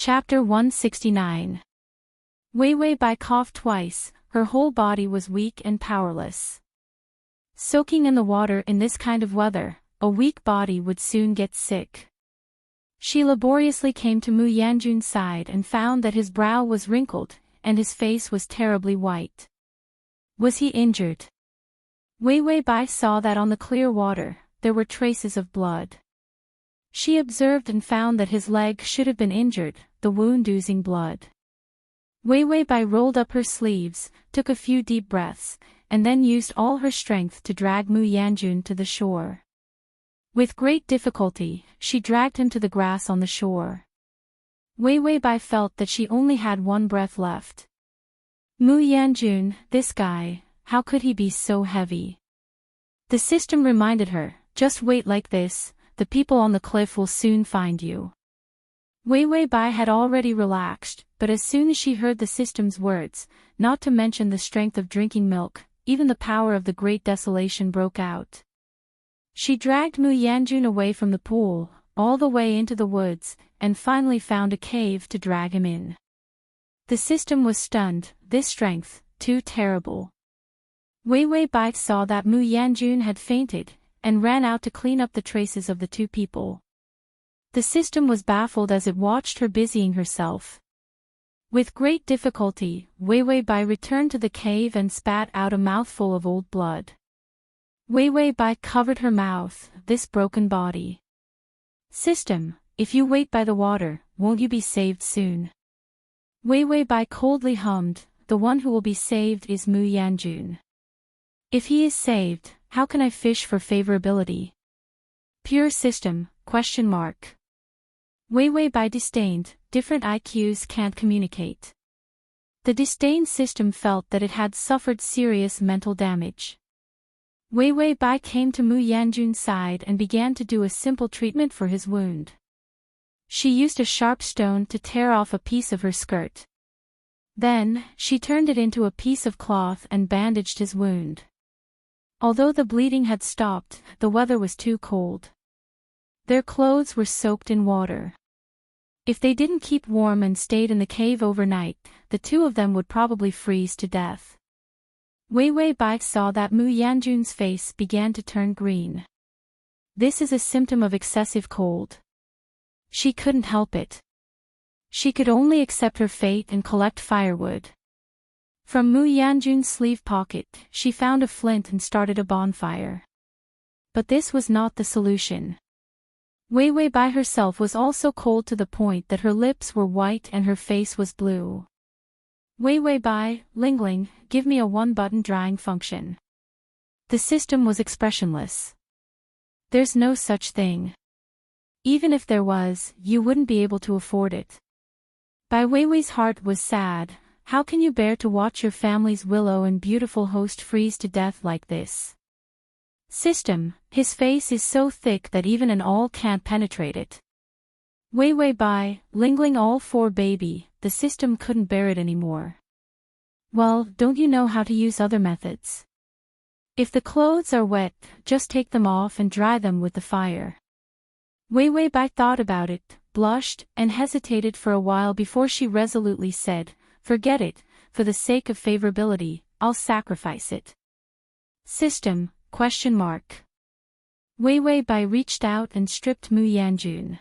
Chapter 169. Wei Wei Bai coughed twice, her whole body was weak and powerless. Soaking in the water in this kind of weather, a weak body would soon get sick. She laboriously came to Mu Yanjun's side and found that his brow was wrinkled, and his face was terribly white. Was he injured? Wei Wei Bai saw that on the clear water, there were traces of blood. She observed and found that his leg should have been injured, the wound oozing blood. Wei Wei Bai rolled up her sleeves, took a few deep breaths, and then used all her strength to drag Mu Yanjun to the shore. With great difficulty, she dragged him to the grass on the shore. Wei Wei Bai felt that she only had one breath left. Mu Yanjun, this guy, how could he be so heavy? The system reminded her, just wait like this, the people on the cliff will soon find you. Wei Wei Bai had already relaxed, but as soon as she heard the system's words, not to mention the strength of drinking milk, even the power of the great desolation broke out. She dragged Mu Yanjun away from the pool, all the way into the woods, and finally found a cave to drag him in. The system was stunned, this strength, too terrible. Wei Wei Bai saw that Mu Yanjun had fainted, and ran out to clean up the traces of the two people. The system was baffled as it watched her busying herself. With great difficulty, Wei Wei Bai returned to the cave and spat out a mouthful of old blood. Wei Wei Bai covered her mouth, this broken body. System, if you wait by the water, won't you be saved soon? Wei Wei Bai coldly hummed, the one who will be saved is Mu Yanjun. If he is saved, how can I fish for favorability? Pure system, ? Wei Wei Bai disdained, different IQs can't communicate. The disdain system felt that it had suffered serious mental damage. Wei Wei Bai came to Mu Yanjun's side and began to do a simple treatment for his wound. She used a sharp stone to tear off a piece of her skirt. Then, she turned it into a piece of cloth and bandaged his wound. Although the bleeding had stopped, the weather was too cold. Their clothes were soaked in water. If they didn't keep warm and stayed in the cave overnight, the two of them would probably freeze to death. Wei Wei Bai saw that Mu Yanjun's face began to turn green. This is a symptom of excessive cold. She couldn't help it. She could only accept her fate and collect firewood. From Mu Yanjun's sleeve pocket, she found a flint and started a bonfire. But this was not the solution. Wei Wei Bai herself was also cold to the point that her lips were white and her face was blue. Wei Wei Bai, Lingling, give me a one-button drying function. The system was expressionless. There's no such thing. Even if there was, you wouldn't be able to afford it. Bai Weiwei's heart was sad. How can you bear to watch your family's willow and beautiful host freeze to death like this? System, his face is so thick that even an awl can't penetrate it. Wei Wei Bai, Lingling all for baby, the system couldn't bear it anymore. Well, don't you know how to use other methods? If the clothes are wet, just take them off and dry them with the fire. Wei Wei Bai thought about it, blushed, and hesitated for a while before she resolutely said, forget it, for the sake of favorability, I'll sacrifice it. System, ? Wei Wei Bai reached out and stripped Mu Yanjun.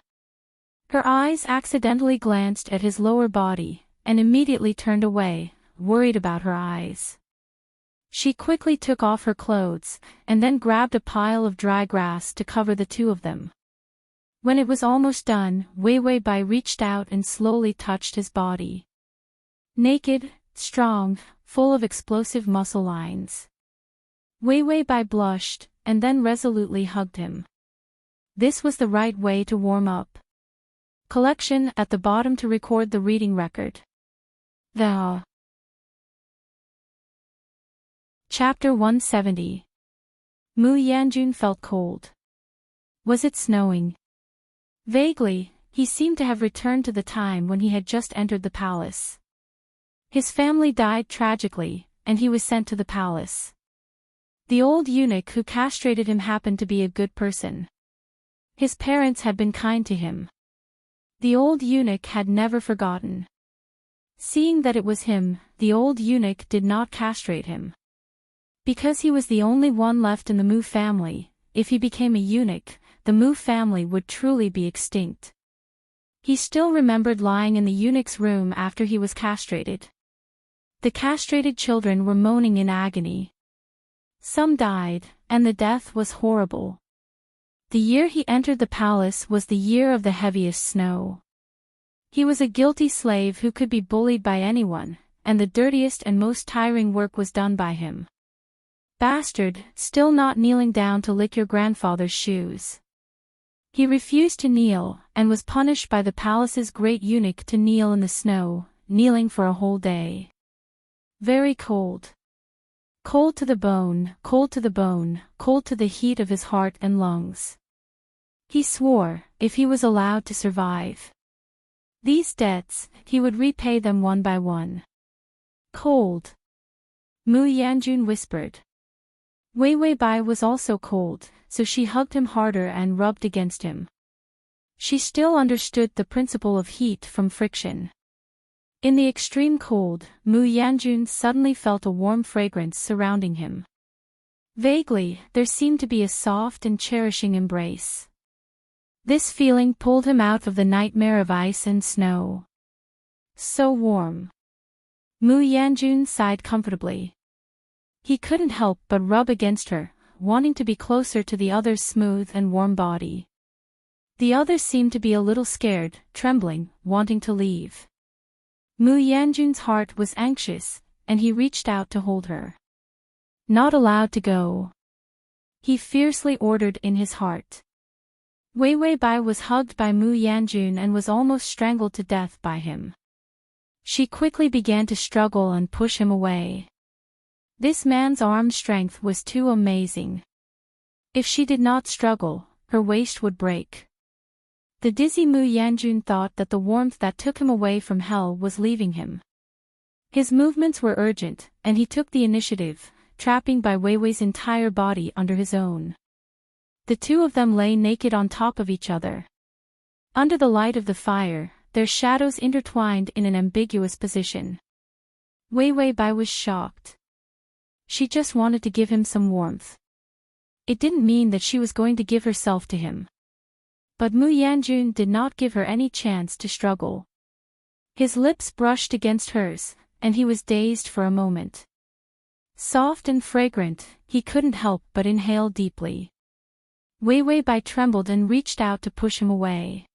Her eyes accidentally glanced at his lower body, and immediately turned away, worried about her eyes. She quickly took off her clothes, and then grabbed a pile of dry grass to cover the two of them. When it was almost done, Wei Wei Bai reached out and slowly touched his body. Naked, strong, full of explosive muscle lines. Wei Wei Bai blushed, and then resolutely hugged him. This was the right way to warm up. Collection at the bottom to record the reading record. Chapter 170. Mu Yanjun felt cold. Was it snowing? Vaguely, he seemed to have returned to the time when he had just entered the palace. His family died tragically, and he was sent to the palace. The old eunuch who castrated him happened to be a good person. His parents had been kind to him. The old eunuch had never forgotten. Seeing that it was him, the old eunuch did not castrate him. Because he was the only one left in the Mu family, if he became a eunuch, the Mu family would truly be extinct. He still remembered lying in the eunuch's room after he was castrated. The castrated children were moaning in agony. Some died, and the death was horrible. The year he entered the palace was the year of the heaviest snow. He was a guilty slave who could be bullied by anyone, and the dirtiest and most tiring work was done by him. Bastard, still not kneeling down to lick your grandfather's shoes. He refused to kneel, and was punished by the palace's great eunuch to kneel in the snow, kneeling for a whole day. Very cold. Cold to the bone, cold to the bone, cold to the heat of his heart and lungs. He swore, if he was allowed to survive these debts, he would repay them one by one. Cold. Mu Yanjun whispered. Wei Wei Bai was also cold, so she hugged him harder and rubbed against him. She still understood the principle of heat from friction. In the extreme cold, Mu Yanjun suddenly felt a warm fragrance surrounding him. Vaguely, there seemed to be a soft and cherishing embrace. This feeling pulled him out of the nightmare of ice and snow. So warm. Mu Yanjun sighed comfortably. He couldn't help but rub against her, wanting to be closer to the other's smooth and warm body. The other seemed to be a little scared, trembling, wanting to leave. Mu Yanjun's heart was anxious, and he reached out to hold her. Not allowed to go, he fiercely ordered in his heart. Wei Wei Bai was hugged by Mu Yanjun and was almost strangled to death by him. She quickly began to struggle and push him away. This man's arm strength was too amazing. If she did not struggle, her waist would break. The dizzy Mu Yanjun thought that the warmth that took him away from hell was leaving him. His movements were urgent, and he took the initiative, trapping Bai Weiwei's entire body under his own. The two of them lay naked on top of each other. Under the light of the fire, their shadows intertwined in an ambiguous position. Wei Wei Bai was shocked. She just wanted to give him some warmth. It didn't mean that she was going to give herself to him. But Mu Yanjun did not give her any chance to struggle. His lips brushed against hers, and he was dazed for a moment. Soft and fragrant, he couldn't help but inhale deeply. Wei Wei Bai trembled and reached out to push him away.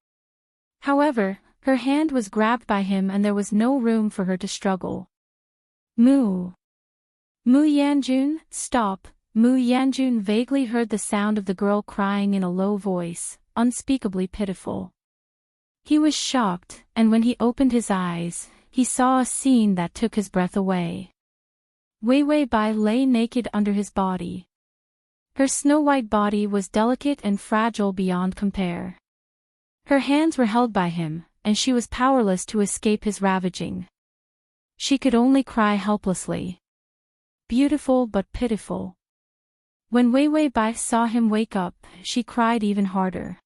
However, her hand was grabbed by him and there was no room for her to struggle. Mu Yanjun, stop. Mu Yanjun vaguely heard the sound of the girl crying in a low voice, unspeakably pitiful. He was shocked, and when he opened his eyes, he saw a scene that took his breath away. Wei Wei Bai lay naked under his body. Her snow-white body was delicate and fragile beyond compare. Her hands were held by him, and she was powerless to escape his ravaging. She could only cry helplessly. Beautiful but pitiful. When Wei Wei Bai saw him wake up, she cried even harder.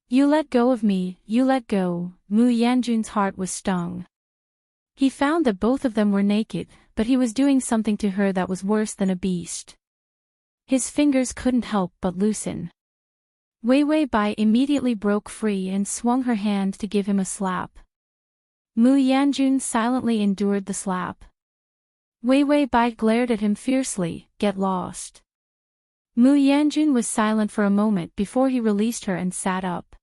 You let go of me, you let go. Mu Yanjun's heart was stung. He found that both of them were naked, but he was doing something to her that was worse than a beast. His fingers couldn't help but loosen. Wei Wei Bai immediately broke free and swung her hand to give him a slap. Mu Yanjun silently endured the slap. Wei Wei Bai glared at him fiercely, get lost. Mu Yanjun was silent for a moment before he released her and sat up.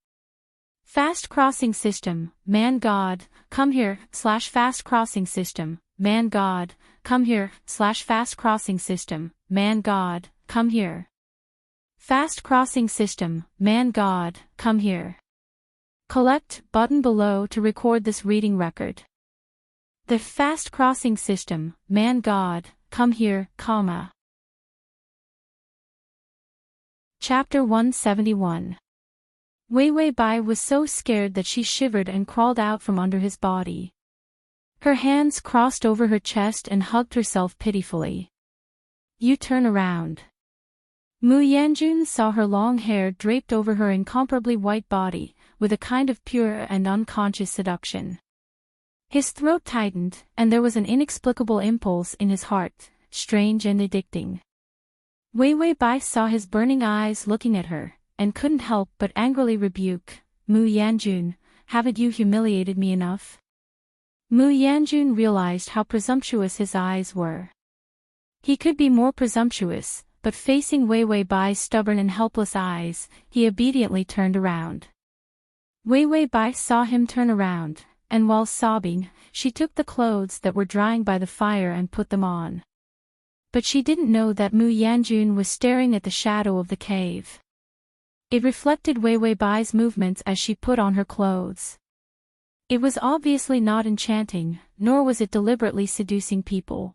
Fast crossing system, man god, come here, /fast crossing system, man god, come here, /fast crossing system, man god, come here. Fast crossing system, man god, come here. Collect button below to record this reading record. The fast crossing system, man god, come here, comma. Chapter 171. Wei Wei Bai was so scared that she shivered and crawled out from under his body. Her hands crossed over her chest and hugged herself pitifully. You turn around. Mu Yanjun saw her long hair draped over her incomparably white body, with a kind of pure and unconscious seduction. His throat tightened, and there was an inexplicable impulse in his heart, strange and addicting. Wei Wei Bai saw his burning eyes looking at her, and couldn't help but angrily rebuke, Mu Yanjun, haven't you humiliated me enough? Mu Yanjun realized how presumptuous his eyes were. He could be more presumptuous, but facing Wei Wei Bai's stubborn and helpless eyes, he obediently turned around. Wei Wei Bai saw him turn around, and while sobbing, she took the clothes that were drying by the fire and put them on. But she didn't know that Mu Yanjun was staring at the shadow of the cave. It reflected Wei Wei Bai's movements as she put on her clothes. It was obviously not enchanting, nor was it deliberately seducing people.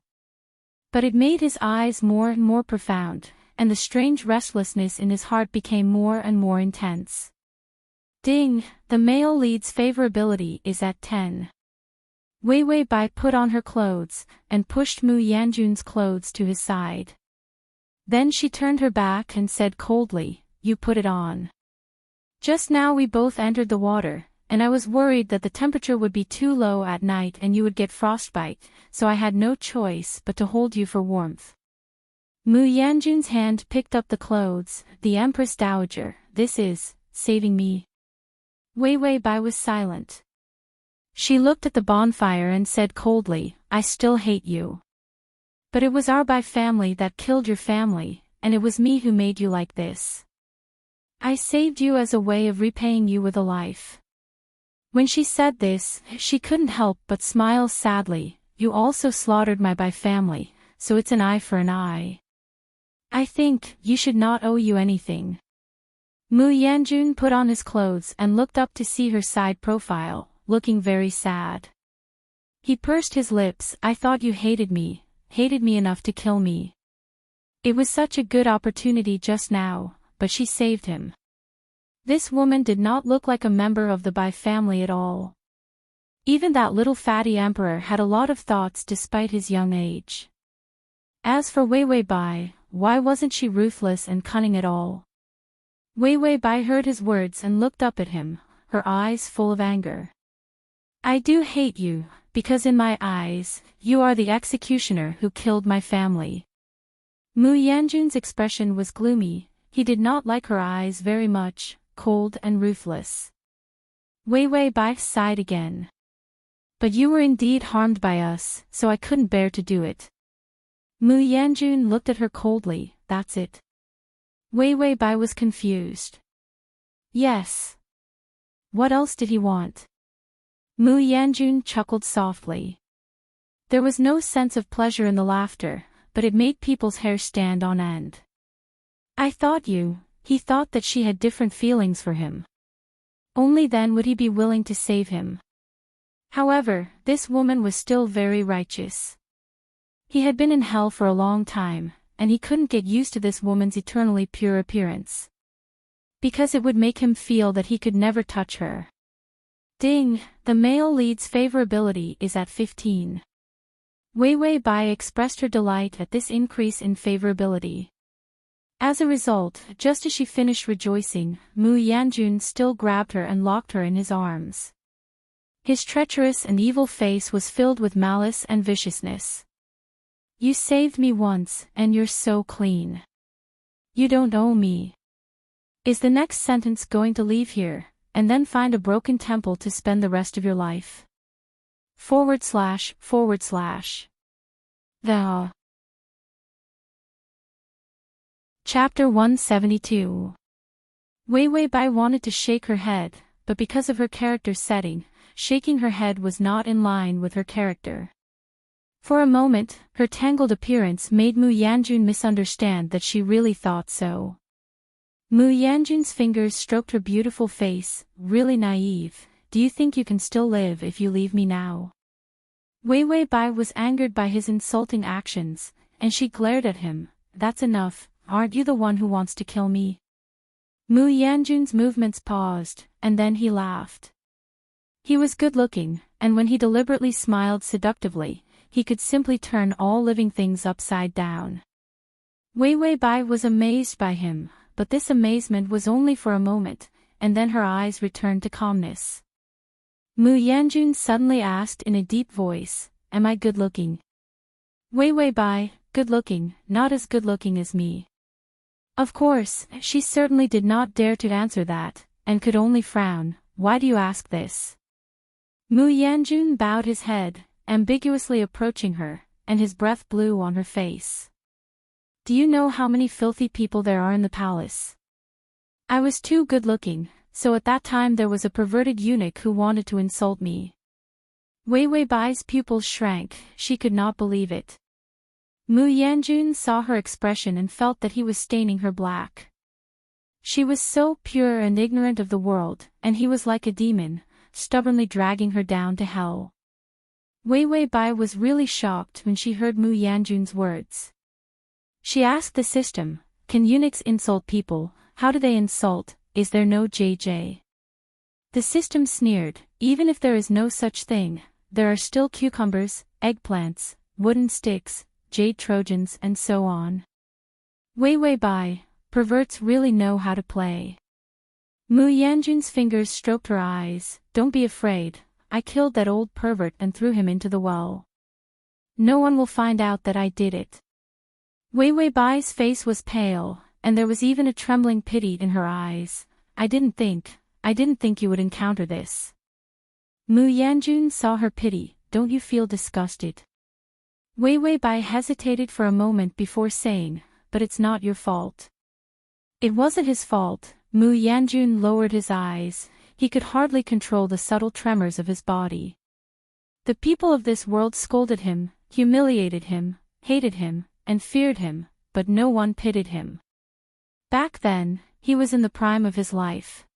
But it made his eyes more and more profound, and the strange restlessness in his heart became more and more intense. Ding, the male lead's favorability is at 10. Wei Wei Bai put on her clothes, and pushed Mu Yanjun's clothes to his side. Then she turned her back and said coldly, you put it on. Just now we both entered the water, and I was worried that the temperature would be too low at night and you would get frostbite, so I had no choice but to hold you for warmth. Mu Yanjun's hand picked up the clothes. The Empress Dowager, this is, saving me. Wei Wei Bai was silent. She looked at the bonfire and said coldly, I still hate you. But it was our Bai family that killed your family, and it was me who made you like this. I saved you as a way of repaying you with a life. When she said this, she couldn't help but smile sadly. You also slaughtered my Bai family, so it's an eye for an eye. I think you should not owe you anything. Mu Yanjun put on his clothes and looked up to see her side profile, looking very sad. He pursed his lips. I thought you hated me enough to kill me. It was such a good opportunity just now, but she saved him. This woman did not look like a member of the Bai family at all. Even that little fatty emperor had a lot of thoughts despite his young age. As for Wei Wei Bai, why wasn't she ruthless and cunning at all? Wei Wei Bai heard his words and looked up at him, her eyes full of anger. I do hate you, because in my eyes, you are the executioner who killed my family. Mu Yanjun's expression was gloomy. He did not like her eyes very much, cold and ruthless. Wei Wei Bai sighed again. But you were indeed harmed by us, so I couldn't bear to do it. Mu Yanjun looked at her coldly, that's it. Wei Wei Bai was confused. Yes. What else did he want? Mu Yanjun chuckled softly. There was no sense of pleasure in the laughter, but it made people's hair stand on end. He thought that she had different feelings for him. Only then would he be willing to save him. However, this woman was still very righteous. He had been in hell for a long time, and he couldn't get used to this woman's eternally pure appearance. Because it would make him feel that he could never touch her. Ding, the male lead's favorability is at 15. Wei Wei Bai expressed her delight at this increase in favorability. As a result, just as she finished rejoicing, Mu Yanjun still grabbed her and locked her in his arms. His treacherous and evil face was filled with malice and viciousness. You saved me once, and you're so clean. You don't owe me. Is the next sentence going to leave here, and then find a broken temple to spend the rest of your life? The Chapter 172. Wei Wei Bai wanted to shake her head, but because of her character setting, shaking her head was not in line with her character. For a moment, her tangled appearance made Mu Yanjun misunderstand that she really thought so. Mu Yanjun's fingers stroked her beautiful face. Really naive. Do you think you can still live if you leave me now? Wei Wei Bai was angered by his insulting actions, and she glared at him. That's enough. Aren't you the one who wants to kill me? Mu Yanjun's movements paused, and then he laughed. He was good-looking, and when he deliberately smiled seductively, he could simply turn all living things upside down. Wei Wei Bai was amazed by him, but this amazement was only for a moment, and then her eyes returned to calmness. Mu Yanjun suddenly asked in a deep voice, "Am I good-looking?" Wei Wei Bai, good-looking, not as good-looking as me. Of course, she certainly did not dare to answer that, and could only frown. Why do you ask this? Mu Yanjun bowed his head, ambiguously approaching her, and his breath blew on her face. Do you know how many filthy people there are in the palace? I was too good-looking, so at that time there was a perverted eunuch who wanted to insult me. Wei Wei Bai's pupils shrank, she could not believe it. Mu Yanjun saw her expression and felt that he was staining her black. She was so pure and ignorant of the world, and he was like a demon, stubbornly dragging her down to hell. Wei Wei Bai was really shocked when she heard Mu Yanjun's words. She asked the system, "Can eunuchs insult people? How do they insult? Is there no JJ?" The system sneered, "Even if there is no such thing, there are still cucumbers, eggplants, wooden sticks, jade Trojans and so on." Wei Wei Bai, perverts really know how to play. Mu Yanjun's fingers stroked her eyes. "Don't be afraid, I killed that old pervert and threw him into the well. No one will find out that I did it." Wei Wei Bai's face was pale, and there was even a trembling pity in her eyes. I didn't think you would encounter this." Mu Yanjun saw her pity. "Don't you feel disgusted?" Wei Wei Bai hesitated for a moment before saying, "But it's not your fault." It wasn't his fault. Mu Yanjun lowered his eyes. He could hardly control the subtle tremors of his body. The people of this world scolded him, humiliated him, hated him, and feared him, but no one pitied him. Back then, he was in the prime of his life.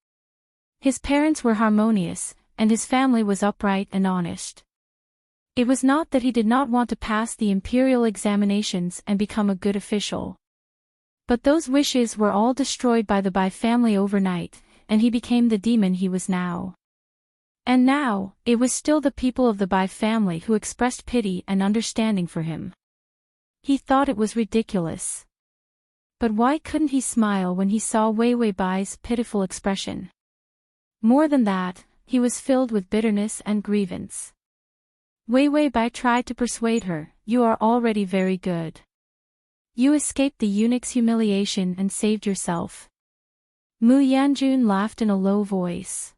His parents were harmonious, and his family was upright and honest. It was not that he did not want to pass the imperial examinations and become a good official. But those wishes were all destroyed by the Bai family overnight, and he became the demon he was now. And now, it was still the people of the Bai family who expressed pity and understanding for him. He thought it was ridiculous. But why couldn't he smile when he saw Wei Wei Bai's pitiful expression? More than that, he was filled with bitterness and grievance. Wei Wei Bai tried to persuade her, "You are already very good. You escaped the eunuch's humiliation and saved yourself." Mu Yanjun laughed in a low voice.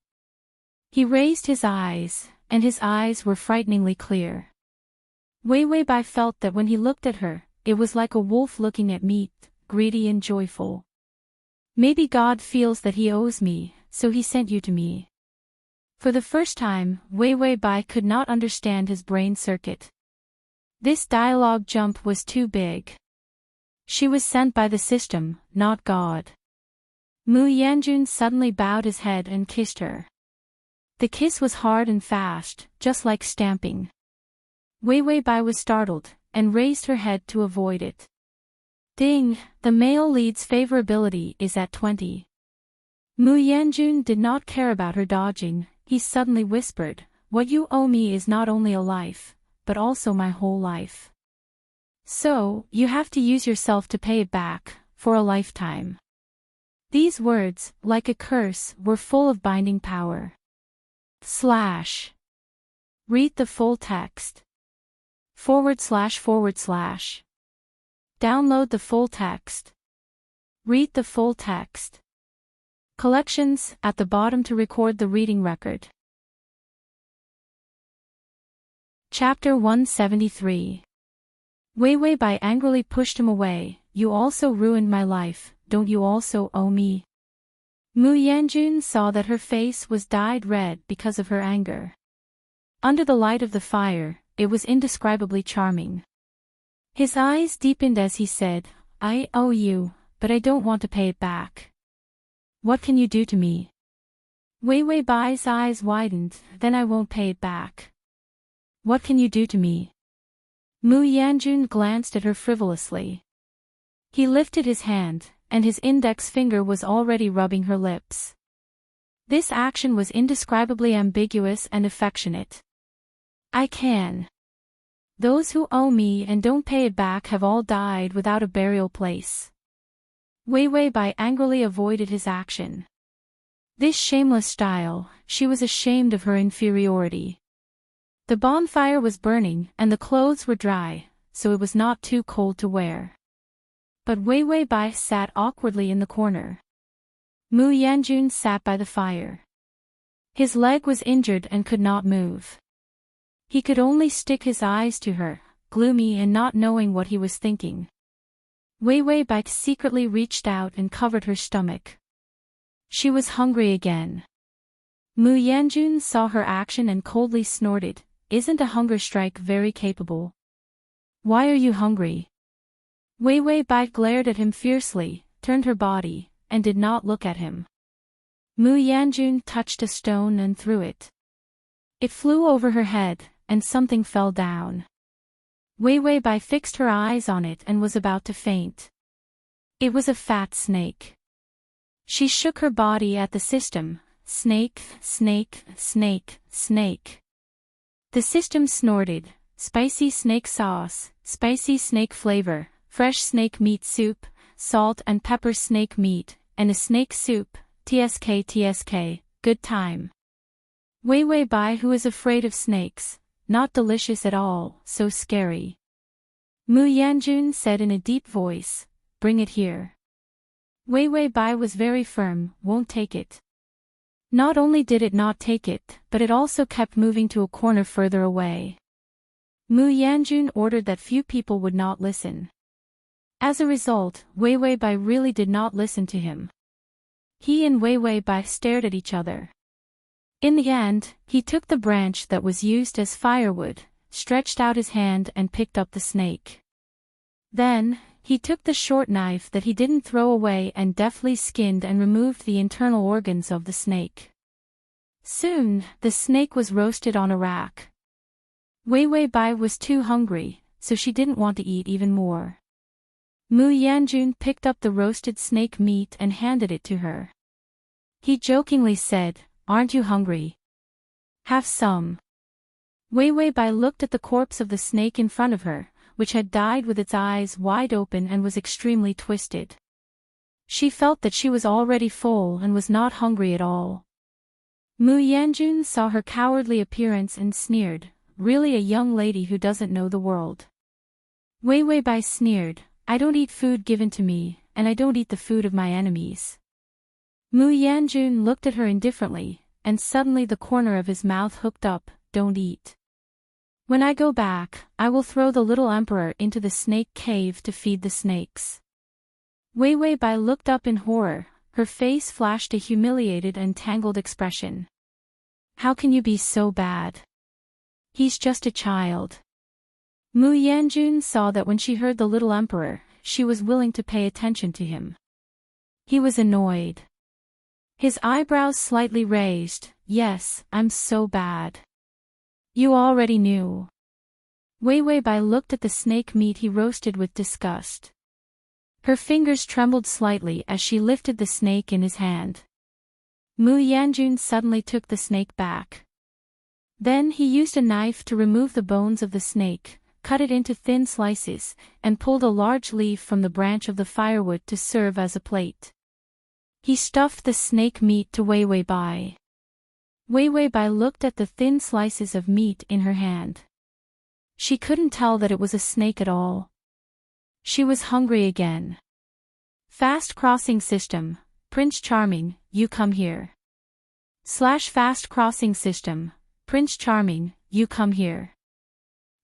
He raised his eyes, and his eyes were frighteningly clear. Wei Wei Bai felt that when he looked at her, it was like a wolf looking at meat, greedy and joyful. "Maybe God feels that he owes me, so he sent you to me." For the first time, Wei Wei Bai could not understand his brain circuit. This dialogue jump was too big. She was sent by the system, not God. Mu Yanjun suddenly bowed his head and kissed her. The kiss was hard and fast, just like stamping. Wei Wei Bai was startled, and raised her head to avoid it. Ding, the male lead's favorability is at 20. Mu Yanjun did not care about her dodging. He suddenly whispered, "What you owe me is not only a life, but also my whole life. So, you have to use yourself to pay it back, for a lifetime." These words, like a curse, were full of binding power. Read the full text. // Download the full text. Read the full text. Collections, at the bottom to record the reading record. Chapter 173. Wei Wei Bai angrily pushed him away. "You also ruined my life, don't you also owe me?" Mu Yanjun saw that her face was dyed red because of her anger. Under the light of the fire, it was indescribably charming. His eyes deepened as he said, "I owe you, but I don't want to pay it back. What can you do to me?" Wei Wei Bai's eyes widened. "Then I won't pay it back." "What can you do to me?" Mu Yanjun glanced at her frivolously. He lifted his hand, and his index finger was already rubbing her lips. This action was indescribably ambiguous and affectionate. "I can. Those who owe me and don't pay it back have all died without a burial place." Wei Wei Bai angrily avoided his action. This shameless style, she was ashamed of her inferiority. The bonfire was burning and the clothes were dry, so it was not too cold to wear. But Wei Wei Bai sat awkwardly in the corner. Mu Yanjun sat by the fire. His leg was injured and could not move. He could only stick his eyes to her, gloomy and not knowing what he was thinking. Wei Wei Bai secretly reached out and covered her stomach. She was hungry again. Mu Yanjun saw her action and coldly snorted, "Isn't a hunger strike very capable? Why are you hungry?" Wei Wei Bai glared at him fiercely, turned her body, and did not look at him. Mu Yanjun touched a stone and threw it. It flew over her head, and something fell down. Wei Wei Bai fixed her eyes on it and was about to faint. It was a fat snake. She shook her body at the system, "Snake, snake, snake, snake." The system snorted, "Spicy snake sauce, spicy snake flavor, fresh snake meat soup, salt and pepper snake meat, and a snake soup, TSK TSK, good time." Wei Wei Bai, who is afraid of snakes, "Not delicious at all, so scary." Mu Yanjun said in a deep voice, "Bring it here." Wei Wei Bai was very firm, "Won't take it." Not only did it not take it, but it also kept moving to a corner further away. Mu Yanjun ordered that few people would not listen. As a result, Wei Wei Bai really did not listen to him. He and Wei Wei Bai stared at each other. In the end, he took the branch that was used as firewood, stretched out his hand and picked up the snake. Then, he took the short knife that he didn't throw away and deftly skinned and removed the internal organs of the snake. Soon, the snake was roasted on a rack. Wei Wei Bai was too hungry, so she didn't want to eat even more. Mu Yanjun picked up the roasted snake meat and handed it to her. He jokingly said, "Aren't you hungry? Have some." Wei Wei Bai looked at the corpse of the snake in front of her, which had died with its eyes wide open and was extremely twisted. She felt that she was already full and was not hungry at all. Mu Yanjun saw her cowardly appearance and sneered, "Really a young lady who doesn't know the world." Wei Wei Bai sneered, "I don't eat food given to me, and I don't eat the food of my enemies." Mu Yanjun looked at her indifferently, and suddenly the corner of his mouth hooked up, "Don't eat. When I go back, I will throw the little emperor into the snake cave to feed the snakes." Wei Wei Bai looked up in horror, her face flashed a humiliated and tangled expression. "How can you be so bad? He's just a child." Mu Yanjun saw that when she heard the little emperor, she was willing to pay attention to him. He was annoyed. His eyebrows slightly raised, "Yes, I'm so bad. You already knew." Wei Wei Bai looked at the snake meat he roasted with disgust. Her fingers trembled slightly as she lifted the snake in his hand. Mu Yanjun suddenly took the snake back. Then he used a knife to remove the bones of the snake, cut it into thin slices, and pulled a large leaf from the branch of the firewood to serve as a plate. He stuffed the snake meat to Wei Wei Bai. Wei Wei Bai looked at the thin slices of meat in her hand. She couldn't tell that it was a snake at all. She was hungry again. "Fast crossing system, Prince Charming, you come here." /fast crossing system, Prince Charming, you come here.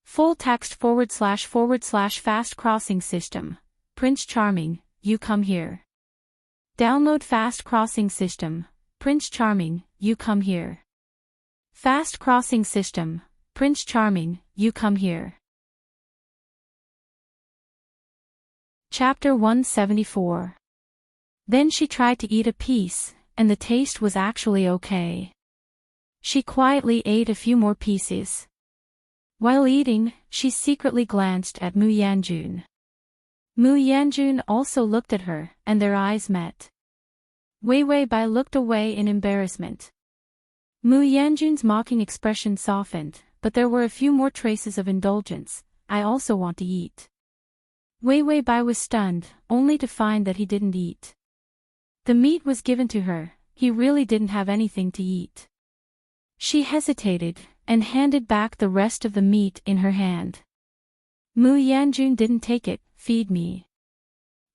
Full text / fast crossing system, Prince Charming, you come here. Download fast crossing system, Prince Charming, you come here. Fast crossing system, Prince Charming, you come here. Chapter 174. Then she tried to eat a piece, and the taste was actually okay. She quietly ate a few more pieces. While eating, she secretly glanced at Mu Yanjun. Mu Yanjun also looked at her, and their eyes met. Wei Wei Bai looked away in embarrassment. Mu Yanjun's mocking expression softened, but there were a few more traces of indulgence. "I also want to eat." Wei Wei Bai was stunned, only to find that he didn't eat. The meat was given to her, he really didn't have anything to eat. She hesitated, and handed back the rest of the meat in her hand. Mu Yanjun didn't take it. Feed me.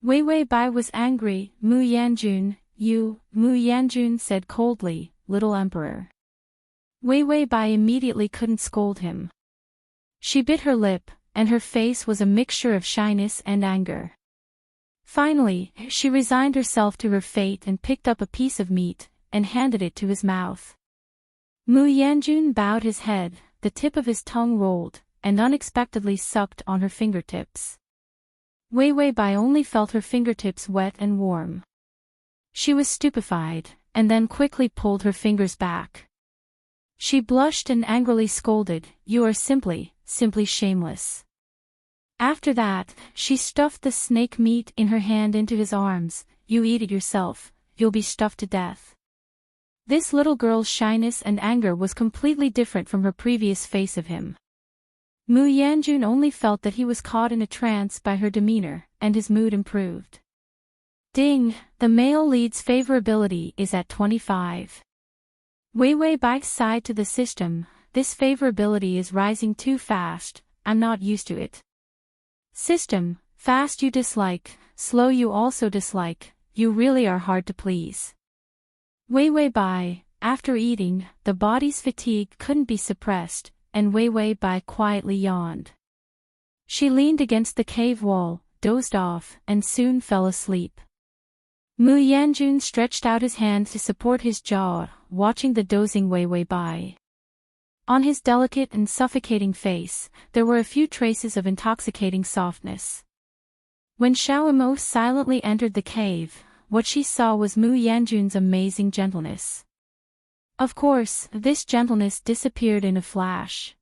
Wei Wei Bai was angry. Mu Yanjun, you, Mu Yanjun said coldly, little emperor. Wei Wei Bai immediately couldn't scold him. She bit her lip, and her face was a mixture of shyness and anger. Finally, she resigned herself to her fate and picked up a piece of meat, and handed it to his mouth. Mu Yanjun bowed his head, the tip of his tongue rolled, and unexpectedly sucked on her fingertips. Wei Wei Bai only felt her fingertips wet and warm. She was stupefied, and then quickly pulled her fingers back. She blushed and angrily scolded, "You are simply shameless." After that, she stuffed the snake meat in her hand into his arms. "You eat it yourself, you'll be stuffed to death." This little girl's shyness and anger was completely different from her previous face of him. Mu Yanjun only felt that he was caught in a trance by her demeanor, and his mood improved. Ding, the male lead's favorability is at 25. Wei Wei Bai sighed to the system, "This favorability is rising too fast, I'm not used to it." System, fast you dislike, slow you also dislike, you really are hard to please. Wei Wei Bai, after eating, the body's fatigue couldn't be suppressed, and Wei Wei Bai quietly yawned. She leaned against the cave wall, dozed off, and soon fell asleep. Mu Yanjun stretched out his hand to support his jaw, watching the dozing Wei Wei Bai. On his delicate and suffocating face, there were a few traces of intoxicating softness. When Xiao Emo silently entered the cave, what she saw was Mu Yanjun's amazing gentleness. Of course, this gentleness disappeared in a flash.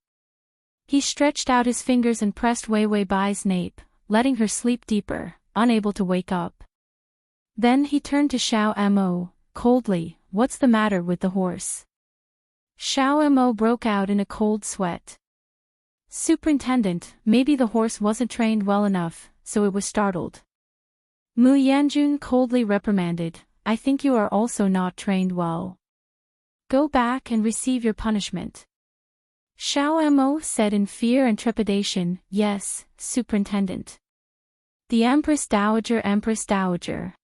He stretched out his fingers and pressed Wei Wei Bai's nape, letting her sleep deeper, unable to wake up. Then he turned to Xiao Emo, coldly, "What's the matter with the horse?" Xiao Emo broke out in a cold sweat. "Superintendent, maybe the horse wasn't trained well enough, so it was startled." Mu Yanjun coldly reprimanded, "I think you are also not trained well. Go back and receive your punishment." Xiao Emo said in fear and trepidation, "Yes, Superintendent." The Empress Dowager.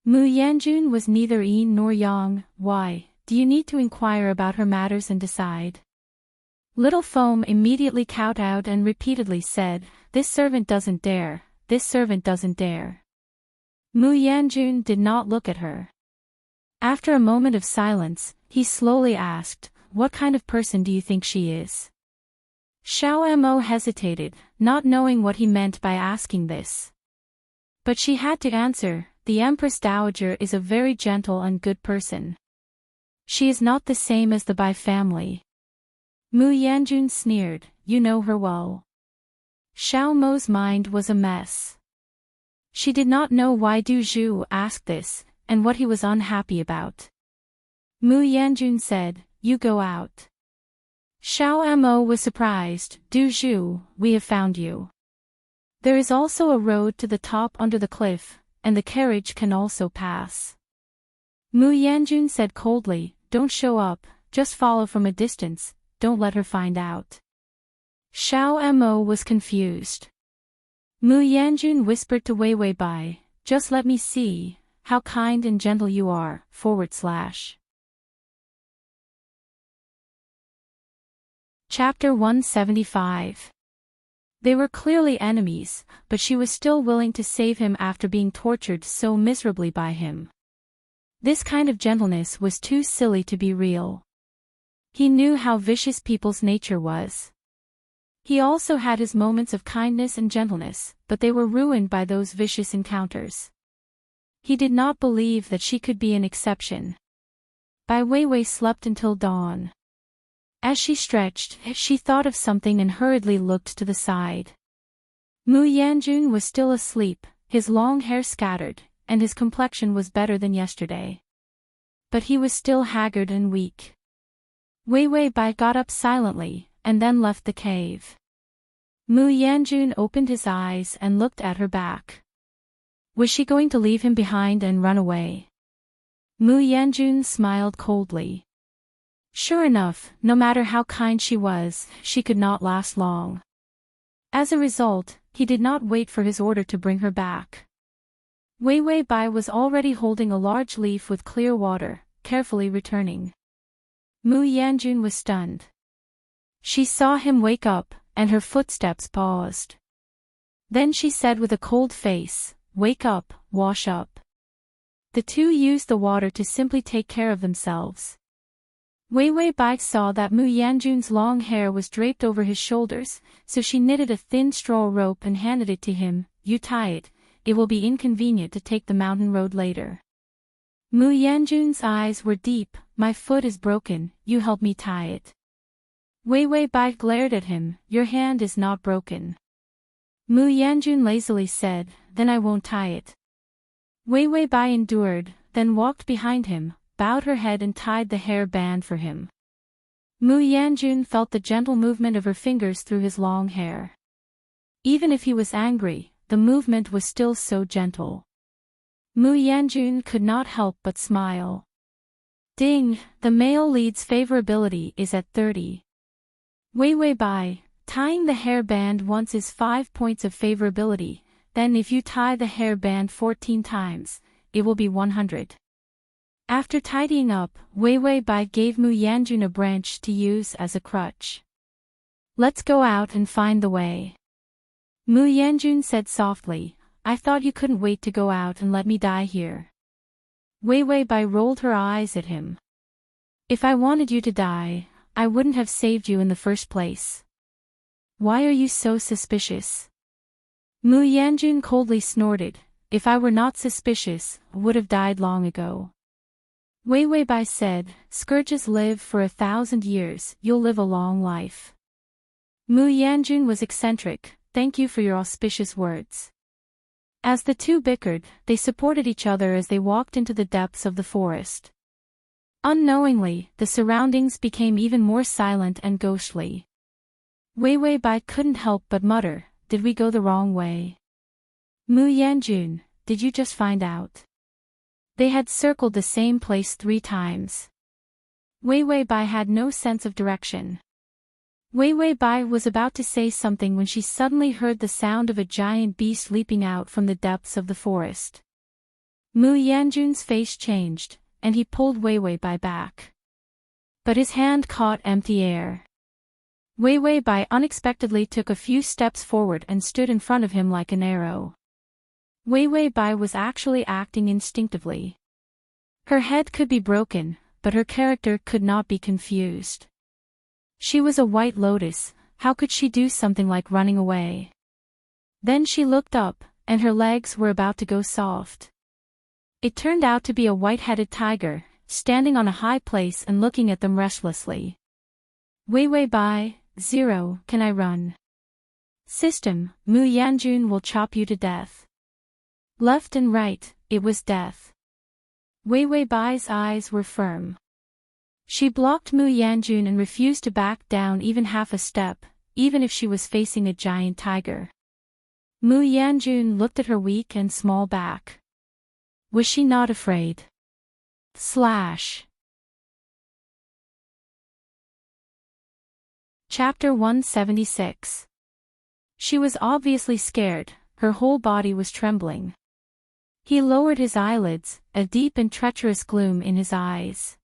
Mu Yanjun was neither yin nor yang. "Why, do you need to inquire about her matters and decide?" Little Foam immediately cowed out and repeatedly said, "This servant doesn't dare, this servant doesn't dare." Mu Yanjun did not look at her. After a moment of silence, he slowly asked, "What kind of person do you think she is?" Xiao Mo hesitated, not knowing what he meant by asking this. But she had to answer, "The Empress Dowager is a very gentle and good person. She is not the same as the Bai family." Mu Yanjun sneered, "You know her well." Xiao Mo's mind was a mess. She did not know why Du Zhu asked this, and what he was unhappy about. Mu Yanjun said, "You go out." Xiao Mo was surprised, "Du Zhu, we have found you. There is also a road to the top under the cliff, and the carriage can also pass." Mu Yanjun said coldly, "Don't show up, just follow from a distance, don't let her find out." Xiao Mo was confused. Mu Yanjun whispered to Wei Wei Bai, "Just let me see how kind and gentle you are, /" Chapter 175. They were clearly enemies, but she was still willing to save him after being tortured so miserably by him. This kind of gentleness was too silly to be real. He knew how vicious people's nature was. He also had his moments of kindness and gentleness, but they were ruined by those vicious encounters. He did not believe that she could be an exception. Bai Weiwei slept until dawn. As she stretched, she thought of something and hurriedly looked to the side. Mu Yanjun was still asleep, his long hair scattered, and his complexion was better than yesterday. But he was still haggard and weak. Wei Wei Bai got up silently, and then left the cave. Mu Yanjun opened his eyes and looked at her back. Was she going to leave him behind and run away? Mu Yanjun smiled coldly. Sure enough, no matter how kind she was, she could not last long. As a result, he did not wait for his order to bring her back. Wei Wei Bai was already holding a large leaf with clear water, carefully returning. Mu Yanjun was stunned. She saw him wake up, and her footsteps paused. Then she said with a cold face, "Wake up, wash up." The two used the water to simply take care of themselves. Wei Wei Bai saw that Mu Yanjun's long hair was draped over his shoulders, so she knitted a thin straw rope and handed it to him. "You tie it, it will be inconvenient to take the mountain road later." Mu Yanjun's eyes were deep. "My foot is broken, you help me tie it." Wei Wei Bai glared at him. "Your hand is not broken." Mu Yanjun lazily said, "Then I won't tie it." Wei Wei Bai endured, then walked behind him, bowed her head and tied the hair band for him. Mu Yanjun felt the gentle movement of her fingers through his long hair. Even if he was angry, the movement was still so gentle. Mu Yanjun could not help but smile. Ding, the male lead's favorability is at 30. Wei Wei Bai, tying the hair band once is 5 points of favorability, then if you tie the hair band 14 times, it will be 100. After tidying up, Wei Wei Bai gave Mu Yanjun a branch to use as a crutch. "Let's go out and find the way." Mu Yanjun said softly, "I thought you couldn't wait to go out and let me die here." Wei Wei Bai rolled her eyes at him. "If I wanted you to die, I wouldn't have saved you in the first place. Why are you so suspicious?" Mu Yanjun coldly snorted, "If I were not suspicious, I would have died long ago." Wei Wei Bai said, "Scourges live for 1,000 years, you'll live a long life." Mu Yanjun was eccentric. "Thank you for your auspicious words." As the two bickered, they supported each other as they walked into the depths of the forest. Unknowingly, the surroundings became even more silent and ghostly. Wei Wei Bai couldn't help but mutter, "Did we go the wrong way?" "Mu Yanjun, did you just find out?" They had circled the same place 3 times. Wei Wei Bai had no sense of direction. Wei Wei Bai was about to say something when she suddenly heard the sound of a giant beast leaping out from the depths of the forest. Mu Yanjun's face changed, and he pulled Wei Wei Bai back. But his hand caught empty air. Wei Wei Bai unexpectedly took a few steps forward and stood in front of him like an arrow. Wei Wei Bai was actually acting instinctively. Her head could be broken, but her character could not be confused. She was a white lotus, how could she do something like running away? Then she looked up, and her legs were about to go soft. It turned out to be a white-headed tiger, standing on a high place and looking at them restlessly. "Wei Wei Bai, 0, can I run?" "System, Mu Yanjun will chop you to death." Left and right, it was death. Wei Wei Bai's eyes were firm. She blocked Mu Yanjun and refused to back down even half a step, even if she was facing a giant tiger. Mu Yanjun looked at her weak and small back. Was she not afraid? Chapter 176. She was obviously scared, her whole body was trembling. He lowered his eyelids, a deep and treacherous gloom in his eyes.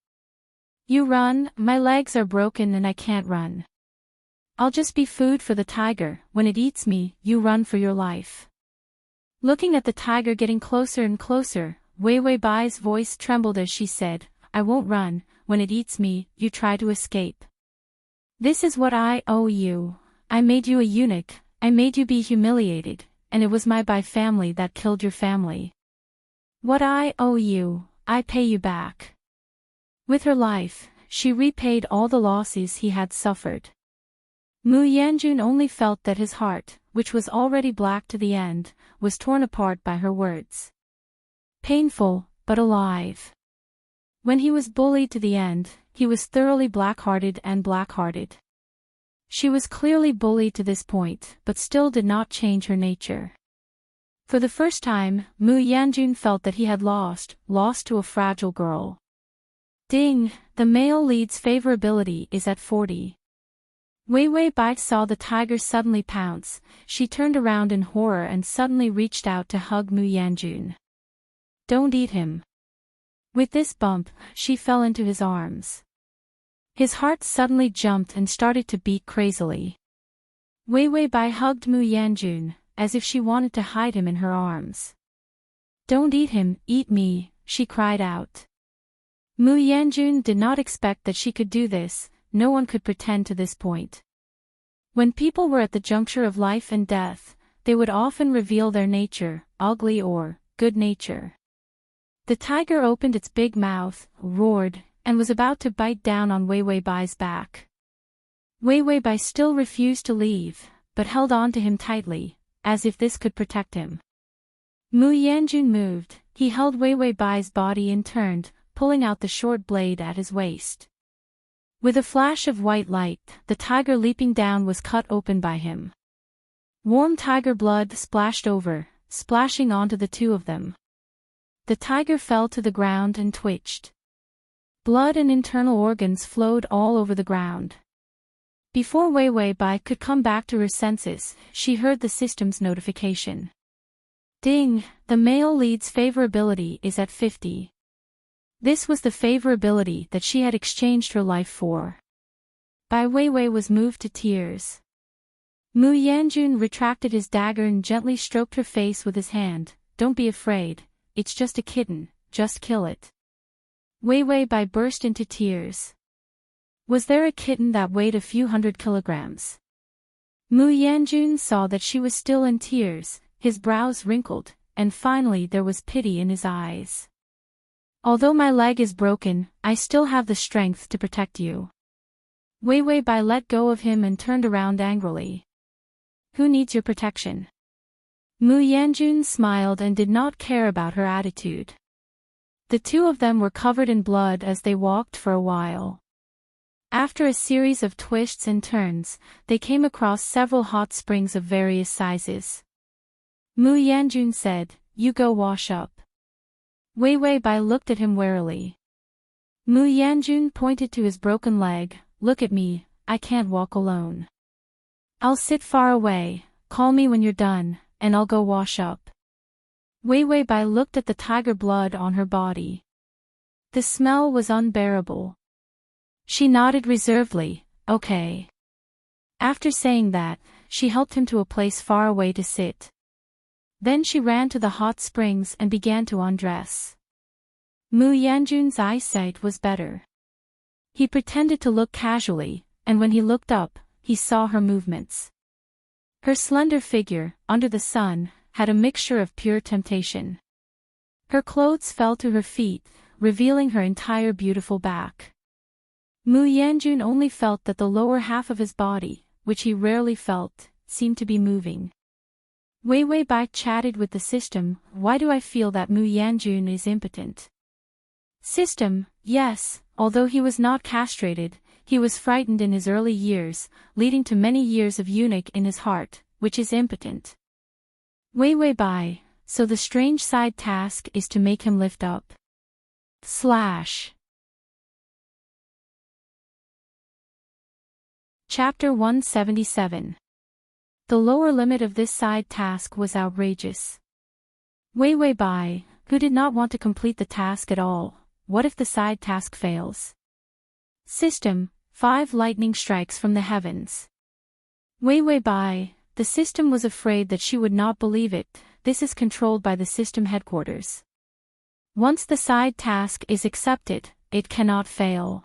"You run, my legs are broken and I can't run. I'll just be food for the tiger, when it eats me, you run for your life." Looking at the tiger getting closer and closer, Wei Wei Bai's voice trembled as she said, "I won't run, when it eats me, you try to escape. This is what I owe you. I made you a eunuch, I made you be humiliated, and it was my Bai family that killed your family. What I owe you, I pay you back." With her life, she repaid all the losses he had suffered. Mu Yanjun only felt that his heart, which was already black to the end, was torn apart by her words. Painful, but alive. When he was bullied to the end, he was thoroughly black-hearted and black-hearted. She was clearly bullied to this point, but still did not change her nature. For the first time, Mu Yanjun felt that he had lost to a fragile girl. Ding, the male lead's favorability is at 40. Wei Wei Bai saw the tiger suddenly pounce. She turned around in horror and suddenly reached out to hug Mu Yanjun. Don't eat him. With this bump, she fell into his arms. His heart suddenly jumped and started to beat crazily. Wei Wei Bai hugged Mu Yanjun, as if she wanted to hide him in her arms. Don't eat him, eat me, she cried out. Mu Yanjun did not expect that she could do this. No one could pretend to this point. When people were at the juncture of life and death, they would often reveal their nature, ugly or good nature. The tiger opened its big mouth, roared, and was about to bite down on Wei Wei Bai's back. Wei Wei Bai still refused to leave, but held on to him tightly, as if this could protect him. Mu Yanjun moved. He held Wei Wei Bai's body and turned, pulling out the short blade at his waist. With a flash of white light, the tiger leaping down was cut open by him. Warm tiger blood splashed over, splashing onto the two of them. The tiger fell to the ground and twitched. Blood and internal organs flowed all over the ground. Before Wei Wei Bai could come back to her senses, she heard the system's notification. Ding, the male lead's favorability is at 50. This was the favorability that she had exchanged her life for. Bai Wei Wei was moved to tears. Mu Yanjun retracted his dagger and gently stroked her face with his hand. Don't be afraid, it's just a kitten, just kill it. Wei Wei Bai burst into tears. Was there a kitten that weighed a few hundred kilograms? Mu Yanjun saw that she was still in tears, his brows wrinkled, and finally there was pity in his eyes. Although my leg is broken, I still have the strength to protect you. Wei Wei Bai let go of him and turned around angrily. Who needs your protection? Mu Yanjun smiled and did not care about her attitude. The two of them were covered in blood as they walked for a while. After a series of twists and turns, they came across several hot springs of various sizes. Mu Yanjun said, "You go wash up." Wei Wei Bai looked at him warily. Mu Yanjun pointed to his broken leg. Look at me, I can't walk alone. I'll sit far away, call me when you're done, and I'll go wash up. Wei Wei Bai looked at the tiger blood on her body. The smell was unbearable. She nodded reservedly, okay. After saying that, she helped him to a place far away to sit. Then she ran to the hot springs and began to undress. Mu Yanjun's eyesight was better. He pretended to look casually, and when he looked up, he saw her movements. Her slender figure, under the sun, had a mixture of pure temptation. Her clothes fell to her feet, revealing her entire beautiful back. Mu Yanjun only felt that the lower half of his body, which he rarely felt, seemed to be moving. Wei Wei Bai chatted with the system. Why do I feel that Mu Yanjun is impotent? System, yes, although he was not castrated, he was frightened in his early years, leading to many years of eunuch in his heart, which is impotent. Wei Wei Bai, so the strange side task is to make him lift up. Chapter 177. The lower limit of this side task was outrageous. Wei Wei Bai, who did not want to complete the task at all, what if the side task fails? System, 5 lightning strikes from the heavens. Wei Wei Bai, the system was afraid that she would not believe it. This is controlled by the system headquarters. Once the side task is accepted, it cannot fail.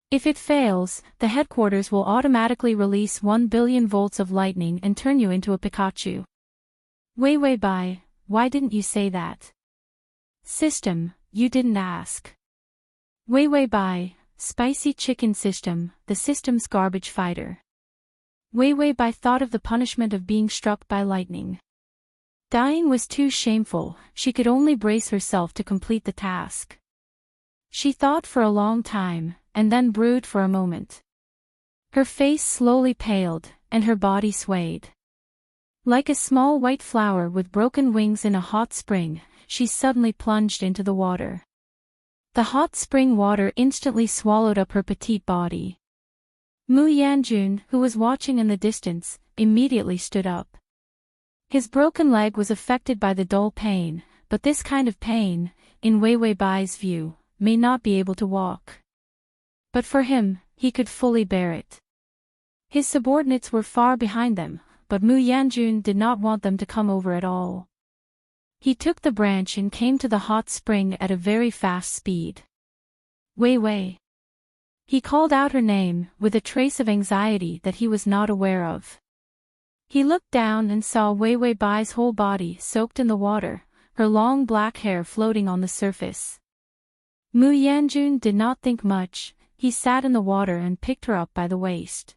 If it fails, the headquarters will automatically release 1 billion volts of lightning and turn you into a Pikachu. Wei Wei Bai, why didn't you say that? System, you didn't ask. Wei Wei Bai, spicy chicken system, the system's garbage fighter. Wei Wei Bai thought of the punishment of being struck by lightning. Dying was too shameful, she could only brace herself to complete the task. She thought for a long time, and then brooded for a moment. Her face slowly paled, and her body swayed. Like a small white flower with broken wings in a hot spring, she suddenly plunged into the water. The hot spring water instantly swallowed up her petite body. Mu Yanjun, who was watching in the distance, immediately stood up. His broken leg was affected by the dull pain, but this kind of pain, in Wei Wei Bai's view, may not be able to walk. But for him, he could fully bear it. His subordinates were far behind them, but Mu Yanjun did not want them to come over at all. He took the branch and came to the hot spring at a very fast speed. Wei Wei. He called out her name, with a trace of anxiety that he was not aware of. He looked down and saw Wei Wei Bai's whole body soaked in the water, her long black hair floating on the surface. Mu Yanjun did not think much, he sat in the water and picked her up by the waist.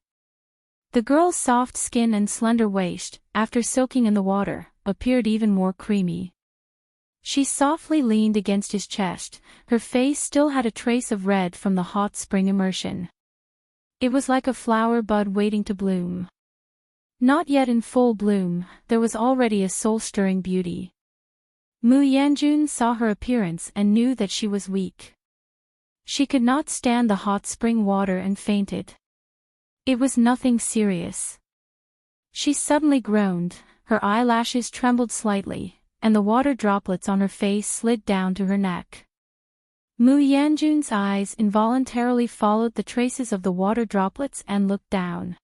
The girl's soft skin and slender waist, after soaking in the water, appeared even more creamy. She softly leaned against his chest, her face still had a trace of red from the hot spring immersion. It was like a flower bud waiting to bloom. Not yet in full bloom, there was already a soul-stirring beauty. Mu Yanjun saw her appearance and knew that she was weak. She could not stand the hot spring water and fainted. It was nothing serious. She suddenly groaned, her eyelashes trembled slightly, and the water droplets on her face slid down to her neck. Mu Yanjun's eyes involuntarily followed the traces of the water droplets and looked down.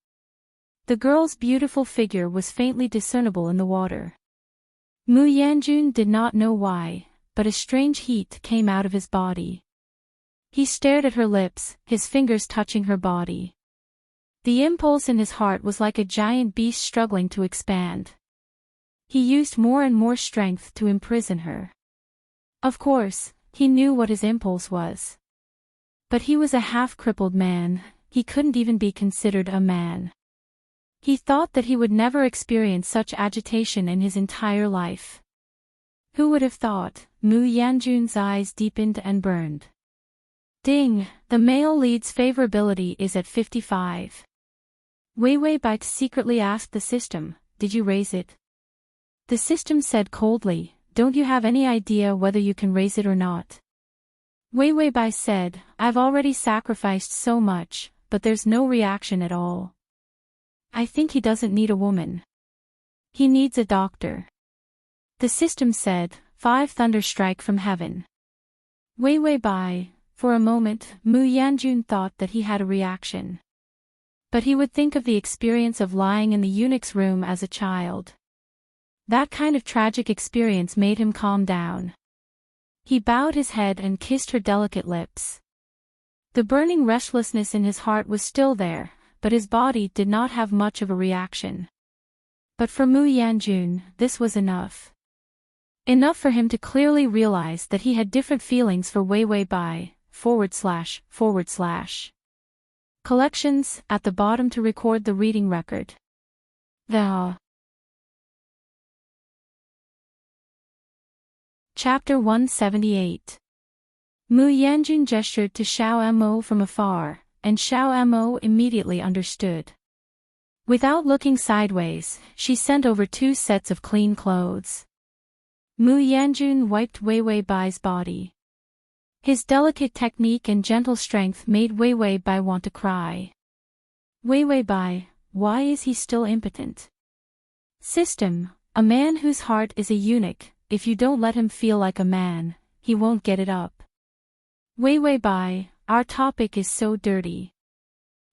The girl's beautiful figure was faintly discernible in the water. Mu Yanjun did not know why, but a strange heat came out of his body. He stared at her lips, his fingers touching her body. The impulse in his heart was like a giant beast struggling to expand. He used more and more strength to imprison her. Of course, he knew what his impulse was. But he was a half-crippled man, he couldn't even be considered a man. He thought that he would never experience such agitation in his entire life. Who would have thought? Mu Yanjun's eyes deepened and burned. Ding, the male lead's favorability is at 55. Wei Wei Bai secretly asked the system, "Did you raise it?" The system said coldly, "Don't you have any idea whether you can raise it or not?" Wei Wei Bai said, "I've already sacrificed so much, but there's no reaction at all. I think he doesn't need a woman. He needs a doctor." The system said, "5 thunder strike from heaven." Wei Wei Bai, for a moment, Mu Yanjun thought that he had a reaction. But he would think of the experience of lying in the eunuch's room as a child. That kind of tragic experience made him calm down. He bowed his head and kissed her delicate lips. The burning restlessness in his heart was still there, but his body did not have much of a reaction. But for Mu Yanjun, this was enough. Enough for him to clearly realize that he had different feelings for Wei Wei Bai, // Collections, at the bottom to record the reading record. Chapter 178. Mu Yanjun gestured to Xiao Mo from afar, and Xiao Mo immediately understood. Without looking sideways, she sent over 2 sets of clean clothes. Mu Yanjun wiped Wei Wei Bai's body. His delicate technique and gentle strength made Wei Wei Bai want to cry. Wei Wei Bai, why is he still impotent? System, a man whose heart is a eunuch, if you don't let him feel like a man, he won't get it up. Wei Wei Bai, our topic is so dirty.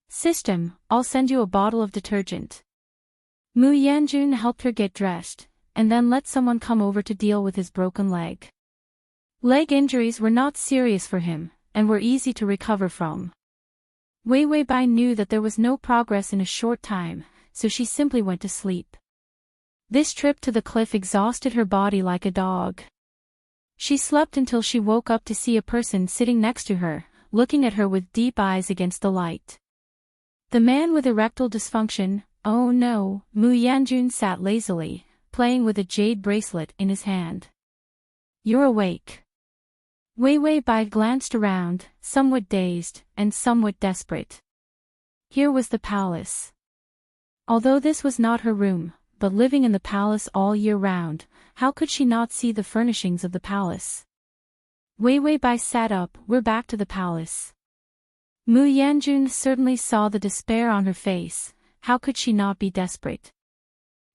System, I'll send you a bottle of detergent. Mu Yanjun helped her get dressed, and then let someone come over to deal with his broken leg. Leg injuries were not serious for him, and were easy to recover from. Wei Wei Bai knew that there was no progress in a short time, so she simply went to sleep. This trip to the cliff exhausted her body like a dog. She slept until she woke up to see a person sitting next to her, looking at her with deep eyes against the light. The man with erectile dysfunction, oh no, Mu Yanjun sat lazily, playing with a jade bracelet in his hand. You're awake. Wei Wei Bai glanced around, somewhat dazed, and somewhat desperate. Here was the palace. Although this was not her room, but living in the palace all year round, how could she not see the furnishings of the palace? Wei Wei Bai sat up. We're back to the palace. Mu Yanjun certainly saw the despair on her face. How could she not be desperate?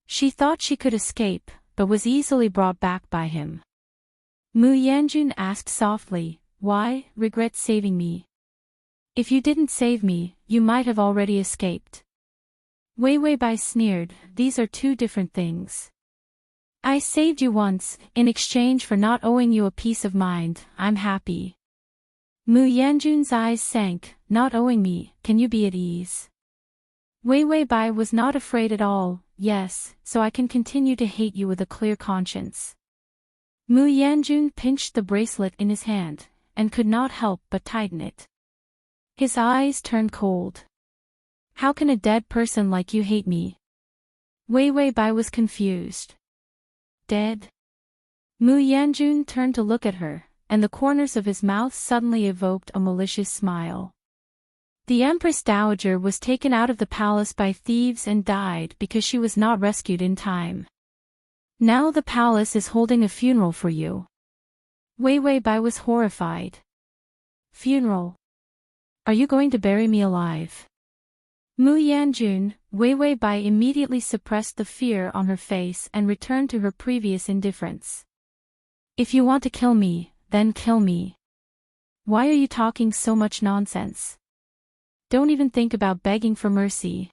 She thought she could escape, but was easily brought back by him. Mu Yanjun asked softly, why regret saving me? If you didn't save me, you might have already escaped. Wei Wei Bai sneered, these are two different things. I saved you once, in exchange for not owing you a peace of mind. I'm happy. Mu Yanjun's eyes sank, not owing me, can you be at ease? Wei Wei Bai was not afraid at all. Yes, so I can continue to hate you with a clear conscience. Mu Yanjun pinched the bracelet in his hand, and could not help but tighten it. His eyes turned cold. How can a dead person like you hate me? Wei Wei Bai was confused. Dead? Mu Yanjun turned to look at her, and the corners of his mouth suddenly evoked a malicious smile. The Empress Dowager was taken out of the palace by thieves and died because she was not rescued in time. Now the palace is holding a funeral for you. Wei Wei Bai was horrified. Funeral? Are you going to bury me alive? Mu Yanjun, Wei Wei Bai immediately suppressed the fear on her face and returned to her previous indifference. If you want to kill me, then kill me. Why are you talking so much nonsense? Don't even think about begging for mercy.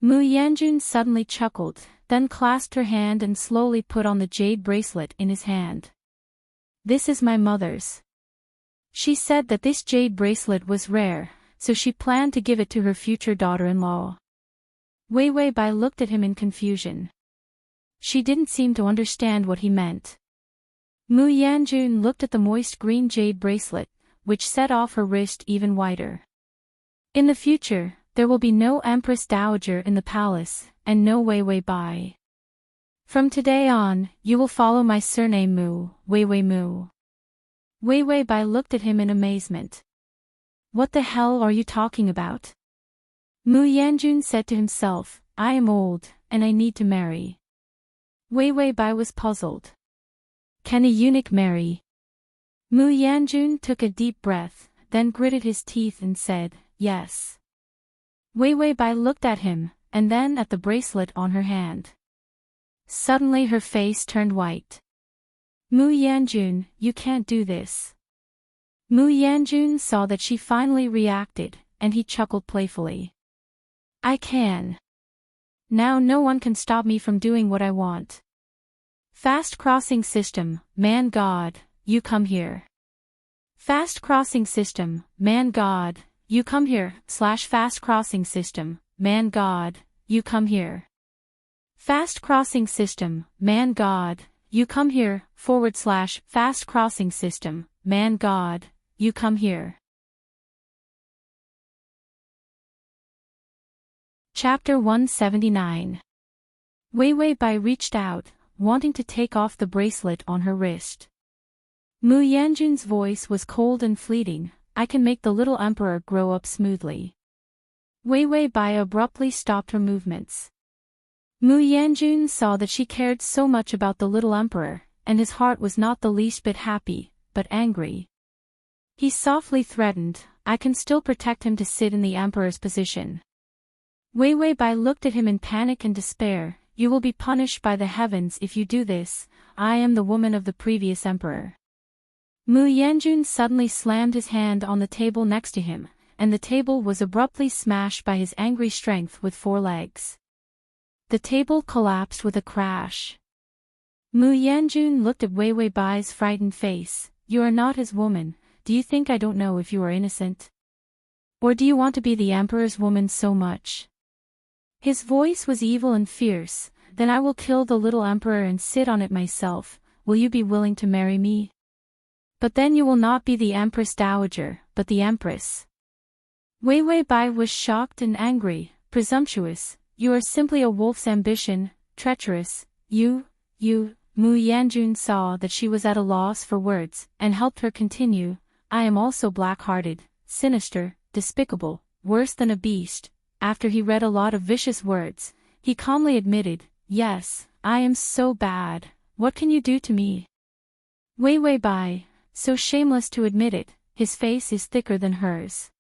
Mu Yanjun suddenly chuckled, then clasped her hand and slowly put on the jade bracelet in his hand. This is my mother's. She said that this jade bracelet was rare, so she planned to give it to her future daughter-in-law. Wei Wei Bai looked at him in confusion. She didn't seem to understand what he meant. Mu Yanjun looked at the moist green jade bracelet, which set off her wrist even wider. In the future, there will be no Empress Dowager in the palace, and no Wei Wei Bai. From today on, you will follow my surname Mu, Wei Wei Mu. Wei Wei Bai looked at him in amazement. What the hell are you talking about? Mu Yanjun said to himself, I am old, and I need to marry. Wei Wei Bai was puzzled. Can a eunuch marry? Mu Yanjun took a deep breath, then gritted his teeth and said, yes. Wei Wei Bai looked at him, and then at the bracelet on her hand. Suddenly her face turned white. Mu Yanjun, you can't do this. Mu Yanjun saw that she finally reacted, and he chuckled playfully. I can. Now no one can stop me from doing what I want. Fast crossing system, man god, you come here. Fast crossing system, man god, you come here, /fast crossing system, man god, you come here. Fast crossing system, man god, you come here, / fast crossing system, man god, you come here. Chapter 179. Wei Wei Bai reached out, wanting to take off the bracelet on her wrist. Mu Yanjun's voice was cold and fleeting, I can make the little emperor grow up smoothly. Wei Wei Bai abruptly stopped her movements. Mu Yanjun saw that she cared so much about the little emperor, and his heart was not the least bit happy, but angry. He softly threatened, I can still protect him to sit in the emperor's position. Wei Wei Bai looked at him in panic and despair, you will be punished by the heavens if you do this, I am the woman of the previous emperor. Mu Yanjun suddenly slammed his hand on the table next to him, and the table was abruptly smashed by his angry strength with 4 legs. The table collapsed with a crash. Mu Yanjun looked at Wei Wei Bai's frightened face, you are not his woman, do you think I don't know if you are innocent? Or do you want to be the emperor's woman so much? His voice was evil and fierce, then I will kill the little emperor and sit on it myself, will you be willing to marry me? But then you will not be the Empress Dowager, but the Empress. Wei Wei Bai was shocked and angry, presumptuous, you are simply a wolf's ambition, treacherous, you, Mu Yanjun saw that she was at a loss for words, and helped her continue, I am also black-hearted, sinister, despicable, worse than a beast. After he read a lot of vicious words, he calmly admitted, yes, I am so bad, what can you do to me? Wei Wei Bai, so shameless to admit it, his face is thicker than hers.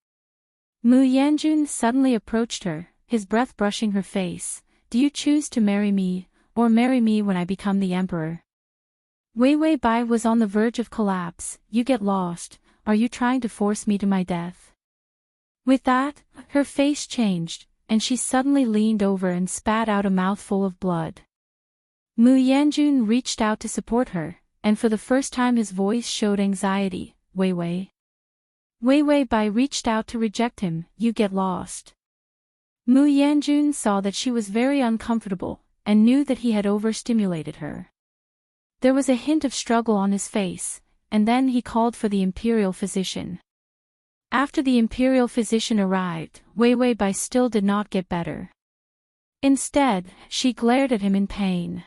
Mu Yanjun suddenly approached her, his breath brushing her face. Do you choose to marry me, or marry me when I become the emperor? Wei Wei Bai was on the verge of collapse. You get lost, are you trying to force me to my death? With that, her face changed, and she suddenly leaned over and spat out a mouthful of blood. Mu Yanjun reached out to support her, and for the first time his voice showed anxiety. Wei Wei. Wei Wei Bai reached out to reject him. You get lost. Mu Yanjun saw that she was very uncomfortable, and knew that he had overstimulated her. There was a hint of struggle on his face, and then he called for the imperial physician. After the imperial physician arrived, Wei Wei Bai still did not get better. Instead, she glared at him in pain.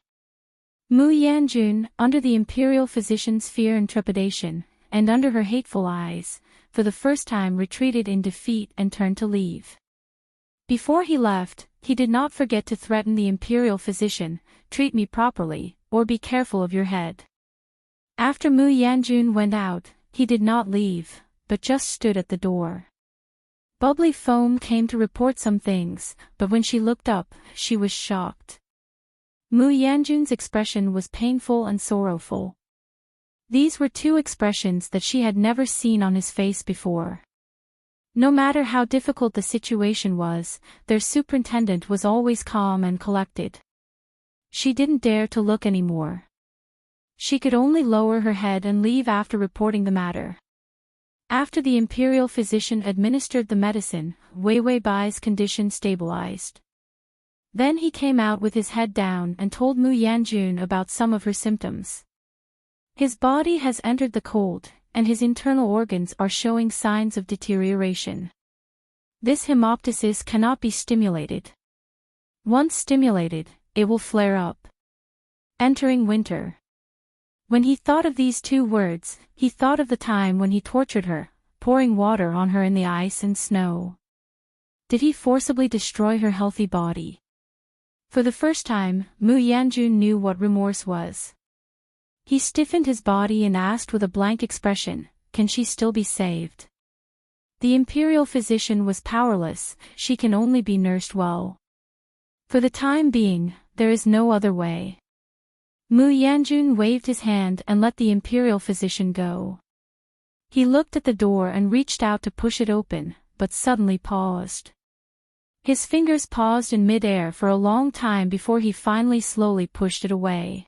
Mu Yanjun, under the imperial physician's fear and trepidation, and under her hateful eyes, for the first time retreated in defeat and turned to leave. Before he left, he did not forget to threaten the imperial physician, treat me properly, or be careful of your head. After Mu Yanjun went out, he did not leave, but just stood at the door. Bubbly Foam came to report some things, but when she looked up, she was shocked. Mu Yanjun's expression was painful and sorrowful. These were two expressions that she had never seen on his face before. No matter how difficult the situation was, their superintendent was always calm and collected. She didn't dare to look anymore. She could only lower her head and leave after reporting the matter. After the imperial physician administered the medicine, Wei Wei Bai's condition stabilized. Then he came out with his head down and told Mu Yanjun about some of her symptoms. His body has entered the cold, and his internal organs are showing signs of deterioration. This hemoptysis cannot be stimulated. Once stimulated, it will flare up. Entering winter. When he thought of these two words, he thought of the time when he tortured her, pouring water on her in the ice and snow. Did he forcibly destroy her healthy body? For the first time, Mu Yanjun knew what remorse was. He stiffened his body and asked with a blank expression, can she still be saved? The imperial physician was powerless, she can only be nursed well. For the time being, there is no other way. Mu Yanjun waved his hand and let the imperial physician go. He looked at the door and reached out to push it open, but suddenly paused. His fingers paused in mid-air for a long time before he finally slowly pushed it away.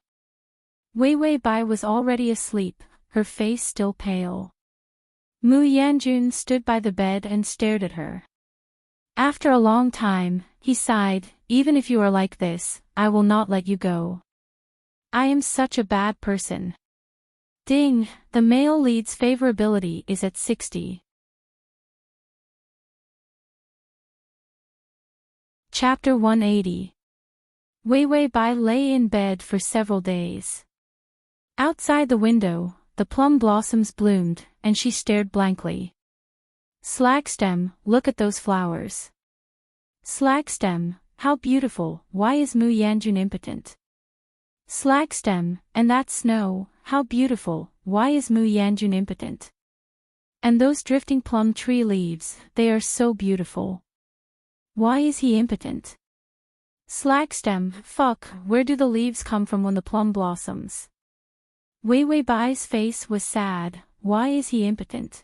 Wei Wei Bai was already asleep, her face still pale. Mu Yanjun stood by the bed and stared at her. After a long time, he sighed, even if you are like this, I will not let you go. I am such a bad person. Ding, the male lead's favorability is at 60. Chapter 180. Wei Wei Bai lay in bed for several days. Outside the window, the plum blossoms bloomed, and she stared blankly. Slagstem, look at those flowers. Slagstem, how beautiful, why is Mu Yanjun impotent? Slagstem, and that snow, how beautiful, why is Mu Yanjun impotent? And those drifting plum tree leaves, they are so beautiful. Why is he impotent? Slagstem, fuck, where do the leaves come from when the plum blossoms? Wei Wei Bai's face was sad, why is he impotent?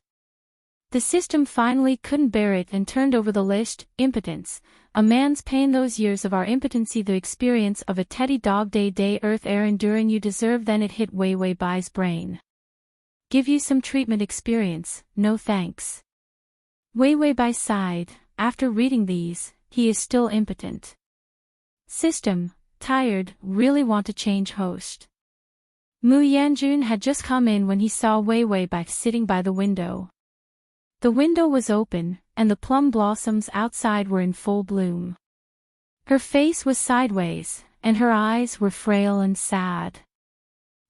The system finally couldn't bear it and turned over the list, impotence, a man's pain, those years of our impotency, the experience of a teddy dog day earth air enduring you deserve. Then it hit Wei Wei Bai's brain. Give you some treatment experience, no thanks. Wei Wei Bai sighed, after reading these, he is still impotent. System, tired, really want to change host. Mu Yanjun had just come in when he saw Wei Wei Bai sitting by the window. The window was open, and the plum blossoms outside were in full bloom. Her face was sideways, and her eyes were frail and sad.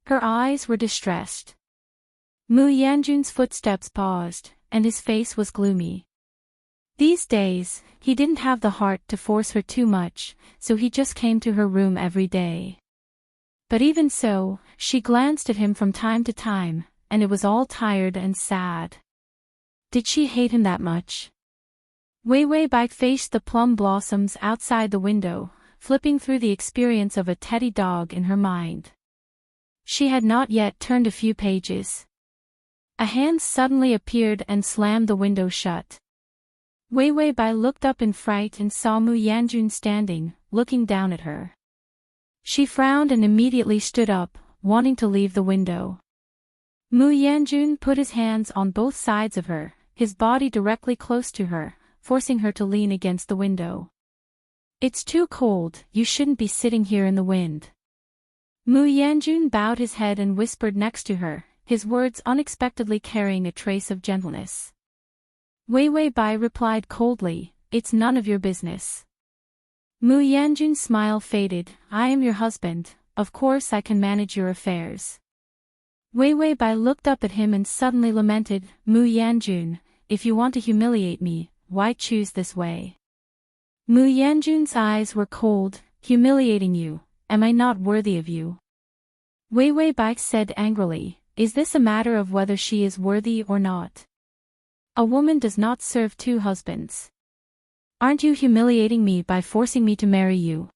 Her eyes were distressed. Mu Yanjun's footsteps paused, and his face was gloomy. These days, he didn't have the heart to force her too much, so he just came to her room every day. But even so, she glanced at him from time to time, and it was all tired and sad. Did she hate him that much? Wei Wei Bai faced the plum blossoms outside the window, flipping through the experience of a teddy dog in her mind. She had not yet turned a few pages. A hand suddenly appeared and slammed the window shut. Wei Wei Bai looked up in fright and saw Mu Yanjun standing, looking down at her. She frowned and immediately stood up, wanting to leave the window. Mu Yanjun put his hands on both sides of her, his body directly close to her, forcing her to lean against the window. It's too cold, you shouldn't be sitting here in the wind. Mu Yanjun bowed his head and whispered next to her, his words unexpectedly carrying a trace of gentleness. Wei Wei Bai replied coldly, it's none of your business. Mu Yanjun's smile faded, I am your husband, of course I can manage your affairs. Wei Wei Bai looked up at him and suddenly lamented, Mu Yanjun, if you want to humiliate me, why choose this way? Mu Yanjun's eyes were cold, humiliating you, am I not worthy of you? Wei Wei Bai said angrily, is this a matter of whether she is worthy or not? A woman does not serve two husbands. Aren't you humiliating me by forcing me to marry you?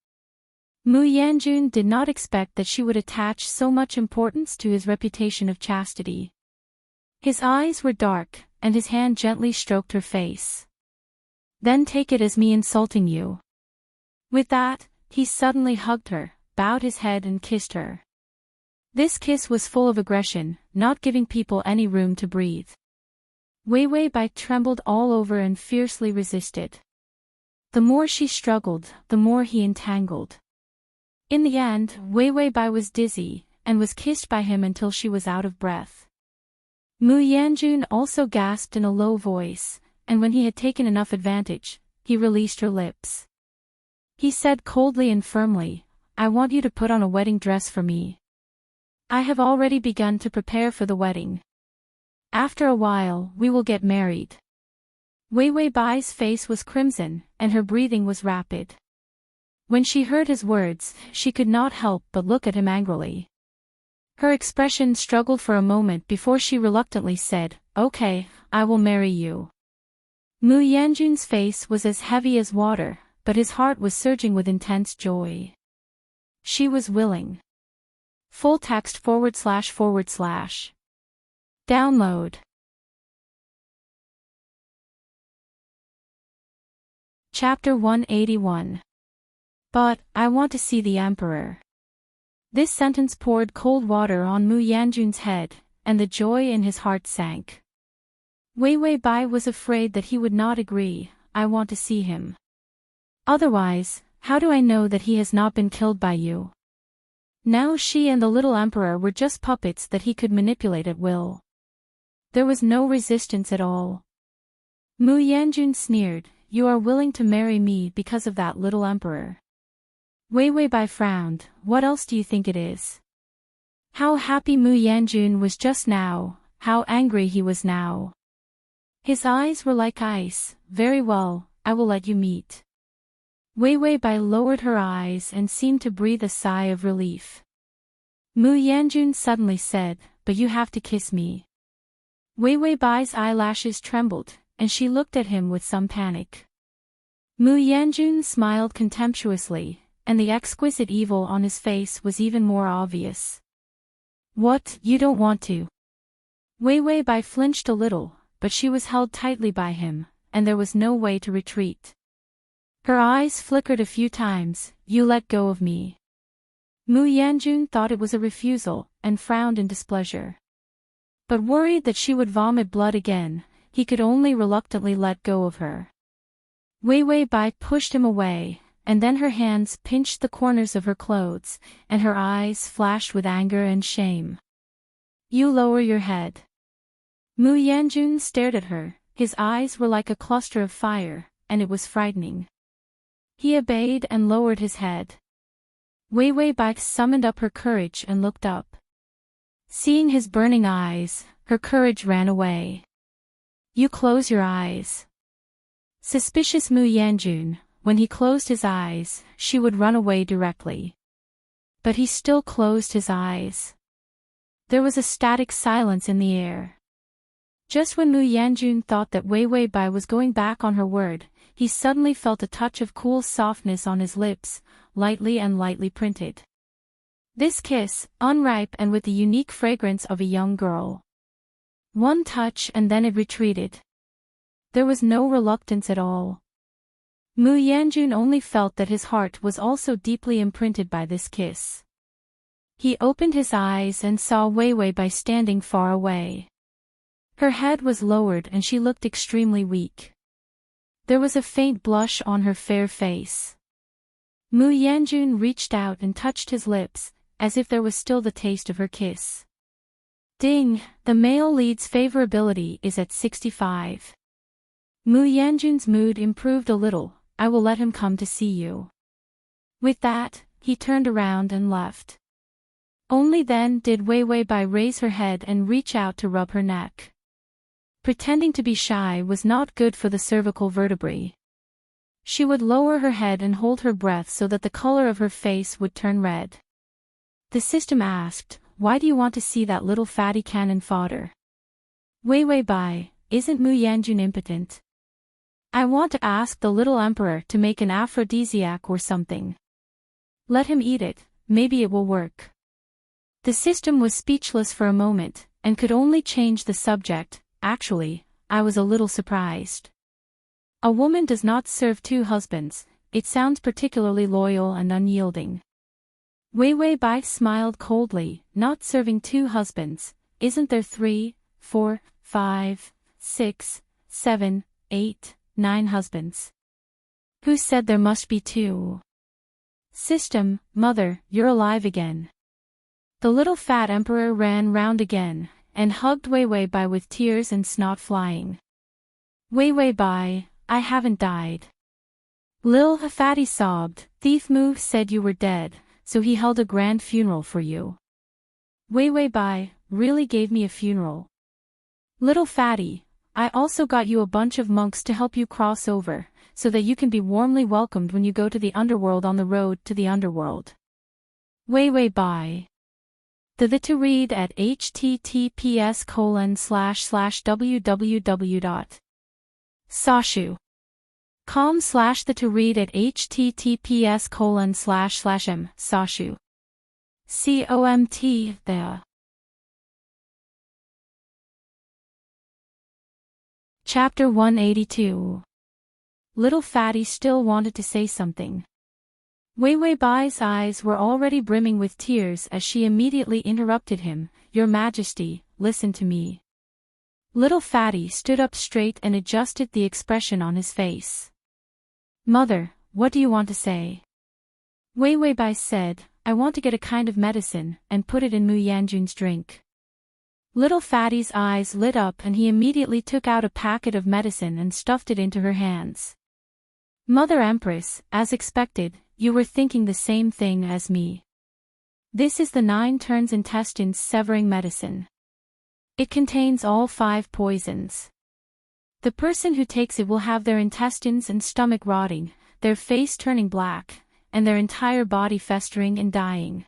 Mu Yanjun did not expect that she would attach so much importance to his reputation of chastity. His eyes were dark, and his hand gently stroked her face. Then take it as me insulting you. With that, he suddenly hugged her, bowed his head and kissed her. This kiss was full of aggression, not giving people any room to breathe. Wei Wei Bai trembled all over and fiercely resisted. The more she struggled, the more he entangled. In the end, Wei Wei Bai was dizzy, and was kissed by him until she was out of breath. Mu Yanjun also gasped in a low voice, and when he had taken enough advantage, he released her lips. He said coldly and firmly, I want you to put on a wedding dress for me. I have already begun to prepare for the wedding. After a while, we will get married. Wei Wei Bai's face was crimson, and her breathing was rapid. When she heard his words, she could not help but look at him angrily. Her expression struggled for a moment before she reluctantly said, okay, I will marry you. Mu Yanjun's face was as heavy as water, but his heart was surging with intense joy. She was willing. Full text // Download. Chapter 181. But, I want to see the Emperor. This sentence poured cold water on Mu Yanjun's head, and the joy in his heart sank. Wei Wei Bai was afraid that he would not agree, I want to see him. Otherwise, how do I know that he has not been killed by you? Now she and the little emperor were just puppets that he could manipulate at will. There was no resistance at all. Mu Yanjun sneered, you are willing to marry me because of that little emperor. Wei Wei Bai frowned, what else do you think it is? How happy Mu Yanjun was just now, how angry he was now. His eyes were like ice, very well, I will let you meet. Wei Wei Bai lowered her eyes and seemed to breathe a sigh of relief. Mu Yanjun suddenly said, but you have to kiss me. Wei Wei Bai's eyelashes trembled, and she looked at him with some panic. Mu Yanjun smiled contemptuously, and the exquisite evil on his face was even more obvious. What, you don't want to? Wei Wei Bai flinched a little, but she was held tightly by him, and there was no way to retreat. Her eyes flickered a few times, you let go of me. Mu Yanjun thought it was a refusal, and frowned in displeasure. But worried that she would vomit blood again, he could only reluctantly let go of her. Wei Wei Bai pushed him away, and then her hands pinched the corners of her clothes, and her eyes flashed with anger and shame. You lower your head. Mu Yanjun stared at her, his eyes were like a cluster of fire, and it was frightening. He obeyed and lowered his head. Wei Wei Bai summoned up her courage and looked up. Seeing his burning eyes, her courage ran away. You close your eyes. Suspicious Mu Yanjun, when he closed his eyes, she would run away directly. But he still closed his eyes. There was a static silence in the air. Just when Mu Yanjun thought that Wei Wei Bai was going back on her word, he suddenly felt a touch of cool softness on his lips, lightly printed. This kiss, unripe and with the unique fragrance of a young girl. One touch and then it retreated. There was no reluctance at all. Mu Yanjun only felt that his heart was also deeply imprinted by this kiss. He opened his eyes and saw Wei Wei Bai standing far away. Her head was lowered and she looked extremely weak. There was a faint blush on her fair face. Mu Yanjun reached out and touched his lips, as if there was still the taste of her kiss. Ding, the male lead's favorability is at 65. Mu Yanjun's mood improved a little. I will let him come to see you. With that, he turned around and left. Only then did Wei Wei Bai raise her head and reach out to rub her neck. Pretending to be shy was not good for the cervical vertebrae. She would lower her head and hold her breath so that the color of her face would turn red. The system asked, "Why do you want to see that little fatty cannon fodder?" Wei Wei Bai, isn't Mu Yanjun impotent? I want to ask the little emperor to make an aphrodisiac or something. Let him eat it, maybe it will work. The system was speechless for a moment, and could only change the subject. Actually, I was a little surprised. A woman does not serve two husbands, it sounds particularly loyal and unyielding. Wei Wei Bai smiled coldly, not serving two husbands, isn't there 3, 4, 5, 6, 7, 8, 9 husbands? Who said there must be 2? System, mother, you're alive again. The little fat emperor ran round again, and hugged Wei Wei Bai with tears and snot flying. Wei Wei Bai, I haven't died. Lil Fatty sobbed, Thief Mu said you were dead, so he held a grand funeral for you. Wei Wei Bai really gave me a funeral. Little Fatty, I also got you a bunch of monks to help you cross over, so that you can be warmly welcomed when you go to the underworld on the road to the underworld. Wei Wei Bai. The to read at https://www.sashu.com/the to read at https://m sashu. COMT the. Chapter 182. Little Fatty still wanted to say something. Wei Wei Bai's eyes were already brimming with tears as she immediately interrupted him, Your Majesty, listen to me. Little Fatty stood up straight and adjusted the expression on his face. Mother, what do you want to say? Wei Wei Bai said, I want to get a kind of medicine and put it in Mu Yanjun's drink. Little Fatty's eyes lit up and he immediately took out a packet of medicine and stuffed it into her hands. Mother Empress, as expected, you were thinking the same thing as me. This is the 9 turns intestines severing medicine. It contains all 5 poisons. The person who takes it will have their intestines and stomach rotting, their face turning black, and their entire body festering and dying.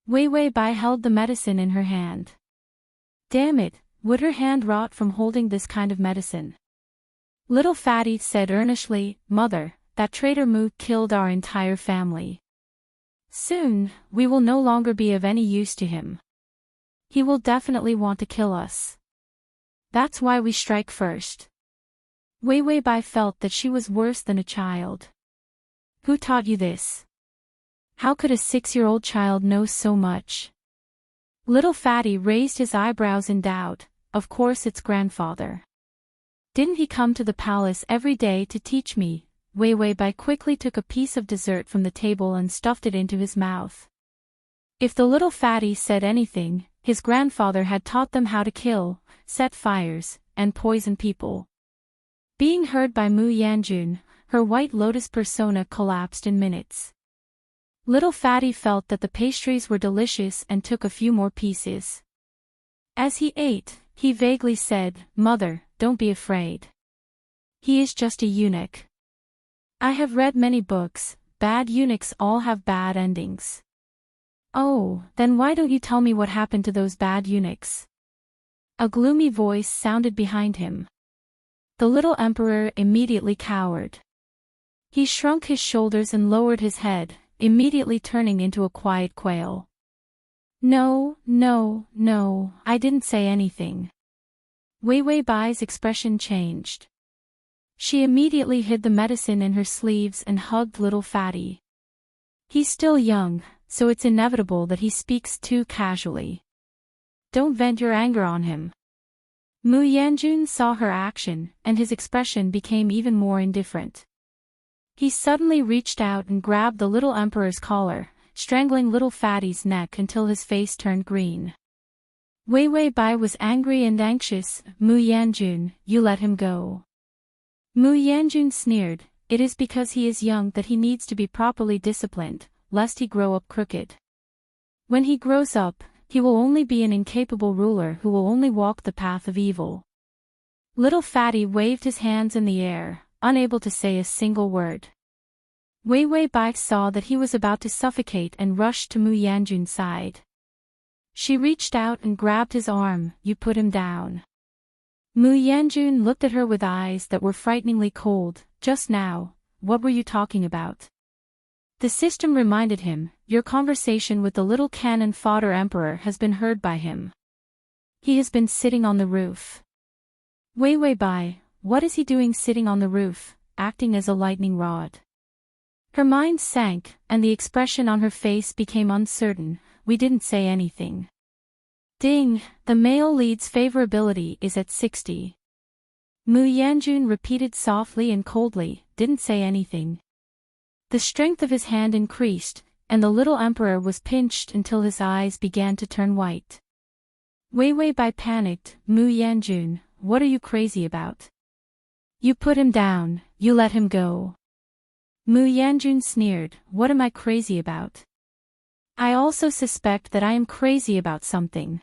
Wei Wei Bai held the medicine in her hand. Damn it, would her hand rot from holding this kind of medicine? Little Fatty said earnestly, Mother, that traitor Mu killed our entire family. Soon, we will no longer be of any use to him. He will definitely want to kill us. That's why we strike first. Wei Wei Bai felt that she was worse than a child. Who taught you this? How could a 6-year-old child know so much? Little Fatty raised his eyebrows in doubt, of course it's grandfather. Didn't he come to the palace every day to teach me? Wei Wei Bai quickly took a piece of dessert from the table and stuffed it into his mouth. If the little Fatty said anything, his grandfather had taught them how to kill, set fires, and poison people. Being heard by Mu Yanjun, her white lotus persona collapsed in minutes. Little Fatty felt that the pastries were delicious and took a few more pieces. As he ate, he vaguely said, Mother, don't be afraid. He is just a eunuch. I have read many books, bad eunuchs all have bad endings. Oh, then why don't you tell me what happened to those bad eunuchs? A gloomy voice sounded behind him. The little emperor immediately cowered. He shrunk his shoulders and lowered his head, immediately turning into a quiet quail. No, I didn't say anything. Wei Wei Bai's expression changed. She immediately hid the medicine in her sleeves and hugged little Fatty. He's still young, so it's inevitable that he speaks too casually. Don't vent your anger on him. Mu Yanjun saw her action, and his expression became even more indifferent. He suddenly reached out and grabbed the little emperor's collar, strangling little Fatty's neck until his face turned green. Wei Wei Bai was angry and anxious. Mu Yanjun, you let him go. Mu Yanjun sneered, it is because he is young that he needs to be properly disciplined, lest he grow up crooked. When he grows up, he will only be an incapable ruler who will only walk the path of evil. Little Fatty waved his hands in the air, unable to say a single word. Wei Wei Bai saw that he was about to suffocate and rushed to Mu Yanjun's side. She reached out and grabbed his arm. You put him down. Mu Yanjun looked at her with eyes that were frighteningly cold. Just now, what were you talking about? The system reminded him, your conversation with the little cannon fodder emperor has been heard by him. He has been sitting on the roof. Wei Wei Bai, what is he doing sitting on the roof, acting as a lightning rod? Her mind sank, and the expression on her face became uncertain. We didn't say anything. Ding, the male lead's favorability is at 60. Mu Yanjun repeated softly and coldly, didn't say anything. The strength of his hand increased, and the little emperor was pinched until his eyes began to turn white. Wei Wei Bai panicked. Mu Yanjun, what are you crazy about? You put him down, you let him go. Mu Yanjun sneered, what am I crazy about? I also suspect that I am crazy about something.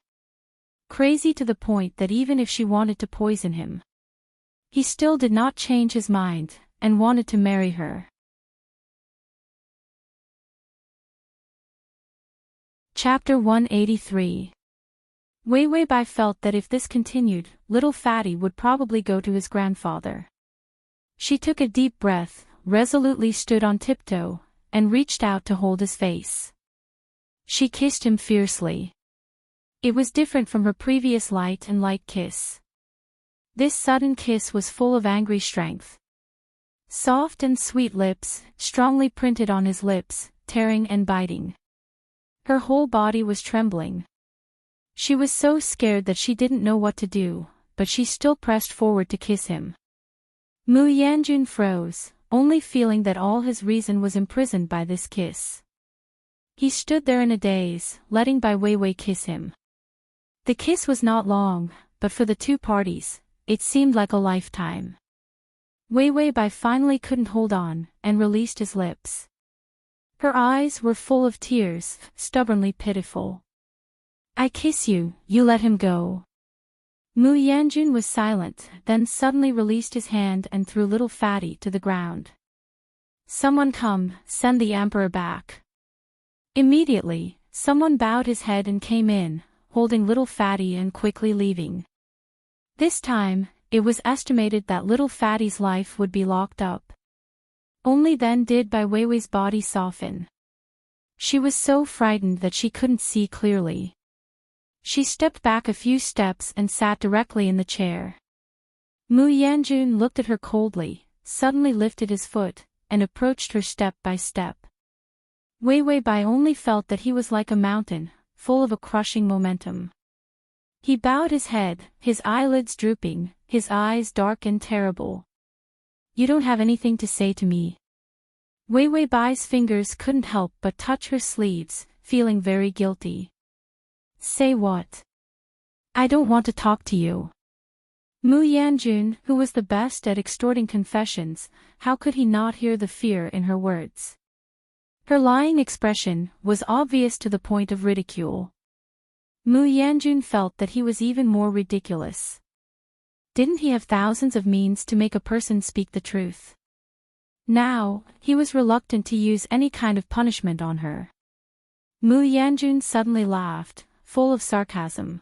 Crazy to the point that even if she wanted to poison him, he still did not change his mind, and wanted to marry her. Chapter 183. Wei Wei Bai felt that if this continued, little Fatty would probably go to his grandfather. She took a deep breath, resolutely stood on tiptoe, and reached out to hold his face. She kissed him fiercely. It was different from her previous light kiss. This sudden kiss was full of angry strength. Soft and sweet lips, strongly printed on his lips, tearing and biting. Her whole body was trembling. She was so scared that she didn't know what to do, but she still pressed forward to kiss him. Mu Yanjun froze, only feeling that all his reason was imprisoned by this kiss. He stood there in a daze, letting Bai Weiwei kiss him. The kiss was not long, but for the two parties, it seemed like a lifetime. Weiwei Bai finally couldn't hold on, and released his lips. Her eyes were full of tears, stubbornly pitiful. I kiss you, you let him go. Mu Yanjun was silent, then suddenly released his hand and threw little Fatty to the ground. Someone come, send the emperor back. Immediately, someone bowed his head and came in, holding little Fatty and quickly leaving. This time, it was estimated that little Fatty's life would be locked up. Only then did Bai Weiwei's body soften. She was so frightened that she couldn't see clearly. She stepped back a few steps and sat directly in the chair. Mu Yanjun looked at her coldly, suddenly lifted his foot, and approached her step by step. Weiwei Bai only felt that he was like a mountain, full of a crushing momentum. He bowed his head, his eyelids drooping, his eyes dark and terrible. You don't have anything to say to me. Weiwei Bai's fingers couldn't help but touch her sleeves, feeling very guilty. Say what? I don't want to talk to you. Mu Yanjun, who was the best at extorting confessions, how could he not hear the fear in her words? Her lying expression was obvious to the point of ridicule. Mu Yanjun felt that he was even more ridiculous. Didn't he have thousands of means to make a person speak the truth? Now, he was reluctant to use any kind of punishment on her. Mu Yanjun suddenly laughed, full of sarcasm.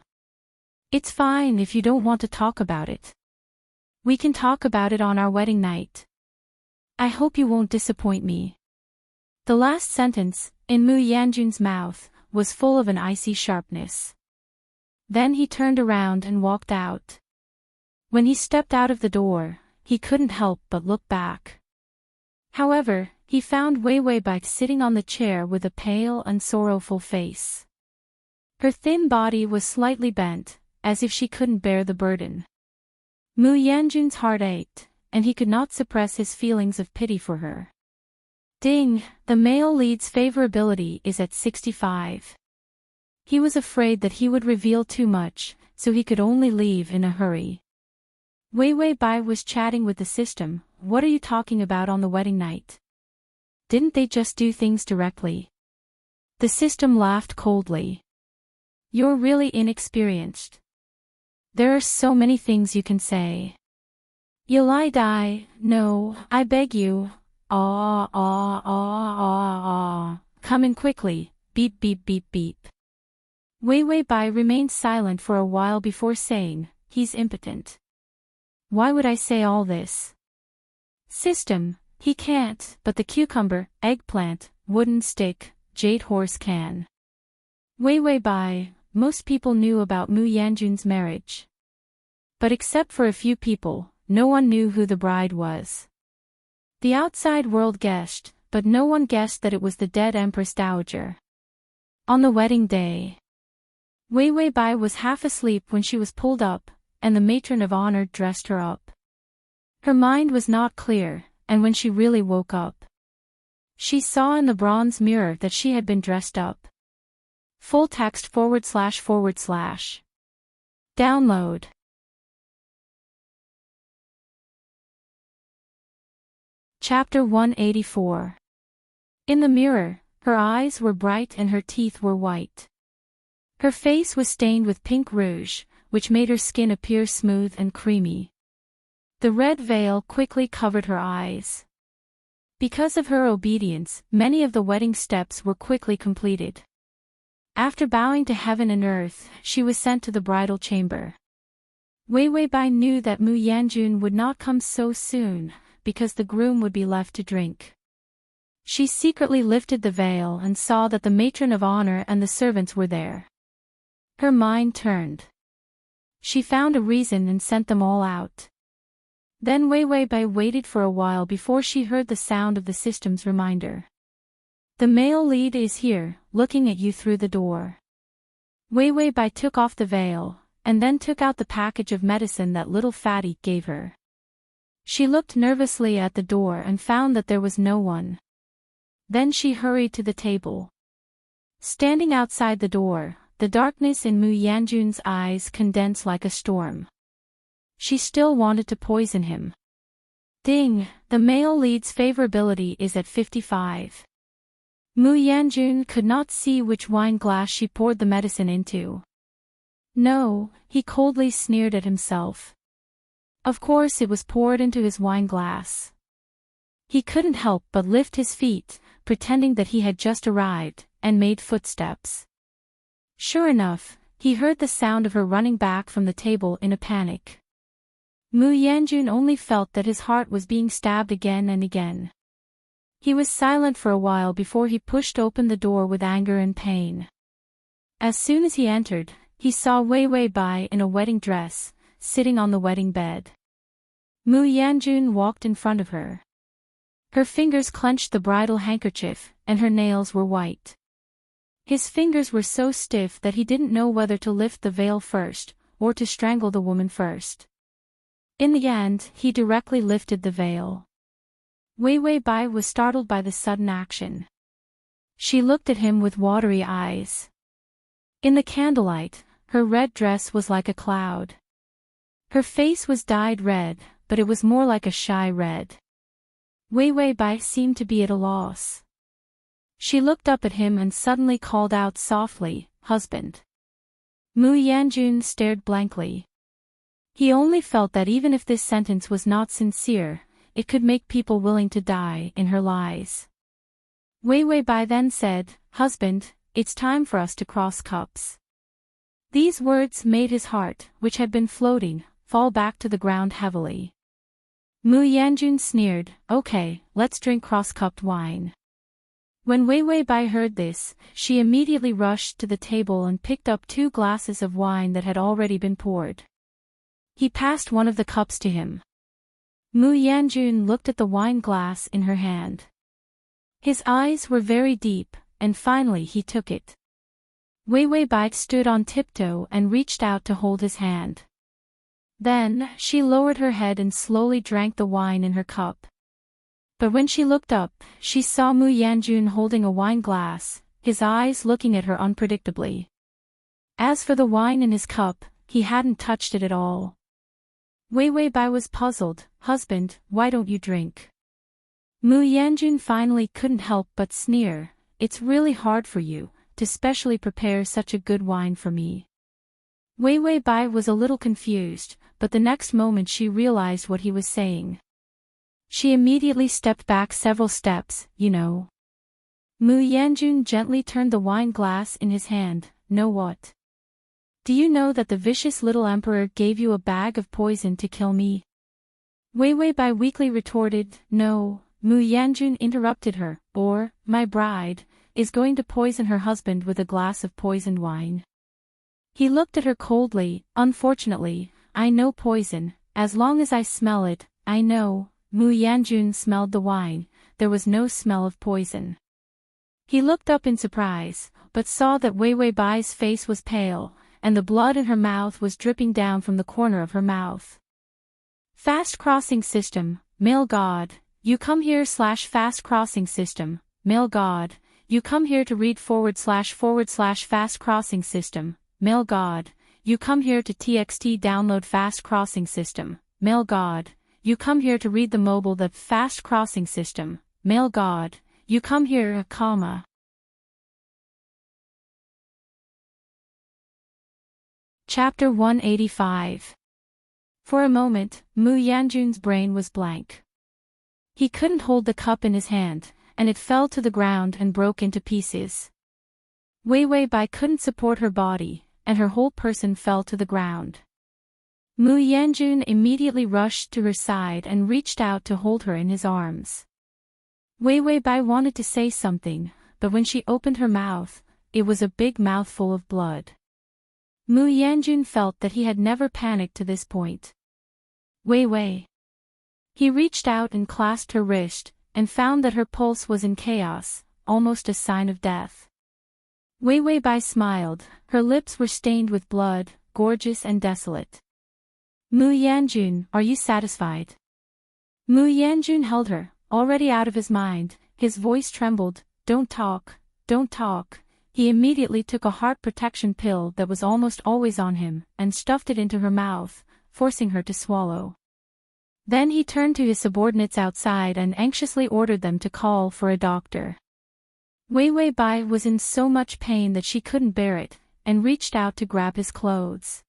It's fine if you don't want to talk about it. We can talk about it on our wedding night. I hope you won't disappoint me. The last sentence, in Mu Yanjun's mouth, was full of an icy sharpness. Then he turned around and walked out. When he stepped out of the door, he couldn't help but look back. However, he found Wei Wei Bai sitting on the chair with a pale and sorrowful face. Her thin body was slightly bent, as if she couldn't bear the burden. Mu Yanjun's heart ached, and he could not suppress his feelings of pity for her. Ding, the male lead's favorability is at 65. He was afraid that he would reveal too much, so he could only leave in a hurry. Wei Wei Bai was chatting with the system. What are you talking about on the wedding night? Didn't they just do things directly? The system laughed coldly. You're really inexperienced. There are so many things you can say. Yulai Dai, no, I beg you. Come in quickly, beep beep beep beep. Wei Wei Bai remained silent for a while before saying, he's impotent. Why would I say all this? System, he can't, but the cucumber, eggplant, wooden stick, jade horse can. Wei Wei Bai, most people knew about Mu Yanjun's marriage. But except for a few people, no one knew who the bride was. The outside world guessed, but no one guessed that it was the dead Empress Dowager. On the wedding day, Wei Wei Bai was half asleep when she was pulled up, and the matron of honor dressed her up. Her mind was not clear, and when she really woke up, she saw in the bronze mirror that she had been dressed up. Full text // Download. Chapter 184. In the mirror, her eyes were bright and her teeth were white. Her face was stained with pink rouge, which made her skin appear smooth and creamy. The red veil quickly covered her eyes. Because of her obedience, many of the wedding steps were quickly completed. After bowing to heaven and earth, she was sent to the bridal chamber. Wei Wei Bai knew that Mu Yanjun would not come so soon, because the groom would be left to drink. She secretly lifted the veil and saw that the matron of honor and the servants were there. Her mind turned. She found a reason and sent them all out. Then Wei Wei Bai waited for a while before she heard the sound of the system's reminder. The male lead is here, looking at you through the door. Wei Wei Bai took off the veil, and then took out the package of medicine that little fatty gave her. She looked nervously at the door and found that there was no one. Then she hurried to the table. Standing outside the door, the darkness in Mu Yanjun's eyes condensed like a storm. She still wanted to poison him. Ding, the male lead's favorability is at 55. Mu Yanjun could not see which wine glass she poured the medicine into. No, he coldly sneered at himself. Of course it was poured into his wine glass. He couldn't help but lift his feet, pretending that he had just arrived, and made footsteps. Sure enough, he heard the sound of her running back from the table in a panic. Mu Yanjun only felt that his heart was being stabbed again and again. He was silent for a while before he pushed open the door with anger and pain. As soon as he entered, he saw Wei Wei Bai in a wedding dress, sitting on the wedding bed. Mu Yanjun walked in front of her. Her fingers clenched the bridal handkerchief, and her nails were white. His fingers were so stiff that he didn't know whether to lift the veil first, or to strangle the woman first. In the end, he directly lifted the veil. Wei Wei Bai was startled by the sudden action. She looked at him with watery eyes. In the candlelight, her red dress was like a cloud. Her face was dyed red, but it was more like a shy red. Wei Wei Bai seemed to be at a loss. She looked up at him and suddenly called out softly, "Husband." Mu Yanjun stared blankly. He only felt that even if this sentence was not sincere, it could make people willing to die in her lies. Wei Wei Bai then said, "Husband, it's time for us to cross cups." These words made his heart, which had been floating, fall back to the ground heavily. Mu Yanjun sneered, "Okay, let's drink cross-cupped wine." When Wei Wei Bai heard this, she immediately rushed to the table and picked up 2 glasses of wine that had already been poured. He passed one of the cups to him. Mu Yanjun looked at the wine glass in her hand. His eyes were very deep, and finally he took it. Wei Wei Bai stood on tiptoe and reached out to hold his hand. Then, she lowered her head and slowly drank the wine in her cup. But when she looked up, she saw Mu Yanjun holding a wine glass, his eyes looking at her unpredictably. As for the wine in his cup, he hadn't touched it at all. Wei Wei Bai was puzzled. "Husband, why don't you drink?" Mu Yanjun finally couldn't help but sneer, "It's really hard for you, to specially prepare such a good wine for me." Wei Wei Bai was a little confused, but the next moment she realized what he was saying. She immediately stepped back several steps, "You know." Mu Yanjun gently turned the wine glass in his hand. "Know what? Do you know that the vicious little emperor gave you a bag of poison to kill me?" Wei Wei Bai weakly retorted, "No." Mu Yanjun interrupted her, "Or, my bride, is going to poison her husband with a glass of poisoned wine." He looked at her coldly. "Unfortunately, I know poison, as long as I smell it, I know." Mu Yanjun smelled the wine, there was no smell of poison. He looked up in surprise, but saw that Wei Wei Bai's face was pale, and the blood in her mouth was dripping down from the corner of her mouth. Fast crossing system, male god, you come here / fast crossing system, male god, you come here to read / fast crossing system, male god, you come here to txt download fast crossing system, male god, you come here to read the mobile the fast crossing system, male god, you come here comma. Chapter 185. For a moment, Mu Yanjun's brain was blank. He couldn't hold the cup in his hand, and it fell to the ground and broke into pieces. Wei Wei Bai couldn't support her body, and her whole person fell to the ground. Mu Yanjun immediately rushed to her side and reached out to hold her in his arms. Wei Wei Bai wanted to say something, but when she opened her mouth, it was a big mouthful of blood. Mu Yanjun felt that he had never panicked to this point. "Wei Wei." He reached out and clasped her wrist, and found that her pulse was in chaos, almost a sign of death. Wei Wei Bai smiled, her lips were stained with blood, gorgeous and desolate. "Mu Yanjun, are you satisfied?" Mu Yanjun held her, already out of his mind, his voice trembled, Don't talk, don't talk." He immediately took a heart protection pill that was almost always on him, and stuffed it into her mouth, forcing her to swallow. Then he turned to his subordinates outside and anxiously ordered them to call for a doctor. Wei Wei Bai was in so much pain that she couldn't bear it, and reached out to grab his clothes.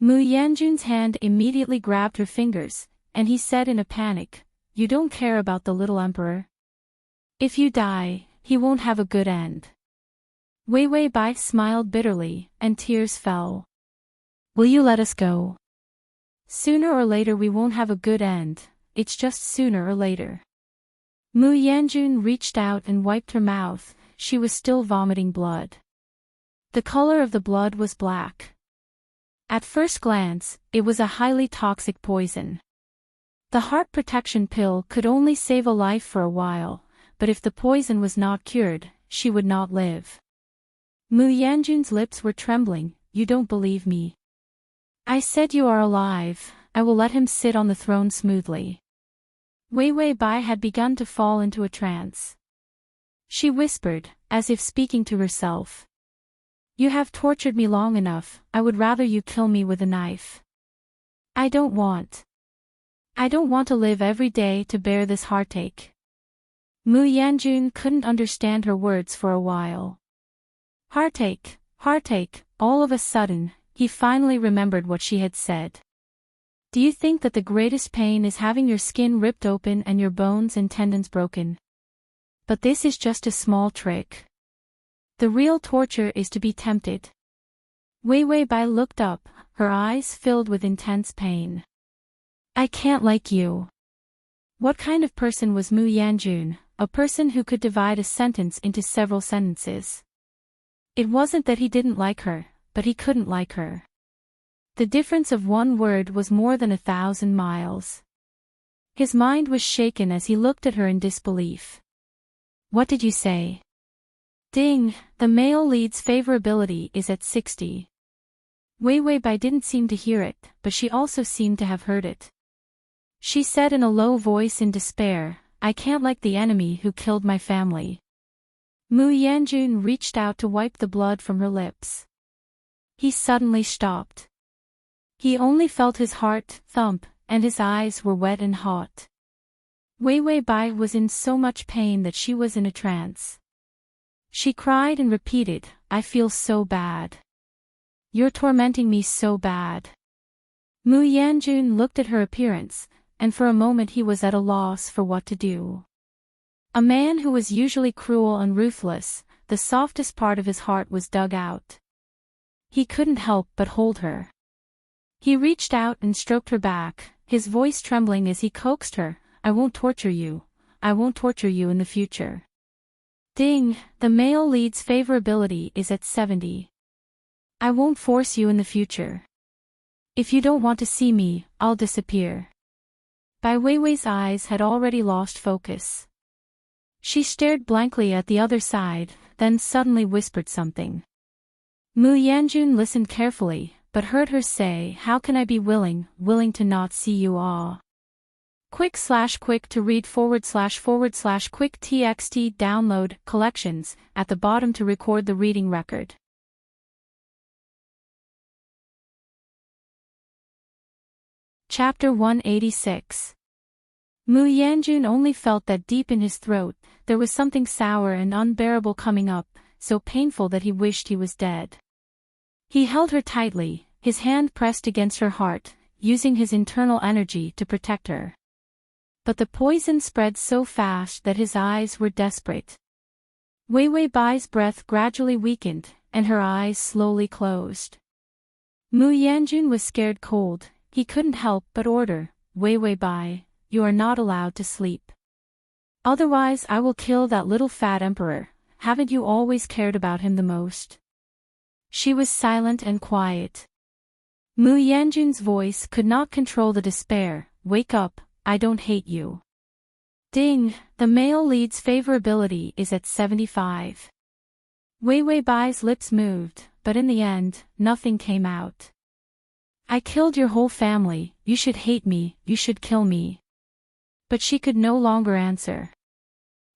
Mu Yanjun's hand immediately grabbed her fingers, and he said in a panic, "You don't care about the little emperor? If you die, he won't have a good end." Wei Wei Bai smiled bitterly, and tears fell. "Will you let us go? Sooner or later we won't have a good end, it's just sooner or later." Mu Yanjun reached out and wiped her mouth, she was still vomiting blood. The color of the blood was black. At first glance, it was a highly toxic poison. The heart protection pill could only save a life for a while, but if the poison was not cured, she would not live. Mu Yanjun's lips were trembling. "You don't believe me. I said you are alive, I will let him sit on the throne smoothly." Wei Wei Bai had begun to fall into a trance. She whispered, as if speaking to herself, "You have tortured me long enough, I would rather you kill me with a knife. I don't want to live every day to bear this heartache." Mu Yanjun couldn't understand her words for a while. Heartache, heartache, all of a sudden, he finally remembered what she had said. Do you think that the greatest pain is having your skin ripped open and your bones and tendons broken? But this is just a small trick. The real torture is to be tempted. Wei Wei Bai looked up, her eyes filled with intense pain. I can't like you. What kind of person was Mu Yanjun, a person who could divide a sentence into several sentences? It wasn't that he didn't like her, but he couldn't like her. The difference of one word was more than 1,000 miles. His mind was shaken as he looked at her in disbelief. What did you say? Ding, the male lead's favorability is at 60. Wei Wei Bai didn't seem to hear it, but she also seemed to have heard it. She said in a low voice in despair, I can't like the enemy who killed my family. Mu Yanjun reached out to wipe the blood from her lips. He suddenly stopped. He only felt his heart thump, and his eyes were wet and hot. Wei Wei Bai was in so much pain that she was in a trance. She cried and repeated, I feel so bad. You're tormenting me so bad. Mu Yanjun looked at her appearance, and for a moment he was at a loss for what to do. A man who was usually cruel and ruthless, the softest part of his heart was dug out. He couldn't help but hold her. He reached out and stroked her back, his voice trembling as he coaxed her, I won't torture you. I won't torture you in the future. Ding, the male lead's favorability is at 70. I won't force you in the future. If you don't want to see me, I'll disappear. Bai Weiwei's eyes had already lost focus. She stared blankly at the other side, then suddenly whispered something. Mu Yanjun listened carefully, but heard her say, how can I be willing to not see you all? quick to read / quick txt download collections at the bottom to record the reading record. Chapter 186. Mu Yanjun only felt that deep in his throat, there was something sour and unbearable coming up, so painful that he wished he was dead. He held her tightly, his hand pressed against her heart, using his internal energy to protect her. But the poison spread so fast that his eyes were desperate. Wei Wei Bai's breath gradually weakened, and her eyes slowly closed. Mu Yanjun was scared cold, he couldn't help but order, Wei Wei Bai, you are not allowed to sleep. Otherwise I will kill that little fat emperor, haven't you always cared about him the most? She was silent and quiet. Mu Yanjun's voice could not control the despair, wake up, I don't hate you. Ding, the male lead's favorability is at 75. Wei Wei Bai's lips moved, but in the end, nothing came out. I killed your whole family, you should hate me, you should kill me. But she could no longer answer.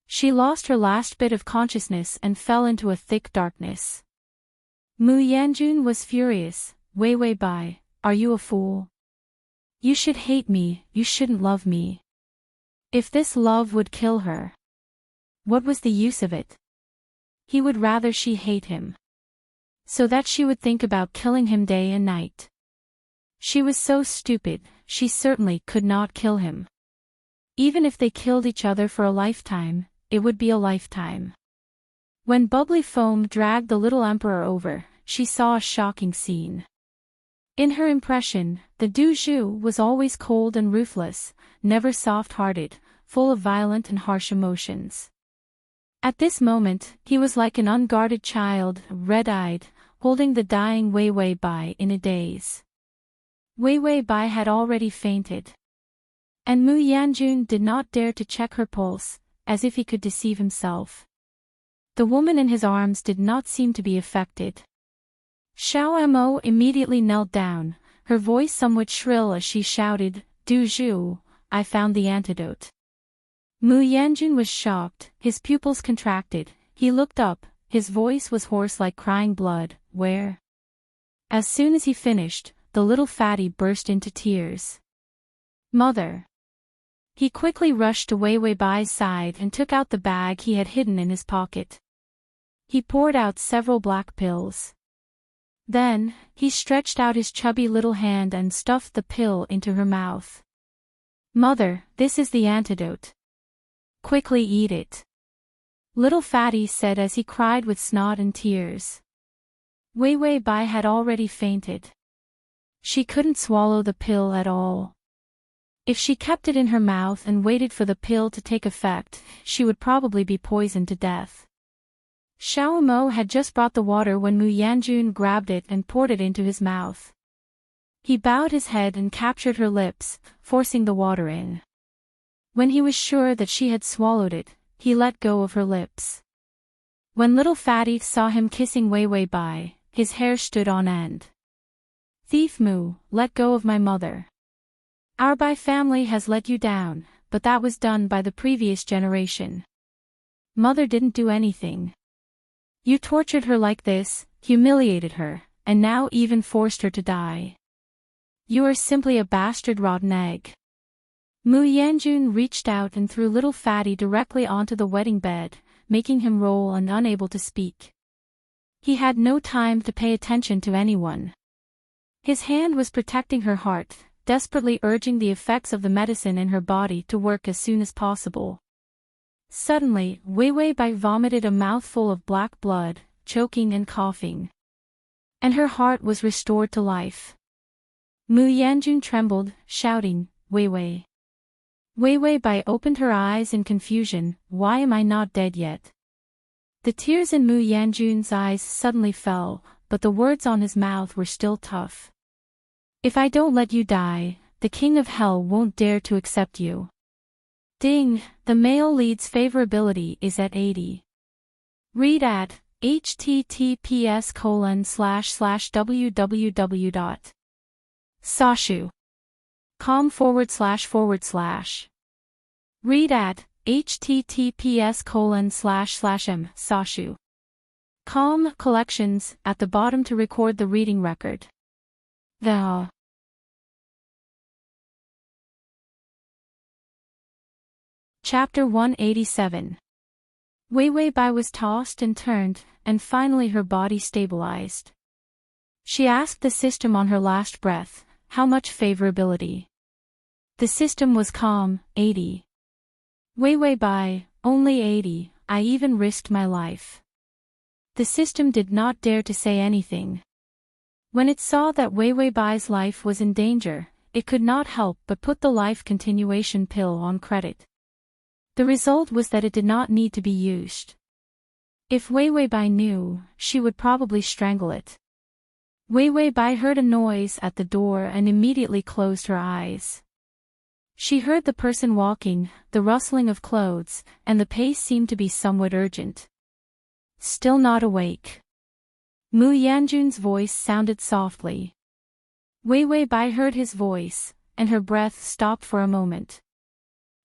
She lost her last bit of consciousness and fell into a thick darkness. Mu Yanjun was furious, Wei Wei Bai, are you a fool? You should hate me, you shouldn't love me. If this love would kill her, what was the use of it? He would rather she hate him, so that she would think about killing him day and night. She was so stupid, she certainly could not kill him. Even if they killed each other for a lifetime, it would be a lifetime. When bubbly foam dragged the little emperor over, she saw a shocking scene. In her impression, the Du Zhu was always cold and ruthless, never soft-hearted, full of violent and harsh emotions. At this moment, he was like an unguarded child, red-eyed, holding the dying Wei Wei Bai in a daze. Wei Wei Bai had already fainted. And Mu Yanjun did not dare to check her pulse, as if he could deceive himself. The woman in his arms did not seem to be affected. Xiao Mo immediately knelt down, her voice somewhat shrill as she shouted, Du Zhu, I found the antidote. Mu Yanjun was shocked, his pupils contracted, he looked up, his voice was hoarse like crying blood, where? As soon as he finished, the little fatty burst into tears. Mother! He quickly rushed to Wei Wei Bai's side and took out the bag he had hidden in his pocket. He poured out several black pills. Then, he stretched out his chubby little hand and stuffed the pill into her mouth. "Mother, this is the antidote. Quickly eat it," little Fatty said as he cried with snot and tears. Wei Wei Bai had already fainted. She couldn't swallow the pill at all. If she kept it in her mouth and waited for the pill to take effect, she would probably be poisoned to death. Xiao Mo had just brought the water when Mu Yanjun grabbed it and poured it into his mouth. He bowed his head and captured her lips, forcing the water in. When he was sure that she had swallowed it, he let go of her lips. When little Fatty saw him kissing Wei Wei Bai, his hair stood on end. "Thief Mu, let go of my mother. Our Bai family has let you down, but that was done by the previous generation. Mother didn't do anything. You tortured her like this, humiliated her, and now even forced her to die. You are simply a bastard rotten egg." Mu Yanjun reached out and threw little Fatty directly onto the wedding bed, making him roll and unable to speak. He had no time to pay attention to anyone. His hand was protecting her heart, desperately urging the effects of the medicine in her body to work as soon as possible. Suddenly, Wei Wei Bai vomited a mouthful of black blood, choking and coughing. And her heart was restored to life. Mu Yanjun trembled, shouting, "Wei Wei." Wei Wei Bai opened her eyes in confusion. "Why am I not dead yet?" The tears in Mu Yanjun's eyes suddenly fell, but the words on his mouth were still tough. "If I don't let you die, the King of Hell won't dare to accept you." Ding, the male lead's favorability is at 80. Read at https://www.sashu.com//. Read at https://m/sashu.com collections at the bottom to record the reading record. The Chapter 187. Wei Wei Bai was tossed and turned, and finally her body stabilized. She asked the system on her last breath, "How much favorability?" The system was calm, 80. Wei Wei Bai, "Only 80, I even risked my life." The system did not dare to say anything. When it saw that Wei Wei Bai's life was in danger, it could not help but put the life continuation pill on credit. The result was that it did not need to be used. If Wei Wei Bai knew, she would probably strangle it. Wei Wei Bai heard a noise at the door and immediately closed her eyes. She heard the person walking, the rustling of clothes, and the pace seemed to be somewhat urgent. "Still not awake?" Mu Yanjun's voice sounded softly. Wei Wei Bai heard his voice, and her breath stopped for a moment.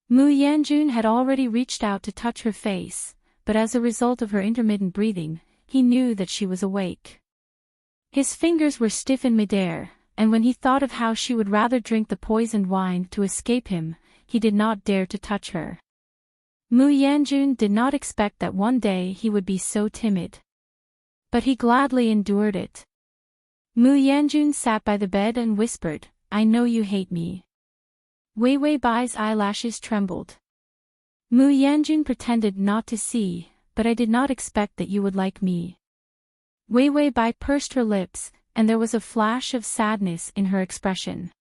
Mu Yanjun had already reached out to touch her face, but as a result of her intermittent breathing, he knew that she was awake. His fingers were stiff in midair, and when he thought of how she would rather drink the poisoned wine to escape him, he did not dare to touch her. Mu Yanjun did not expect that one day he would be so timid. But he gladly endured it. Mu Yanjun sat by the bed and whispered, "I know you hate me." Wei Wei Bai's eyelashes trembled. Mu Yanjun pretended not to see, "But I did not expect that you would like me." Wei Wei Bai pursed her lips, and there was a flash of sadness in her expression.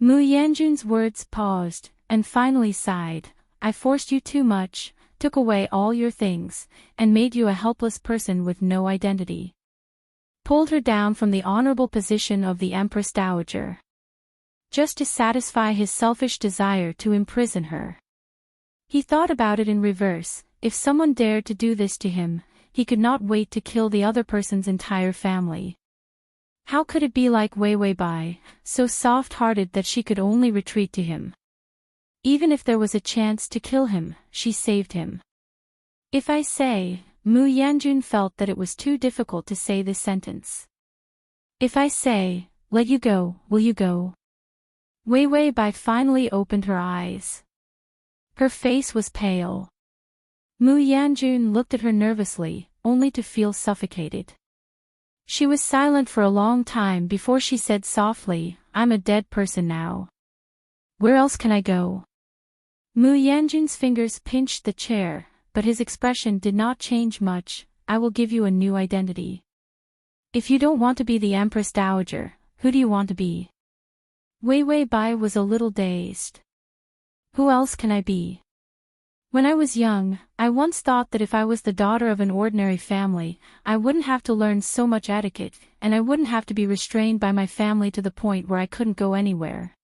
Mu Yanjun's words paused, and finally sighed, "I forced you too much, took away all your things, and made you a helpless person with no identity. Pulled her down from the honorable position of the Empress Dowager. Just to satisfy his selfish desire to imprison her." He thought about it in reverse. If someone dared to do this to him, he could not wait to kill the other person's entire family. How could it be like Wei Wei Bai, so soft-hearted that she could only retreat to him? Even if there was a chance to kill him, she saved him. "If I say," Mu Yanjun felt that it was too difficult to say this sentence. "If I say, let you go, will you go?" Wei Wei Bai finally opened her eyes. Her face was pale. Mu Yanjun looked at her nervously, only to feel suffocated. She was silent for a long time before she said softly, I'm a dead person now. Where else can I go? Mu Yanjun's fingers pinched the chair, but his expression did not change much. I will give you a new identity. If you don't want to be the Empress Dowager, who do you want to be? Wei Wei Bai was a little dazed. Who else can I be? When I was young, I once thought that if I was the daughter of an ordinary family, I wouldn't have to learn so much etiquette, and I wouldn't have to be restrained by my family to the point where I couldn't go anywhere.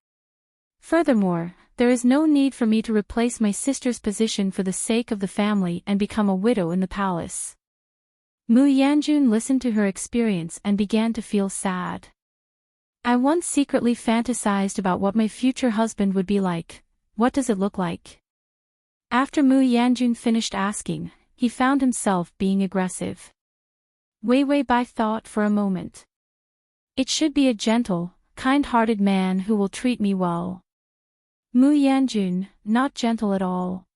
Furthermore, there is no need for me to replace my sister's position for the sake of the family and become a widow in the palace. Mu Yanjun listened to her experience and began to feel sad. I once secretly fantasized about what my future husband would be like. What does it look like? After Mu Yanjun finished asking, he found himself being aggressive. Wei Wei Bai thought for a moment. It should be a gentle, kind-hearted man who will treat me well. Mu Yanjun, not gentle at all.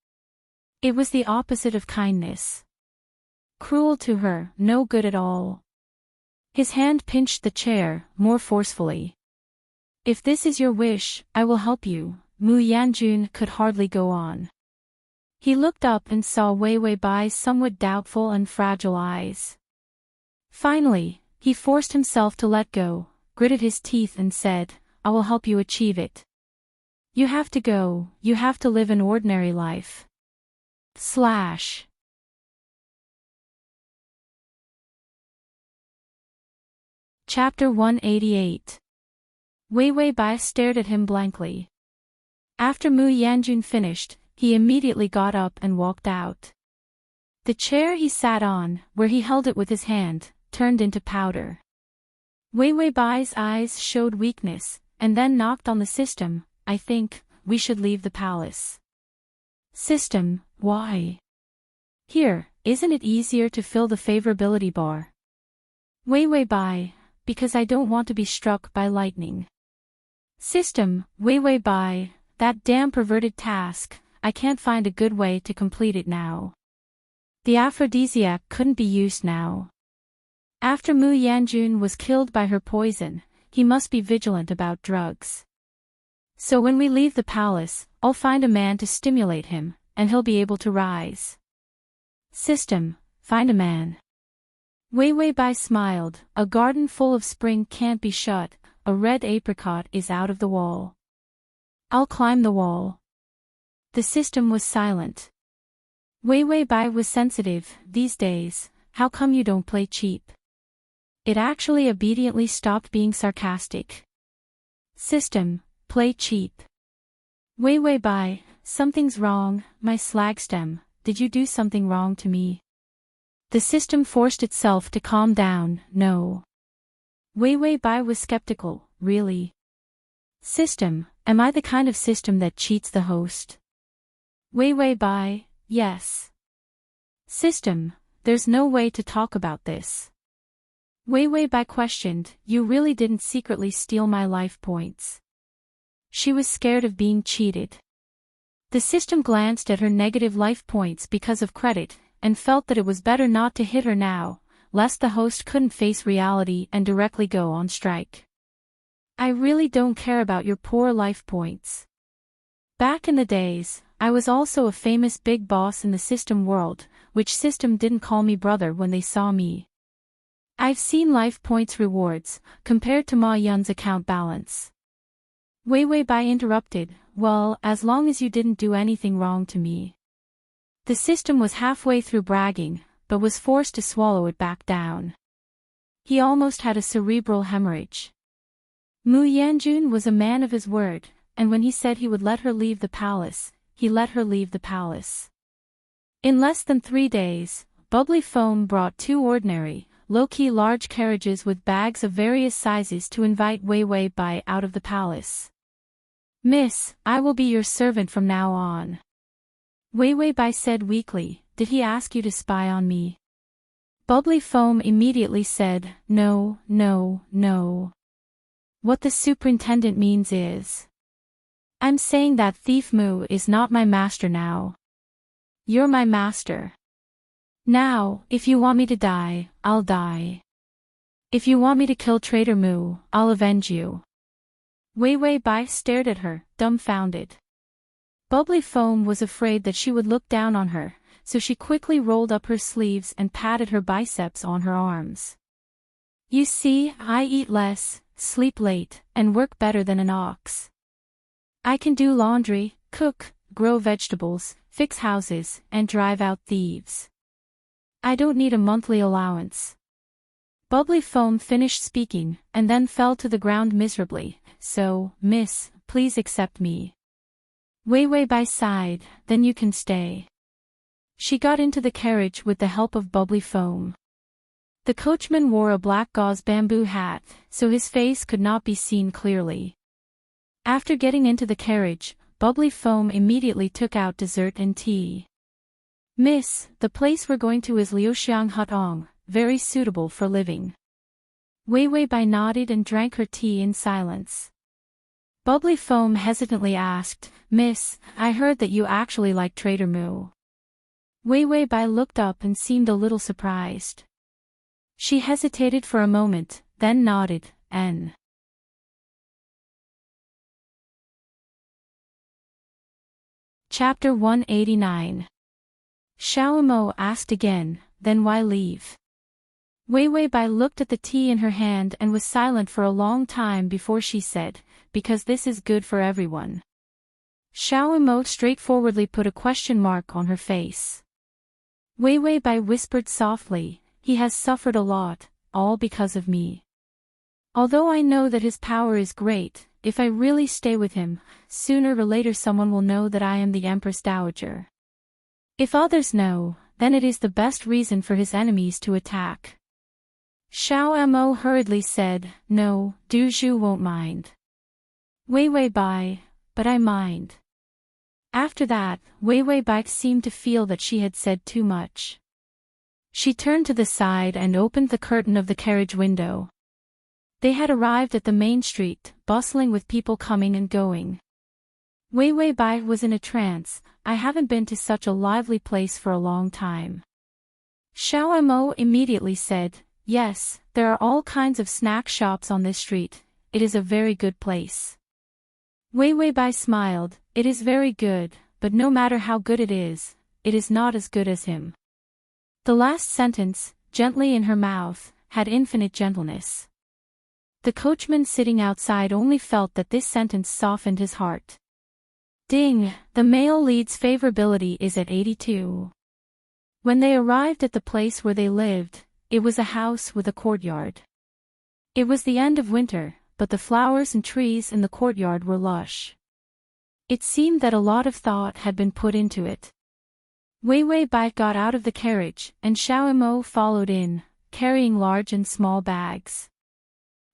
It was the opposite of kindness. Cruel to her, no good at all. His hand pinched the chair, more forcefully. If this is your wish, I will help you. Mu Yanjun could hardly go on. He looked up and saw Wei Wei Bai's somewhat doubtful and fragile eyes. Finally, he forced himself to let go, gritted his teeth and said, I will help you achieve it. You have to go, you have to live an ordinary life. Chapter 188. Wei Wei Bai stared at him blankly. After Mu Yanjun finished, he immediately got up and walked out. The chair he sat on, where he held it with his hand, turned into powder. Wei Wei Bai's eyes showed weakness, and then knocked on the system. I think we should leave the palace. System, why? Here, isn't it easier to fill the favorability bar? Wei Wei Bai, because I don't want to be struck by lightning. System, Wei Wei Bai, that damn perverted task, I can't find a good way to complete it now. The aphrodisiac couldn't be used now. After Mu Yanjun was killed by her poison, he must be vigilant about drugs. So when we leave the palace, I'll find a man to stimulate him, and he'll be able to rise. System, find a man. Wei Wei Bai smiled. A garden full of spring can't be shut, a red apricot is out of the wall. I'll climb the wall. The system was silent. Wei Wei Bai was sensitive. These days, how come you don't play cheap? It actually obediently stopped being sarcastic. System, play cheap. Wei Wei Bai, something's wrong, my slag stem, did you do something wrong to me? The system forced itself to calm down. No. Wei Wei Bai was skeptical. Really? System, am I the kind of system that cheats the host? Wei Wei Bai, yes. System, there's no way to talk about this. Wei Wei Bai questioned, you really didn't secretly steal my life points? She was scared of being cheated. The system glanced at her negative life points because of credit, and felt that it was better not to hit her now, lest the host couldn't face reality and directly go on strike. I really don't care about your poor life points. Back in the days, I was also a famous big boss in the system world, which system didn't call me brother when they saw me. I've seen life points rewards, compared to Ma Yun's account balance. Wei Wei Bai interrupted, well, as long as you didn't do anything wrong to me. The system was halfway through bragging, but was forced to swallow it back down. He almost had a cerebral hemorrhage. Mu Yanjun was a man of his word, and when he said he would let her leave the palace, he let her leave the palace. In less than 3 days, Bubbly Foam brought 2 ordinary, low-key large carriages with bags of various sizes to invite Wei Wei Bai out of the palace. Miss, I will be your servant from now on. Wei Wei Bai said weakly, did he ask you to spy on me? Bubbly Foam immediately said, no, no, no. What the superintendent means is, I'm saying that Thief Mu is not my master now. You're my master. Now, if you want me to die, I'll die. If you want me to kill Traitor Mu, I'll avenge you. Wei Wei Bai stared at her, dumbfounded. Bubbly Foam was afraid that she would look down on her, so she quickly rolled up her sleeves and patted her biceps on her arms. You see, I eat less, sleep late, and work better than an ox. I can do laundry, cook, grow vegetables, fix houses, and drive out thieves. I don't need a monthly allowance. Bubbly Foam finished speaking, and then fell to the ground miserably. So, miss, please accept me. Wei Wei Bai sighed, then you can stay. She got into the carriage with the help of Bubbly Foam. The coachman wore a black gauze bamboo hat, so his face could not be seen clearly. After getting into the carriage, Bubbly Foam immediately took out dessert and tea. Miss, the place we're going to is Liuxiang Hutong, very suitable for living. Wei Wei Bai nodded and drank her tea in silence. Bubbly Foam hesitantly asked, Miss, I heard that you actually like Traitor Mu. Wei Wei Bai looked up and seemed a little surprised. She hesitated for a moment, then nodded, N. Chapter 189. Xiao Mo asked again, then why leave? Wei Wei Bai looked at the tea in her hand and was silent for a long time before she said, because this is good for everyone. Xiao Mo straightforwardly put a question mark on her face. Wei Wei Bai whispered softly, he has suffered a lot, all because of me. Although I know that his power is great, if I really stay with him, sooner or later someone will know that I am the Empress Dowager. If others know, then it is the best reason for his enemies to attack. Xiao Mo hurriedly said, no, Du Zhu won't mind. Wei Wei Bai, but I mind. After that, Wei Wei Bai seemed to feel that she had said too much. She turned to the side and opened the curtain of the carriage window. They had arrived at the main street, bustling with people coming and going. Wei Wei Bai was in a trance. I haven't been to such a lively place for a long time. Xiao Mo immediately said, yes, there are all kinds of snack shops on this street. It is a very good place. Wei Wei Bai smiled, it is very good, but no matter how good it is not as good as him. The last sentence, gently in her mouth, had infinite gentleness. The coachman sitting outside only felt that this sentence softened his heart. Ding, the male lead's favorability is at 82. When they arrived at the place where they lived, it was a house with a courtyard. It was the end of winter, but the flowers and trees in the courtyard were lush. It seemed that a lot of thought had been put into it. Wei Wei Bai got out of the carriage, and Xiao Mo followed in, carrying large and small bags.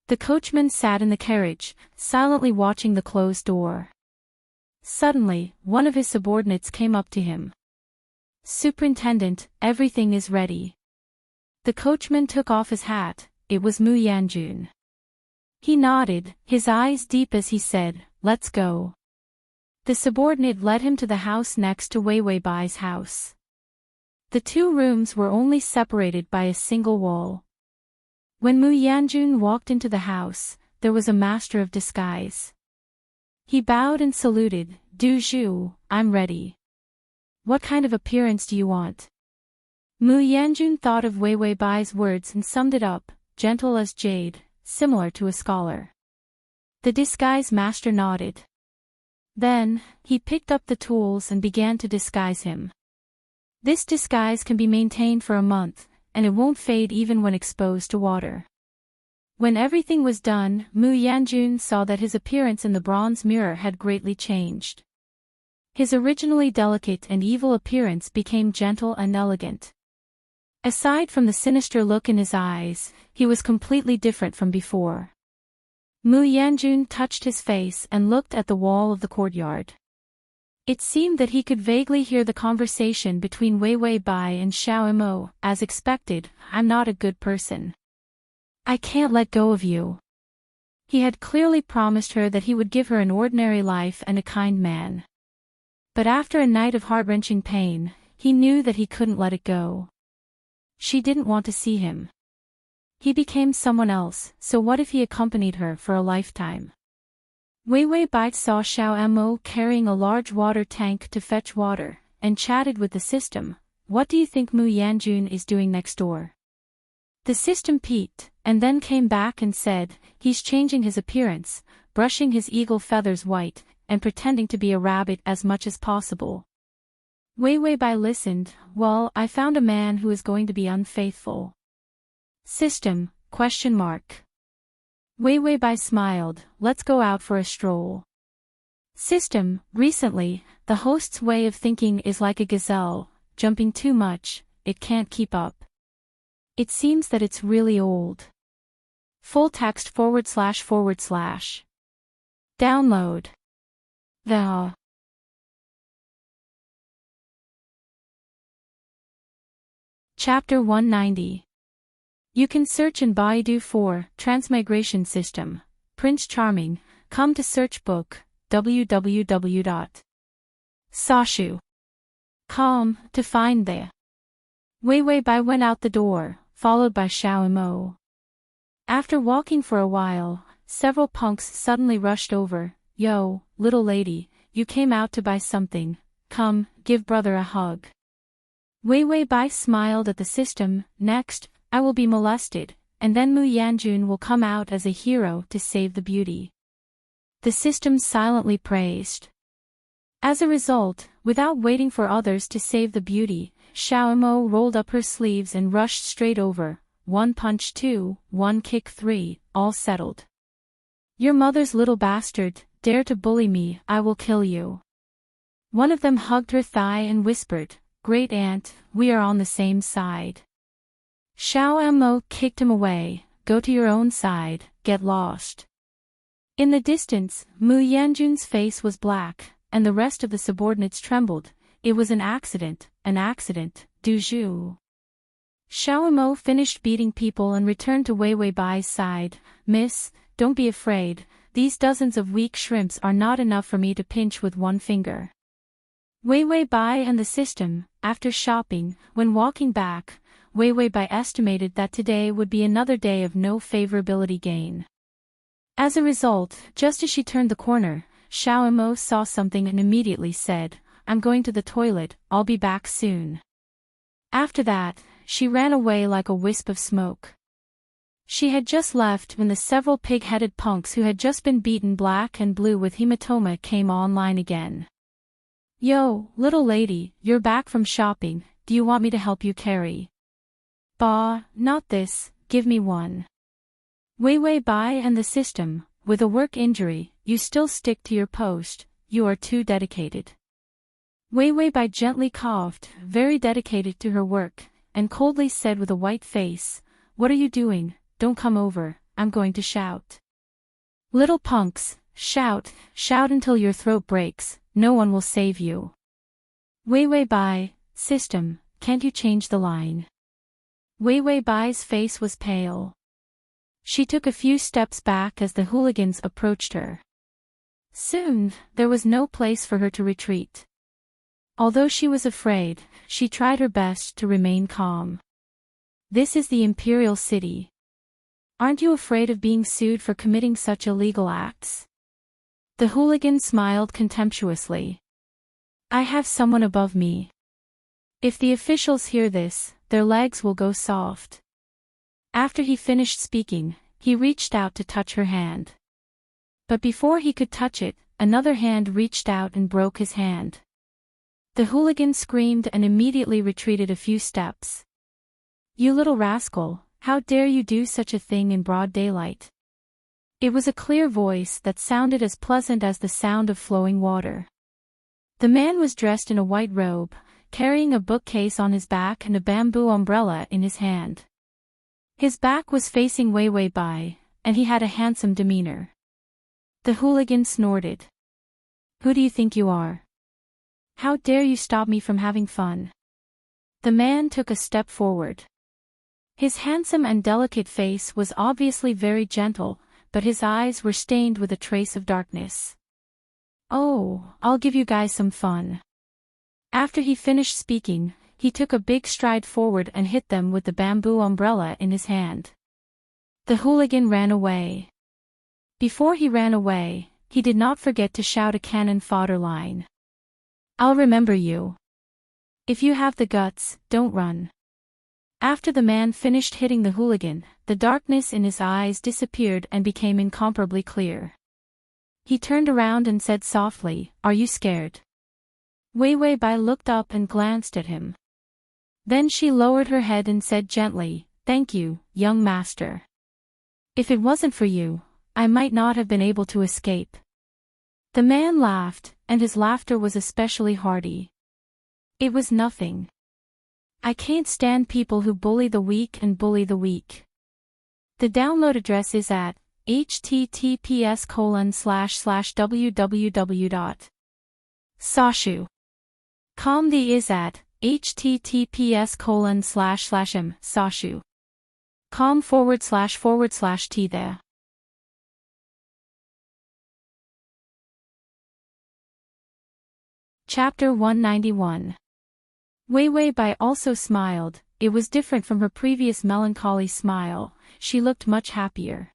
The coachman sat in the carriage, silently watching the closed door. Suddenly, one of his subordinates came up to him. Superintendent, everything is ready. The coachman took off his hat. It was Mu Yanjun. He nodded, his eyes deep as he said, let's go. The subordinate led him to the house next to Wei Wei Bai's house. The two rooms were only separated by a single wall. When Mu Yanjun walked into the house, there was a master of disguise. He bowed and saluted, Du Zhu, I'm ready. What kind of appearance do you want? Mu Yanjun thought of Wei Wei Bai's words and summed it up, gentle as jade, similar to a scholar. The disguise master nodded. Then, he picked up the tools and began to disguise him. This disguise can be maintained for a month, and it won't fade even when exposed to water. When everything was done, Mu Yanjun saw that his appearance in the bronze mirror had greatly changed. His originally delicate and evil appearance became gentle and elegant. Aside from the sinister look in his eyes, he was completely different from before. Mu Yanjun touched his face and looked at the wall of the courtyard. It seemed that he could vaguely hear the conversation between Wei Wei Bai and Xiao Mo. As expected, I'm not a good person. I can't let go of you. He had clearly promised her that he would give her an ordinary life and a kind man. But after a night of heart-wrenching pain, he knew that he couldn't let it go. She didn't want to see him. He became someone else, so what if he accompanied her for a lifetime? Wei Wei Bai saw Xiao Mo carrying a large water tank to fetch water, and chatted with the system. What do you think Mu Yanjun is doing next door? The system peeped, and then came back and said, he's changing his appearance, brushing his eagle feathers white, and pretending to be a rabbit as much as possible. Wei Wei Bai listened. Well, I found a man who is going to be unfaithful. System, ? Wei Wei Bai smiled. Let's go out for a stroll. System, recently, the host's way of thinking is like a gazelle, jumping too much, it can't keep up. It seems that it's really old. Full text //. Download. The Chapter 190. You can search in Baidu for Transmigration System, Prince Charming. Come to search book, www.sashu.com, to find the. Wei Wei Bai went out the door, followed by Xiao Mo. After walking for a while, several punks suddenly rushed over. Yo, little lady, you came out to buy something, come, give brother a hug. Wei Wei Bai smiled at the system. Next, I will be molested, and then Mu Yanjun will come out as a hero to save the beauty. The system silently praised. As a result, without waiting for others to save the beauty, Xiao Mo rolled up her sleeves and rushed straight over. 1 punch 2, 1 kick 3, all settled. Your mother's little bastard, dare to bully me, I will kill you. One of them hugged her thigh and whispered, Great aunt, we are on the same side. Xiao Mo kicked him away. Go to your own side, get lost. In the distance, Mu Yanjun's face was black, and the rest of the subordinates trembled. It was an accident, du jour. Xiao Mo finished beating people and returned to Wei Wei Bai's side. Miss, don't be afraid, these dozens of weak shrimps are not enough for me to pinch with one finger. Wei Wei Bai and the system, after shopping, when walking back, Wei Wei Bai estimated that today would be another day of no favorability gain. As a result, just as she turned the corner, Xiao Mo saw something and immediately said, I'm going to the toilet, I'll be back soon. After that, she ran away like a wisp of smoke. She had just left when the several pig-headed punks who had just been beaten black and blue with hematoma came online again. Yo, little lady, you're back from shopping, do you want me to help you carry? Bah, not this, give me one. Wei Wei Bai and the system, with a work injury, you still stick to your post, you are too dedicated. Wei Wei Bai gently coughed, very dedicated to her work, and coldly said with a white face, What are you doing? Don't come over, I'm going to shout. Little punks, shout until your throat breaks, no one will save you. Wei Wei Bai, system, can't you change the line? Wei Wei Bai's face was pale. She took a few steps back as the hooligans approached her. Soon, there was no place for her to retreat. Although she was afraid, she tried her best to remain calm. This is the Imperial City. Aren't you afraid of being sued for committing such illegal acts? The hooligan smiled contemptuously. I have someone above me. If the officials hear this, their legs will go soft. After he finished speaking, he reached out to touch her hand. But before he could touch it, another hand reached out and broke his hand. The hooligan screamed and immediately retreated a few steps. You little rascal, how dare you do such a thing in broad daylight? It was a clear voice that sounded as pleasant as the sound of flowing water. The man was dressed in a white robe, carrying a bookcase on his back and a bamboo umbrella in his hand. His back was facing Wei Wei Bai, and he had a handsome demeanor. The hooligan snorted. Who do you think you are? How dare you stop me from having fun? The man took a step forward. His handsome and delicate face was obviously very gentle, but his eyes were stained with a trace of darkness. Oh, I'll give you guys some fun. After he finished speaking, he took a big stride forward and hit them with the bamboo umbrella in his hand. The hooligan ran away. Before he ran away, he did not forget to shout a cannon fodder line. "I'll remember you. If you have the guts, don't run." After the man finished hitting the hooligan, the darkness in his eyes disappeared and became incomparably clear. He turned around and said softly, "Are you scared?" Wei Wei Bai looked up and glanced at him. Then she lowered her head and said gently, "Thank you, young master. If it wasn't for you, I might not have been able to escape." The man laughed, and his laughter was especially hearty. "It was nothing. I can't stand people who bully the weak and bully the weak." The download address is at https://www.sashu.com. The is at https://m.sashu.com//t there. Chapter 191. Wei Wei Bai also smiled. It was different from her previous melancholy smile. She looked much happier.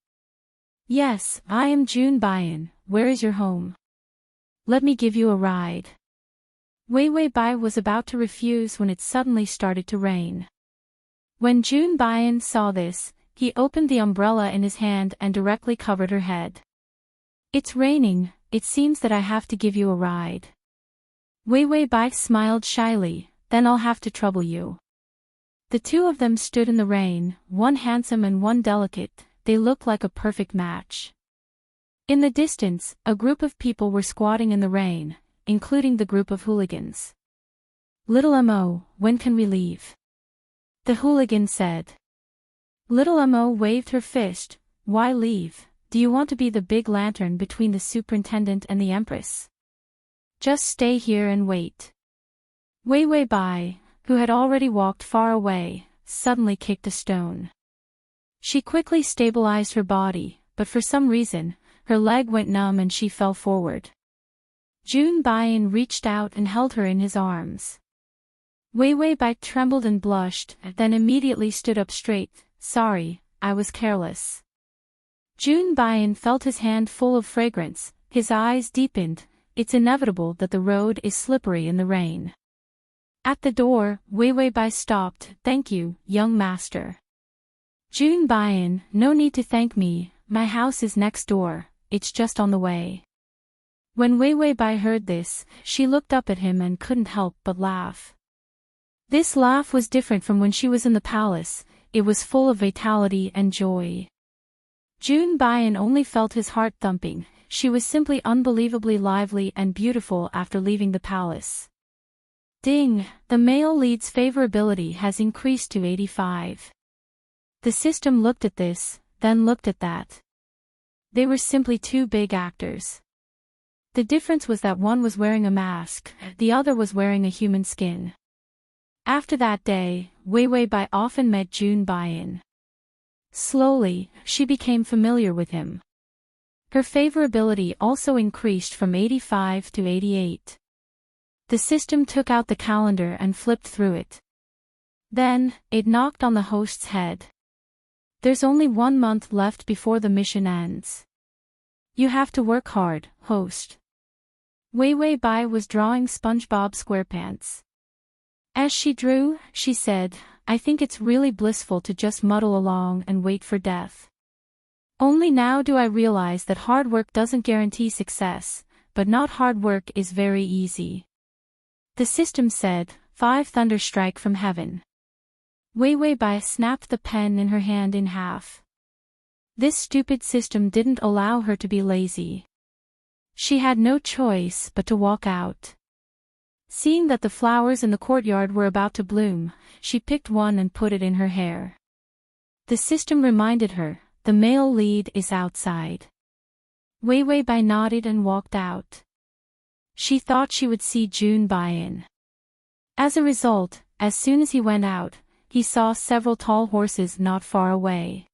"Yes, I am June Bayan. Where is your home? Let me give you a ride." Wei Wei Bai was about to refuse when it suddenly started to rain. When June Bayan saw this, he opened the umbrella in his hand and directly covered her head. "It's raining, it seems that I have to give you a ride." Wei Wei Bai smiled shyly, "Then I'll have to trouble you." The two of them stood in the rain, one handsome and one delicate. They looked like a perfect match. In the distance, a group of people were squatting in the rain, including the group of hooligans. "Little Mo, when can we leave?" the hooligan said. Little Mo waved her fist. "Why leave? Do you want to be the big lantern between the superintendent and the empress? Just stay here and wait." Wei Wei Bai, who had already walked far away, suddenly kicked a stone. She quickly stabilized her body, but for some reason, her leg went numb and she fell forward. June Bayan reached out and held her in his arms. Wei Wei Bai trembled and blushed, then immediately stood up straight. "Sorry, I was careless." June Bayan felt his hand full of fragrance, his eyes deepened. It's inevitable that the road is slippery in the rain. At the door, Wei Wei Bai stopped. "Thank you, young master." June Bayan, "No need to thank me, my house is next door, it's just on the way." When Wei Wei Bai heard this, she looked up at him and couldn't help but laugh. This laugh was different from when she was in the palace, it was full of vitality and joy. June Bayan only felt his heart thumping. She was simply unbelievably lively and beautiful after leaving the palace. Ding, the male lead's favorability has increased to 85. The system looked at this, then looked at that. They were simply two big actors. The difference was that one was wearing a mask, the other was wearing a human skin. After that day, Wei Wei Bai often met June Bayan. Slowly, she became familiar with him. Her favorability also increased from 85 to 88. The system took out the calendar and flipped through it. Then, it knocked on the host's head. "There's only 1 month left before the mission ends. You have to work hard, host." Wei Wei Bai was drawing SpongeBob SquarePants. As she drew, she said, "I think it's really blissful to just muddle along and wait for death. Only now do I realize that hard work doesn't guarantee success, but not hard work is very easy." The system said, "5 thunder strike from heaven." Wei Wei Bai snapped the pen in her hand in half. This stupid system didn't allow her to be lazy. She had no choice but to walk out. Seeing that the flowers in the courtyard were about to bloom, she picked one and put it in her hair. The system reminded her, "The male lead is outside." Wei Wei Bai nodded and walked out. She thought she would see June Bayan. As a result, as soon as he went out, he saw several tall horses not far away.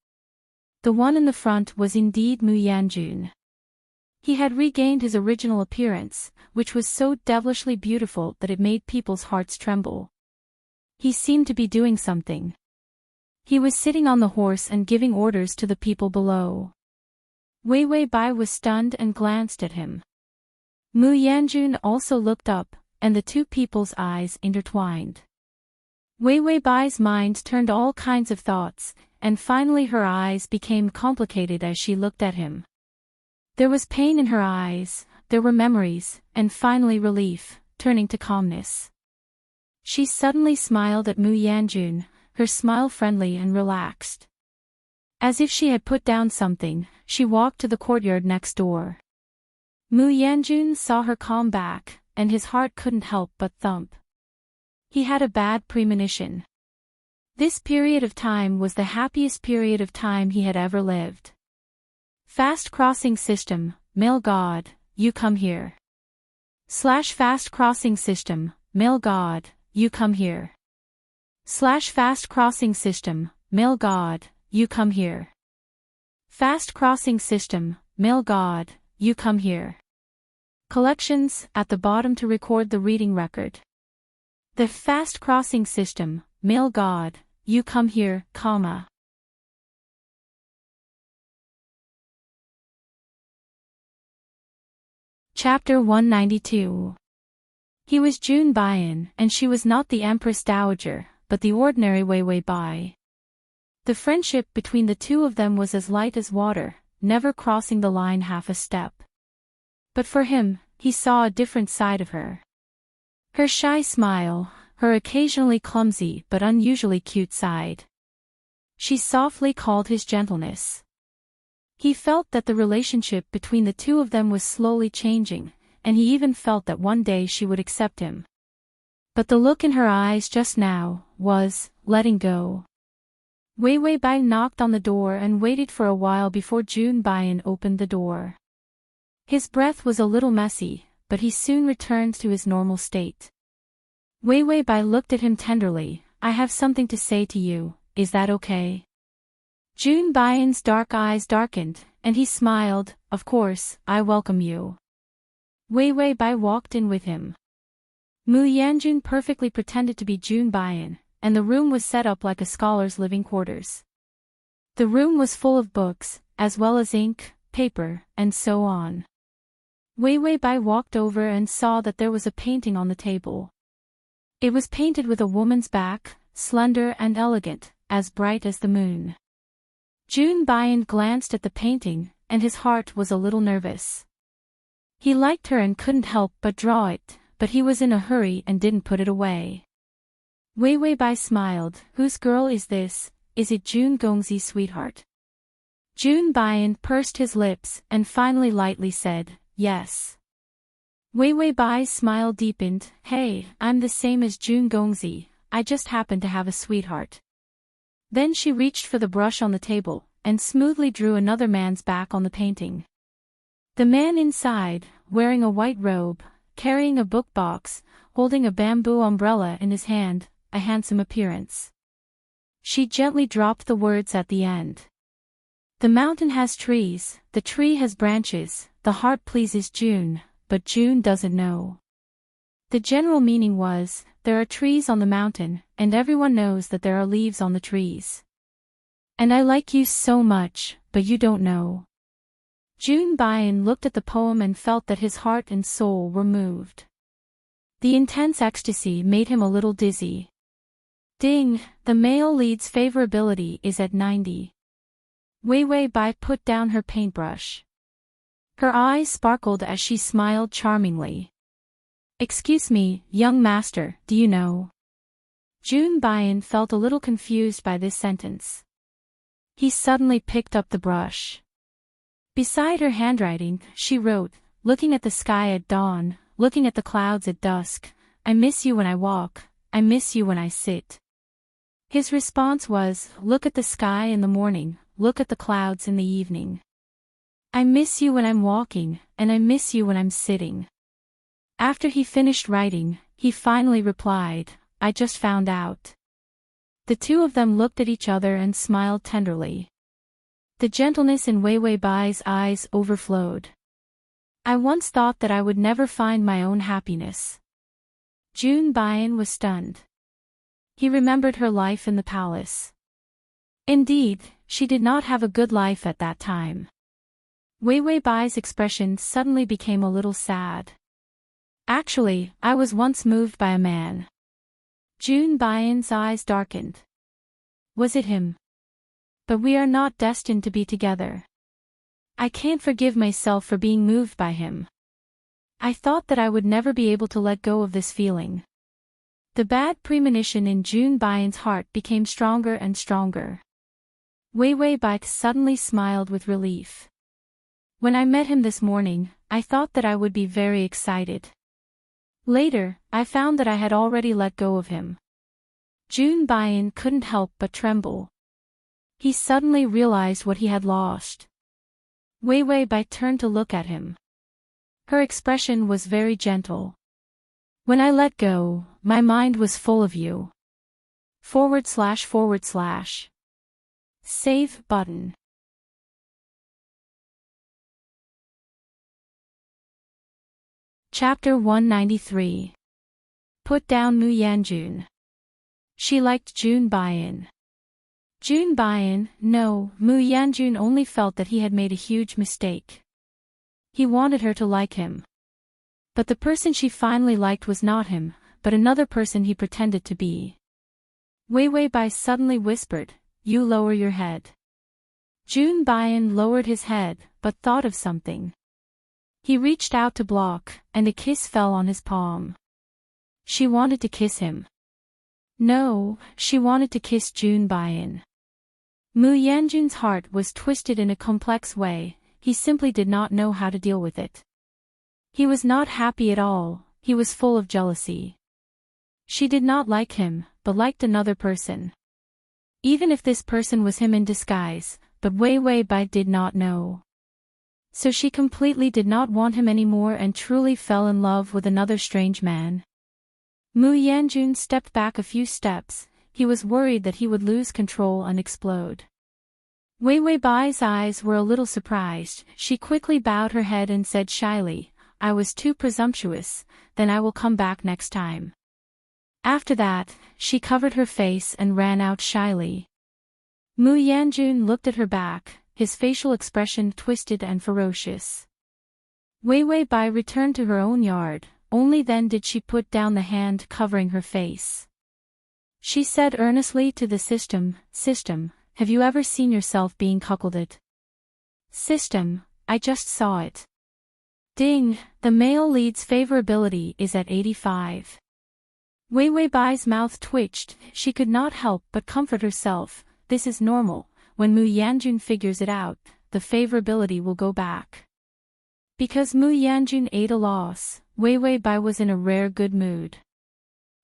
The one in the front was indeed Mu Yanjun. He had regained his original appearance, which was so devilishly beautiful that it made people's hearts tremble. He seemed to be doing something. He was sitting on the horse and giving orders to the people below. Wei Wei Bai was stunned and glanced at him. Mu Yanjun also looked up, and the two people's eyes intertwined. Wei Wei Bai's mind turned all kinds of thoughts, and finally her eyes became complicated as she looked at him. There was pain in her eyes, there were memories, and finally relief, turning to calmness. She suddenly smiled at Mu Yanjun, her smile friendly and relaxed. As if she had put down something, she walked to the courtyard next door. Mu Yanjun saw her calm back, and his heart couldn't help but thump. He had a bad premonition. This period of time was the happiest period of time he had ever lived. Fast crossing system, male god, you come here. Fast crossing system, male god, you come here. Fast crossing system, male god, you come here. Fast crossing system, male god, you come here. Collections at the bottom to record the reading record. The fast crossing system, male god, you come here, comma. Chapter 192. He was Jun Baiyan, and she was not the Empress Dowager, but the ordinary Wei Wei Bai. The friendship between the two of them was as light as water, never crossing the line half a step. But for him, he saw a different side of her. Her shy smile, her occasionally clumsy but unusually cute side. She softly called his gentleness. He felt that the relationship between the two of them was slowly changing, and he even felt that one day she would accept him. But the look in her eyes just now was letting go. Wei Wei Bai knocked on the door and waited for a while before Jun Baiyan opened the door. His breath was a little messy, but he soon returned to his normal state. Wei Wei Bai looked at him tenderly. I have something to say to you, is that okay? Jun Baiyan's dark eyes darkened, and he smiled. Of course, I welcome you. Wei Wei Bai walked in with him. Mu Yanjun perfectly pretended to be Jun Baiyan, and the room was set up like a scholar's living quarters. The room was full of books, as well as ink, paper, and so on. Wei Wei Bai walked over and saw that there was a painting on the table. It was painted with a woman's back, slender and elegant, as bright as the moon. Jun Baiyan glanced at the painting, and his heart was a little nervous. He liked her and couldn't help but draw it, but he was in a hurry and didn't put it away. Wei Wei Bai smiled. Whose girl is this? Is it Jun Gongzi's sweetheart? Jun Baiyan pursed his lips and finally lightly said, yes. Wei Wei Bai's smile deepened. Hey, I'm the same as Jun Gongzi, I just happen to have a sweetheart. Then she reached for the brush on the table, and smoothly drew another man's back on the painting. The man inside, wearing a white robe, carrying a book box, holding a bamboo umbrella in his hand, a handsome appearance. She gently dropped the words at the end. The mountain has trees, the tree has branches, the heart pleases June, but June doesn't know. The general meaning was, there are trees on the mountain, and everyone knows that there are leaves on the trees. And I like you so much, but you don't know. Jun Baiyan looked at the poem and felt that his heart and soul were moved. The intense ecstasy made him a little dizzy. Ding, the male lead's favorability is at 90. Wei Wei Bai put down her paintbrush. Her eyes sparkled as she smiled charmingly. Excuse me, young master, do you know? Jun Baiyan felt a little confused by this sentence. He suddenly picked up the brush. Beside her handwriting, she wrote, looking at the sky at dawn, looking at the clouds at dusk, I miss you when I walk, I miss you when I sit. His response was, look at the sky in the morning, look at the clouds in the evening. I miss you when I'm walking, and I miss you when I'm sitting. After he finished writing, he finally replied, I just found out. The two of them looked at each other and smiled tenderly. The gentleness in Wei Wei Bai's eyes overflowed. I once thought that I would never find my own happiness. Jun Baiyan was stunned. He remembered her life in the palace. Indeed, she did not have a good life at that time. Wei Wei Bai's expression suddenly became a little sad. Actually, I was once moved by a man. June Baian's eyes darkened. Was it him? But we are not destined to be together. I can't forgive myself for being moved by him. I thought that I would never be able to let go of this feeling. The bad premonition in June Baian's heart became stronger and stronger. Wei Wei Bai suddenly smiled with relief. When I met him this morning, I thought that I would be very excited. Later, I found that I had already let go of him. June Baian couldn't help but tremble. He suddenly realized what he had lost. Wei Wei Bai turned to look at him. Her expression was very gentle. When I let go, my mind was full of you. // Save button. Chapter 193. Put down Mu Yanjun. She liked June Baian. June Baian, no, Mu Yanjun only felt that he had made a huge mistake. He wanted her to like him. But the person she finally liked was not him, but another person he pretended to be. Wei Wei Bai suddenly whispered, "You lower your head." June Baian lowered his head, but thought of something. He reached out to block, and a kiss fell on his palm. She wanted to kiss him. No, she wanted to kiss June Baian. Mu Yanjun's heart was twisted in a complex way, he simply did not know how to deal with it. He was not happy at all, he was full of jealousy. She did not like him, but liked another person. Even if this person was him in disguise, but Wei Wei Bai did not know. So she completely did not want him anymore and truly fell in love with another strange man. Mu Yanjun stepped back a few steps, he was worried that he would lose control and explode. Wei Wei Bai's eyes were a little surprised, she quickly bowed her head and said shyly, "I was too presumptuous, then I will come back next time." After that, she covered her face and ran out shyly. Mu Yanjun looked at her back, his facial expression twisted and ferocious. Wei Wei Bai returned to her own yard, only then did she put down the hand covering her face. She said earnestly to the system, "Have you ever seen yourself being cuckolded?" "System, I just saw it." Ding, the male lead's favorability is at 85. Wei Wei Bai's mouth twitched, she could not help but comfort herself, this is normal, when Mu Yanjun figures it out, the favorability will go back. Because Mu Yanjun ate a loss, Wei Wei Bai was in a rare good mood.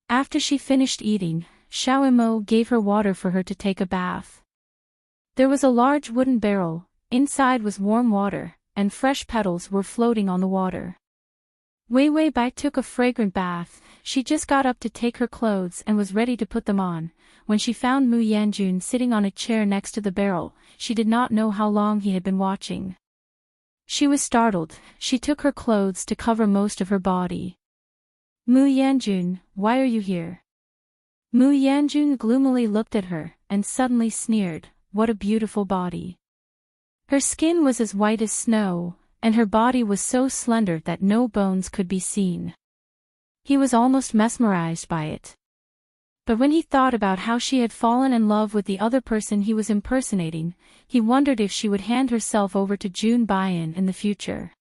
After she finished eating, Xiao Imo gave her water for her to take a bath. There was a large wooden barrel, inside was warm water, and fresh petals were floating on the water. Wei Wei Bai took a fragrant bath, she just got up to take her clothes and was ready to put them on, when she found Mu Yanjun sitting on a chair next to the barrel, she did not know how long he had been watching. She was startled, she took her clothes to cover most of her body. "Mu Yanjun, why are you here?" Mu Yanjun gloomily looked at her, and suddenly sneered, "What a beautiful body." Her skin was as white as snow, and her body was so slender that no bones could be seen. He was almost mesmerized by it. But when he thought about how she had fallen in love with the other person he was impersonating, he wondered if she would hand herself over to June Baian in the future.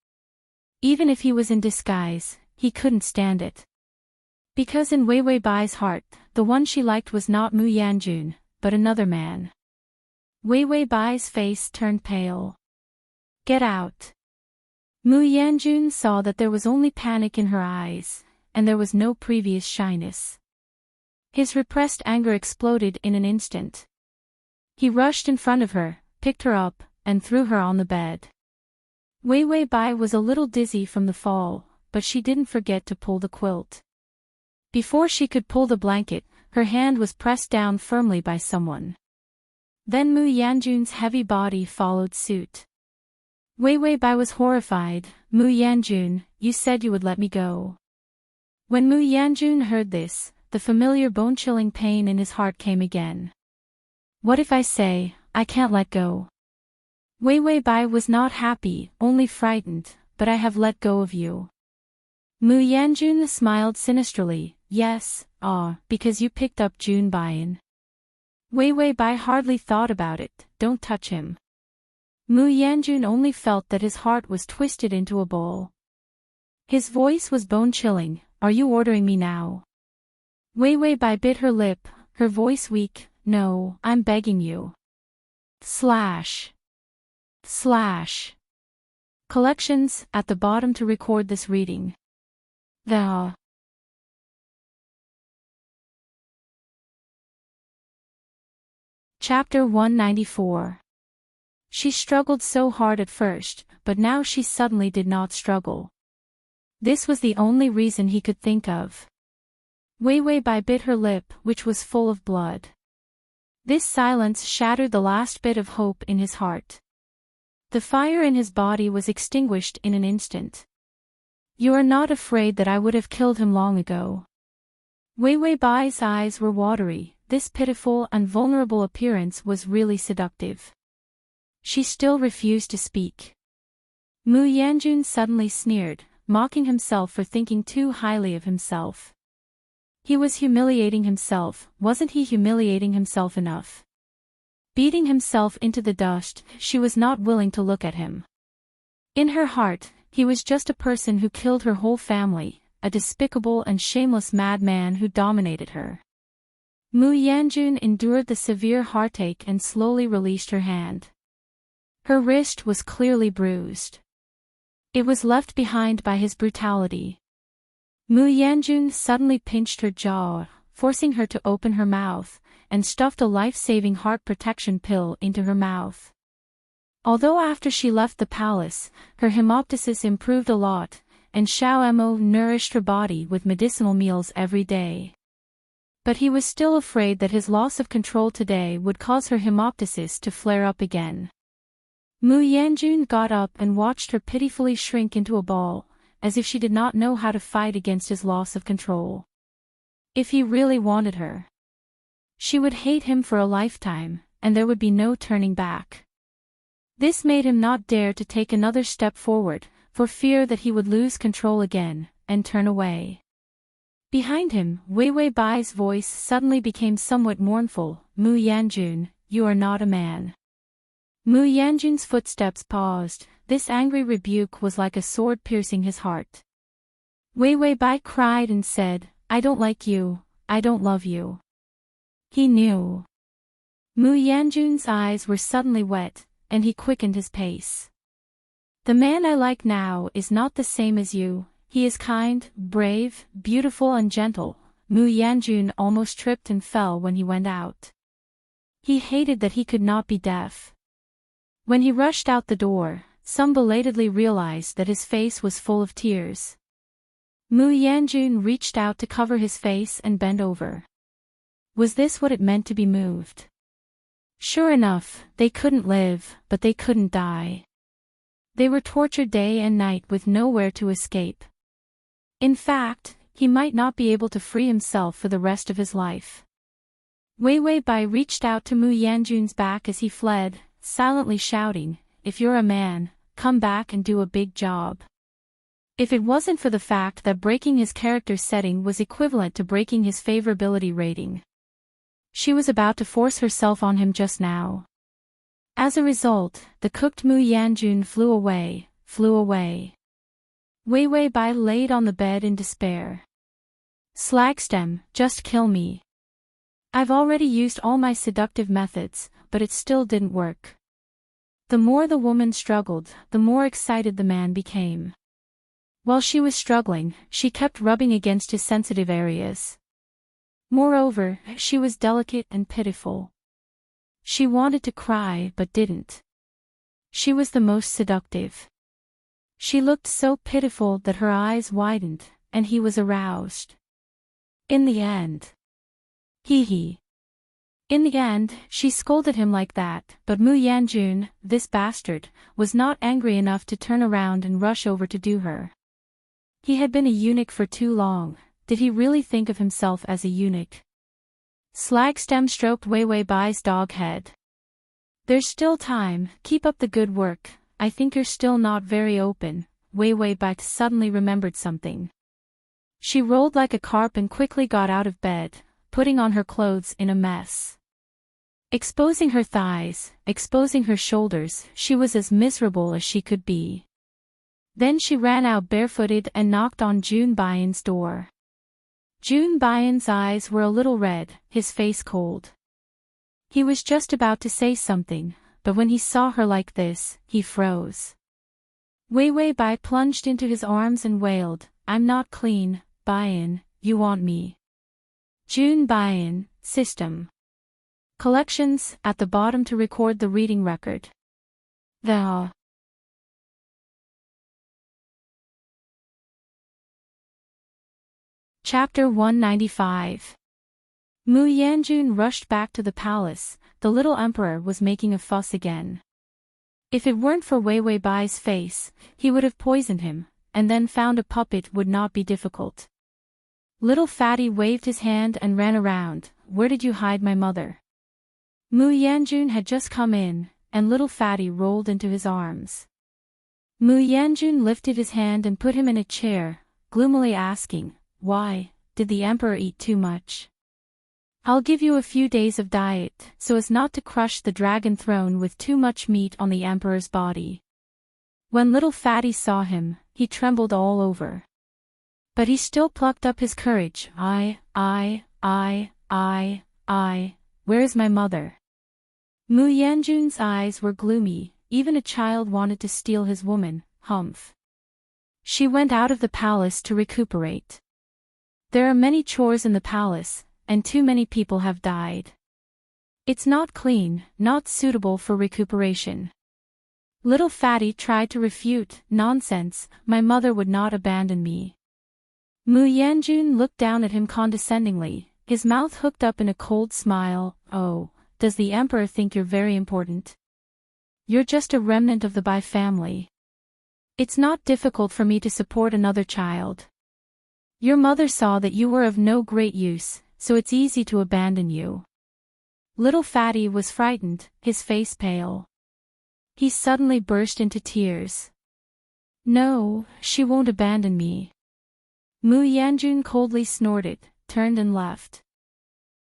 Even if he was in disguise, he couldn't stand it. Because in Wei Wei Bai's heart, the one she liked was not Mu Yanjun, but another man. Wei Wei Bai's face turned pale. "Get out." Mu Yanjun saw that there was only panic in her eyes, and there was no previous shyness. His repressed anger exploded in an instant. He rushed in front of her, picked her up, and threw her on the bed. Wei Wei Bai was a little dizzy from the fall, but she didn't forget to pull the quilt. Before she could pull the blanket, her hand was pressed down firmly by someone. Then Mu Yanjun's heavy body followed suit. Wei Wei Bai was horrified. "Mu Yanjun, you said you would let me go." When Mu Yanjun heard this, the familiar bone-chilling pain in his heart came again. What if I say, I can't let go? Wei Wei Bai was not happy, only frightened, but I have let go of you. Mu Yanjun smiled sinisterly, yes, because you picked up Jun Baian. Wei Wei Bai hardly thought about it, don't touch him. Mu Yanjun only felt that his heart was twisted into a ball. His voice was bone-chilling, are you ordering me now? Wei Wei Bai bit her lip, her voice weak, no, I'm begging you. Slash. Collections, at the bottom to record this reading. Chapter 194. She struggled so hard at first, but now she suddenly did not struggle. This was the only reason he could think of. Wei Wei Bai bit her lip, which was full of blood. This silence shattered the last bit of hope in his heart. The fire in his body was extinguished in an instant. You are not afraid that I would have killed him long ago? Wei Wei Bai's eyes were watery, this pitiful and vulnerable appearance was really seductive. She still refused to speak. Mu Yanjun suddenly sneered, mocking himself for thinking too highly of himself. He was humiliating himself, wasn't he humiliating himself enough? Beating himself into the dust, she was not willing to look at him. In her heart, he was just a person who killed her whole family, a despicable and shameless madman who dominated her. Mu Yanjun endured the severe heartache and slowly released her hand. Her wrist was clearly bruised. It was left behind by his brutality. Mu Yanjun suddenly pinched her jaw, forcing her to open her mouth, and stuffed a life-saving heart protection pill into her mouth. Although after she left the palace, her hemoptysis improved a lot, and Xiao Mo nourished her body with medicinal meals every day. But he was still afraid that his loss of control today would cause her hemoptysis to flare up again. Mu Yanjun got up and watched her pitifully shrink into a ball, as if she did not know how to fight against his loss of control. If he really wanted her, she would hate him for a lifetime, and there would be no turning back. This made him not dare to take another step forward, for fear that he would lose control again, and turn away. Behind him, Wei Wei Bai's voice suddenly became somewhat mournful, Mu Yanjun, you are not a man. Mu Yanjun's footsteps paused, this angry rebuke was like a sword piercing his heart. Wei Wei Bai cried and said, I don't like you, I don't love you. He knew. Mu Yanjun's eyes were suddenly wet, and he quickened his pace. The man I like now is not the same as you, he is kind, brave, beautiful and gentle. Mu Yanjun almost tripped and fell when he went out. He hated that he could not be deaf. When he rushed out the door, some belatedly realized that his face was full of tears. Mu Yanjun reached out to cover his face and bent over. Was this what it meant to be moved? Sure enough, they couldn't live, but they couldn't die. They were tortured day and night with nowhere to escape. In fact, he might not be able to free himself for the rest of his life. Wei Wei Bai reached out to Mu Yanjun's back as he fled, silently shouting, if you're a man, come back and do a big job. If it wasn't for the fact that breaking his character setting was equivalent to breaking his favorability rating. She was about to force herself on him just now. As a result, the cooked Mu Yanjun flew away. Wei Wei Bai laid on the bed in despair. Slagstem, just kill me. I've already used all my seductive methods, but it still didn't work. The more the woman struggled, the more excited the man became. While she was struggling, she kept rubbing against his sensitive areas. Moreover, she was delicate and pitiful. She wanted to cry but didn't. She was the most seductive. She looked so pitiful that her eyes widened, and he was aroused. In the end. In the end, she scolded him like that, but Mu Yanjun, this bastard, was not angry enough to turn around and rush over to do her. He had been a eunuch for too long, did he really think of himself as a eunuch? Slagstem stroked Wei Wei Bai's dog head. There's still time, keep up the good work, I think you're still not very open. Wei Wei Bai suddenly remembered something. She rolled like a carp and quickly got out of bed, putting on her clothes in a mess. Exposing her thighs, exposing her shoulders, she was as miserable as she could be. Then she ran out barefooted and knocked on Jun Baiyan's door. Jun Baiyan's eyes were a little red, his face cold. He was just about to say something, but when he saw her like this, he froze. Wei Wei Bai plunged into his arms and wailed, I'm not clean, Baiyan, you want me. Jun Baiyan, System. Collections, at the bottom to record the reading record. The Chapter 195. Mu Yanjun rushed back to the palace. The little emperor was making a fuss again. If it weren't for Wei Wei Bai's face, he would have poisoned him, and then found a puppet would not be difficult. Little Fatty waved his hand and ran around, where did you hide my mother? Mu Yanjun had just come in, and little Fatty rolled into his arms. Mu Yanjun lifted his hand and put him in a chair, gloomily asking, why, did the emperor eat too much? I'll give you a few days of diet, so as not to crush the dragon throne with too much meat on the emperor's body. When little Fatty saw him, he trembled all over. But he still plucked up his courage. Where is my mother? Mu Yanjun's eyes were gloomy, even a child wanted to steal his woman, humph. She went out of the palace to recuperate. There are many chores in the palace, and too many people have died. It's not clean, not suitable for recuperation. Little Fatty tried to refute, nonsense, my mother would not abandon me. Mu Yanjun looked down at him condescendingly, his mouth hooked up in a cold smile. Oh, does the emperor think you're very important? You're just a remnant of the Bai family. It's not difficult for me to support another child. Your mother saw that you were of no great use, so it's easy to abandon you. Little Fatty was frightened, his face pale. He suddenly burst into tears. No, she won't abandon me. Mu Yanjun coldly snorted, turned and left.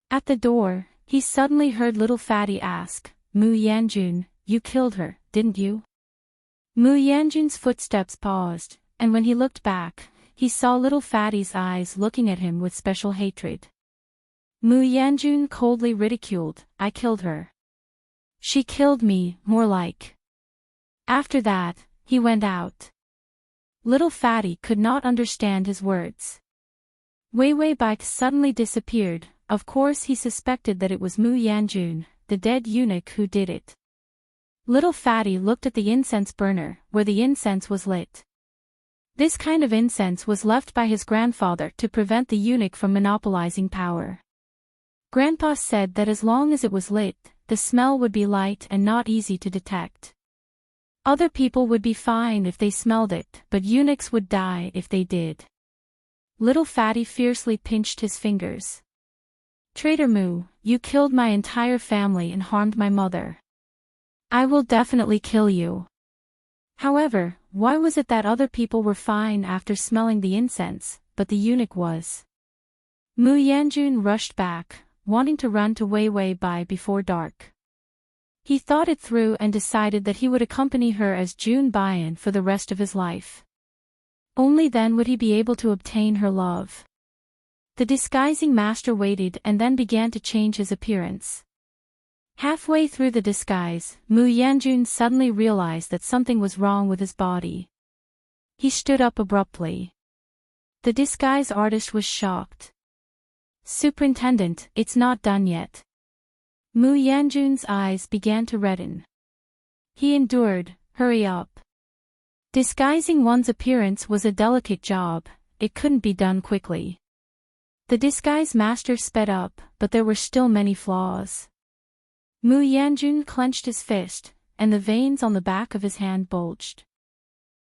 At the door, he suddenly heard little Fatty ask, Mu Yanjun, you killed her, didn't you? Mu Yanjun's footsteps paused, and when he looked back, he saw little Fatty's eyes looking at him with special hatred. Mu Yanjun coldly ridiculed, I killed her. She killed me, more like. After that, he went out. Little Fatty could not understand his words. Wei Wei Bai suddenly disappeared. Of course he suspected that it was Mu Yanjun, the dead eunuch, who did it. Little Fatty looked at the incense burner, where the incense was lit. This kind of incense was left by his grandfather to prevent the eunuch from monopolizing power. Grandpa said that as long as it was lit, the smell would be light and not easy to detect. Other people would be fine if they smelled it, but eunuchs would die if they did. Little Fatty fiercely pinched his fingers. Traitor Mu, you killed my entire family and harmed my mother. I will definitely kill you. However, why was it that other people were fine after smelling the incense, but the eunuch was? Mu Yanjun rushed back, wanting to run to Wei Wei Bai before dark. He thought it through and decided that he would accompany her as Jun Baiyan for the rest of his life. Only then would he be able to obtain her love. The disguising master waited and then began to change his appearance. Halfway through the disguise, Mu Yanjun suddenly realized that something was wrong with his body. He stood up abruptly. The disguise artist was shocked. Superintendent, it's not done yet. Mu Yanjun's eyes began to redden. He endured, hurry up. Disguising one's appearance was a delicate job, it couldn't be done quickly. The disguise master sped up, but there were still many flaws. Mu Yanjun clenched his fist, and the veins on the back of his hand bulged.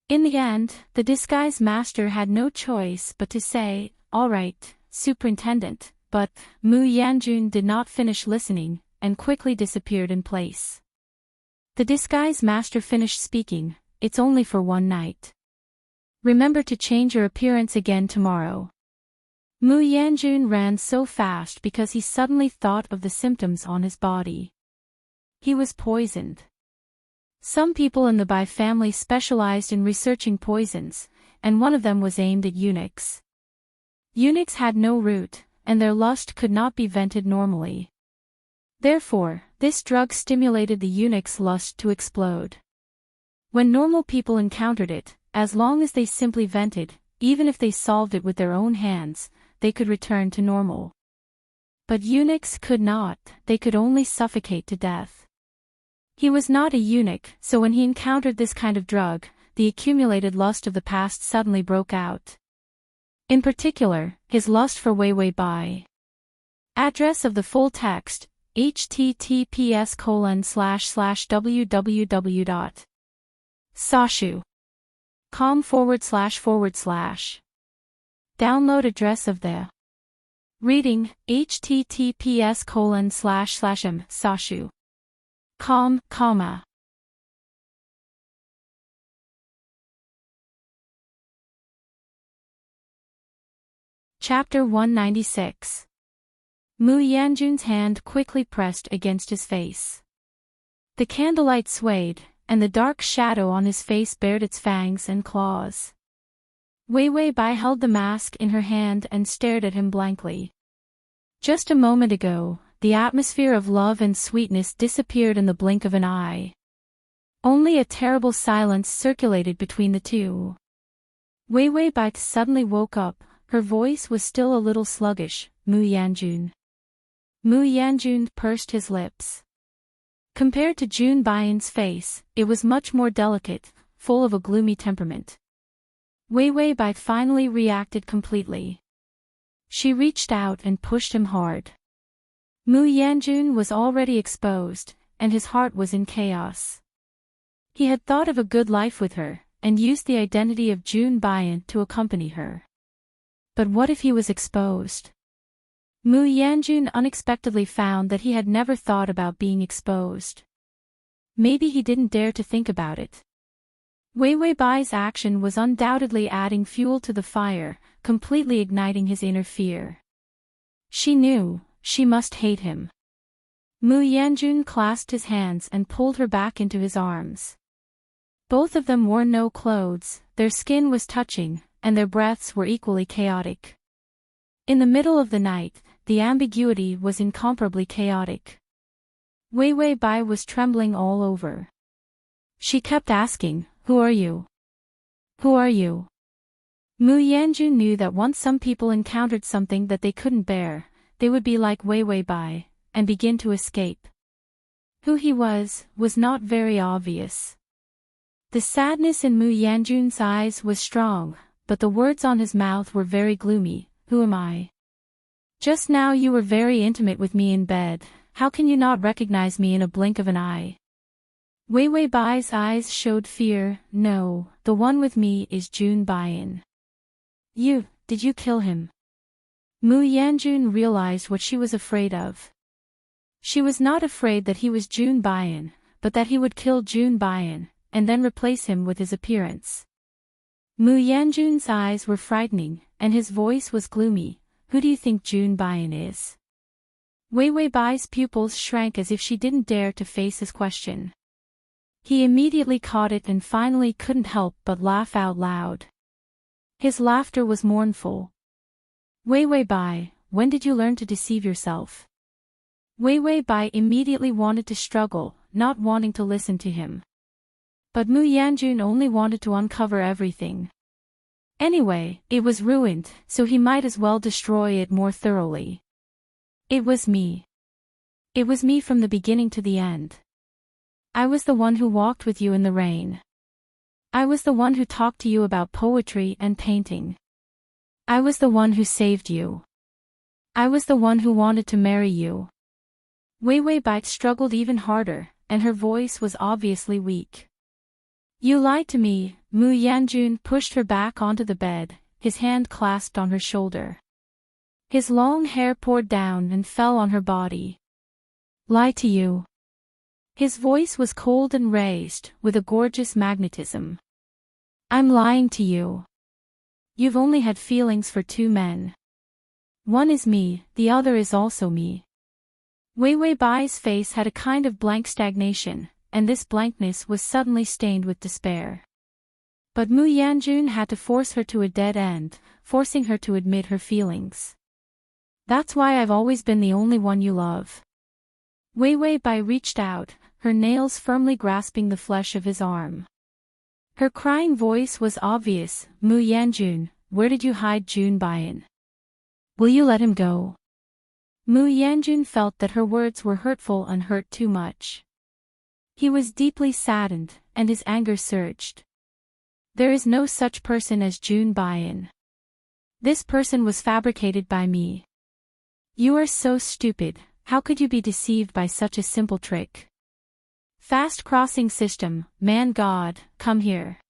In the end, the disguise master had no choice but to say, all right, Superintendent, but Mu Yanjun did not finish listening, and quickly disappeared in place. The disguise master finished speaking. It's only for one night. Remember to change your appearance again tomorrow. Mu Yanjun ran so fast because he suddenly thought of the symptoms on his body. He was poisoned. Some people in the Bai family specialized in researching poisons, and one of them was aimed at eunuchs. Eunuchs had no root, and their lust could not be vented normally. Therefore, this drug stimulated the eunuch's lust to explode. When normal people encountered it, as long as they simply vented, even if they solved it with their own hands, they could return to normal. But eunuchs could not, they could only suffocate to death. He was not a eunuch, so when he encountered this kind of drug, the accumulated lust of the past suddenly broke out. In particular, his lust for Wei Bai. Address of the full text, https://www.sashu.com// Download address of the reading, https://sashu.com. Chapter 196. Mu Yanjun's hand quickly pressed against his face. The candlelight swayed, and the dark shadow on his face bared its fangs and claws. Wei Bai held the mask in her hand and stared at him blankly. Just a moment ago, the atmosphere of love and sweetness disappeared in the blink of an eye. Only a terrible silence circulated between the two. Wei Bai suddenly woke up, her voice was still a little sluggish. Mu Yanjun. Mu Yanjun pursed his lips. Compared to Jun Baiyan's face, it was much more delicate, full of a gloomy temperament. Wei Bai finally reacted completely. She reached out and pushed him hard. Mu Yanjun was already exposed, and his heart was in chaos. He had thought of a good life with her, and used the identity of Jun Baiyan to accompany her. But what if he was exposed? Mu Yanjun unexpectedly found that he had never thought about being exposed. Maybe he didn't dare to think about it. Wei Bai's action was undoubtedly adding fuel to the fire, completely igniting his inner fear. She knew, she must hate him. Mu Yanjun clasped his hands and pulled her back into his arms. Both of them wore no clothes, their skin was touching, and their breaths were equally chaotic. In the middle of the night, the ambiguity was incomparably chaotic. Wei Bai was trembling all over. She kept asking, "Who are you? Who are you?" Mu Yanjun knew that once some people encountered something that they couldn't bear, they would be like Wei Bai, and begin to escape. Who he was not very obvious. The sadness in Mu Yanjun's eyes was strong, but the words on his mouth were very gloomy. Who am I? Just now you were very intimate with me in bed, how can you not recognize me in a blink of an eye? Wei Bai's eyes showed fear. No, the one with me is Jun Baiyan. Did you kill him? Mu Yanjun realized what she was afraid of. She was not afraid that he was Jun Baiyan, but that he would kill Jun Baiyan, and then replace him with his appearance. Mu Yanjun's eyes were frightening, and his voice was gloomy. Who do you think Jun Baiyan is? Wei Bai's pupils shrank as if she didn't dare to face his question. He immediately caught it and finally couldn't help but laugh out loud. His laughter was mournful. Wei Bai, when did you learn to deceive yourself? Wei Bai immediately wanted to struggle, not wanting to listen to him. But Mu Yanjun only wanted to uncover everything. Anyway, it was ruined, so he might as well destroy it more thoroughly. It was me. It was me from the beginning to the end. I was the one who walked with you in the rain. I was the one who talked to you about poetry and painting. I was the one who saved you. I was the one who wanted to marry you. Wei Bai struggled even harder, and her voice was obviously weak. You lied to me. Mu Yanjun pushed her back onto the bed, his hand clasped on her shoulder. His long hair poured down and fell on her body. Lie to you. His voice was cold and raised, with a gorgeous magnetism. I'm lying to you. You've only had feelings for two men. One is me, the other is also me. Wei Wei Bai's face had a kind of blank stagnation, and this blankness was suddenly stained with despair. But Mu Yanjun had to force her to a dead end, forcing her to admit her feelings. That's why I've always been the only one you love. Wei Wei Bai reached out, her nails firmly grasping the flesh of his arm. Her crying voice was obvious. Mu Yanjun, where did you hide Jun Baiyan? Will you let him go? Mu Yanjun felt that her words were hurtful and hurt too much. He was deeply saddened, and his anger surged. There is no such person as Jun Baiyan. This person was fabricated by me. You are so stupid, how could you be deceived by such a simple trick? Fast crossing system, man god, come here.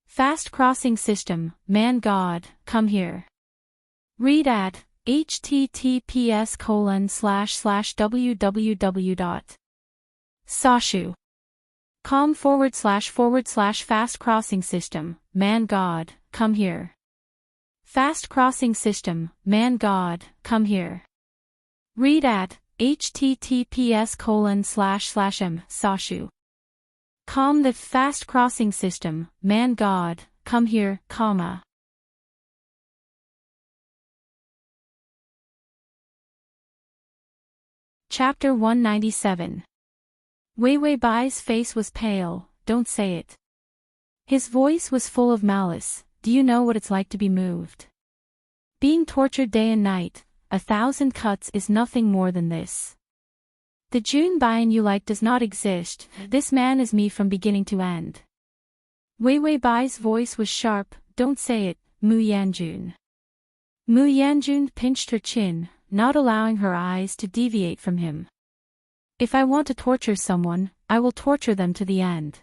Fast crossing system, man god, come here. Read at https://www.sashu.com// fast crossing system, man god, come here. Fast crossing system, man god, come here. Read at https://m/sashu.com the fast crossing system, man god, come here, comma. Chapter 197. Wei Wei Bai's face was pale. Don't say it. His voice was full of malice. Do you know what it's like to be moved? Being tortured day and night, 1,000 cuts is nothing more than this. The Jun Baiyan you like does not exist. This man is me from beginning to end. Wei Wei Bai's voice was sharp. Don't say it, Mu Yanjun. Mu Yanjun pinched her chin, not allowing her eyes to deviate from him. If I want to torture someone, I will torture them to the end.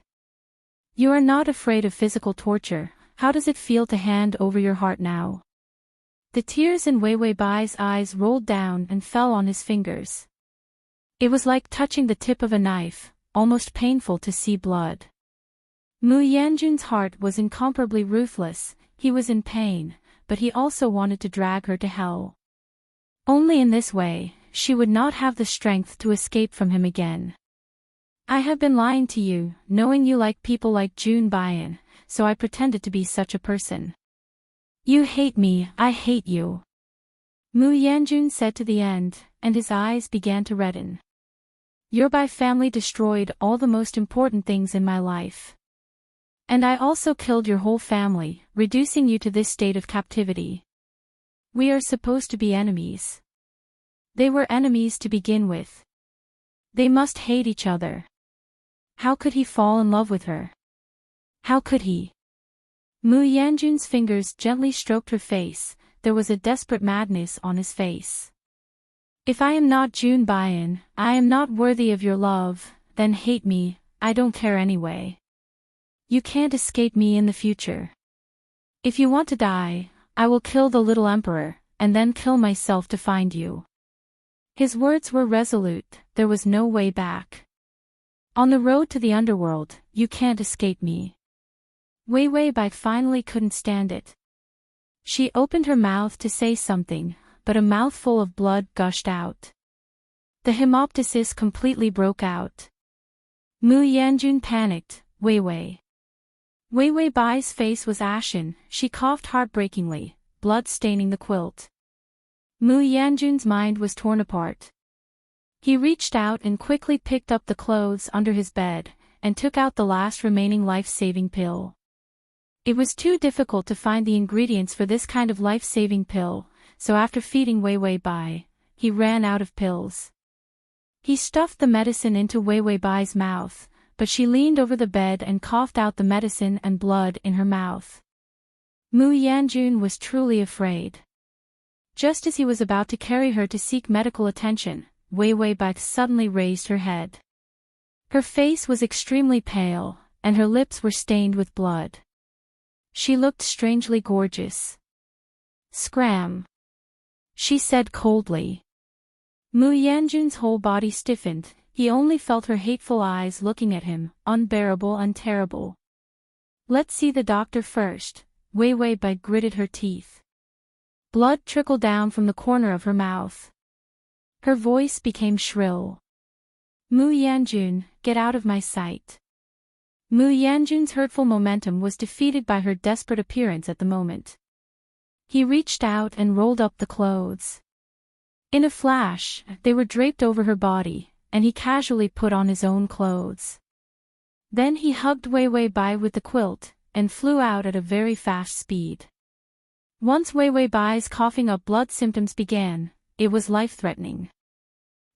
You are not afraid of physical torture. How does it feel to hand over your heart now? The tears in Wei Wei Bai's eyes rolled down and fell on his fingers. It was like touching the tip of a knife, almost painful to see blood. Mu Yanjun's heart was incomparably ruthless. He was in pain, but he also wanted to drag her to hell. Only in this way, she would not have the strength to escape from him again. I have been lying to you, knowing you like people like Jun Baiyan, so I pretended to be such a person. You hate me, I hate you. Mu Yanjun said to the end, and his eyes began to redden. Your Bai family destroyed all the most important things in my life. And I also killed your whole family, reducing you to this state of captivity. We are supposed to be enemies. They were enemies to begin with. They must hate each other. How could he fall in love with her? How could he? Mu Yanjun's fingers gently stroked her face. There was a desperate madness on his face. If I am not Jun Baiyan, I am not worthy of your love, then hate me, I don't care anyway. You can't escape me in the future. If you want to die, I will kill the little emperor, and then kill myself to find you. His words were resolute, there was no way back. On the road to the underworld, you can't escape me. Wei Wei Bai finally couldn't stand it. She opened her mouth to say something, but a mouthful of blood gushed out. The hemoptysis completely broke out. Mu Yanjun panicked. Wei Wei. Wei Wei Bai's face was ashen, she coughed heartbreakingly, blood staining the quilt. Mu Yanjun's mind was torn apart. He reached out and quickly picked up the clothes under his bed, and took out the last remaining life-saving pill. It was too difficult to find the ingredients for this kind of life-saving pill, so after feeding Wei Wei Bai, he ran out of pills. He stuffed the medicine into Wei Wei Bai's mouth, but she leaned over the bed and coughed out the medicine and blood in her mouth. Mu Yanjun was truly afraid. Just as he was about to carry her to seek medical attention, Wei Wei Bai suddenly raised her head. Her face was extremely pale, and her lips were stained with blood. She looked strangely gorgeous. Scram! she said coldly. Mu Yanjun's whole body stiffened, he only felt her hateful eyes looking at him, unbearable and terrible. Let's see the doctor first, Wei Wei Bai gritted her teeth. Blood trickled down from the corner of her mouth. Her voice became shrill. Mu Yanjun, get out of my sight. Mu Yanjun's hurtful momentum was defeated by her desperate appearance at the moment. He reached out and rolled up the clothes. In a flash, they were draped over her body, and he casually put on his own clothes. Then he hugged Wei Wei Bai with the quilt, and flew out at a very fast speed. Once Wei Wei Bai's coughing up blood symptoms began, it was life-threatening.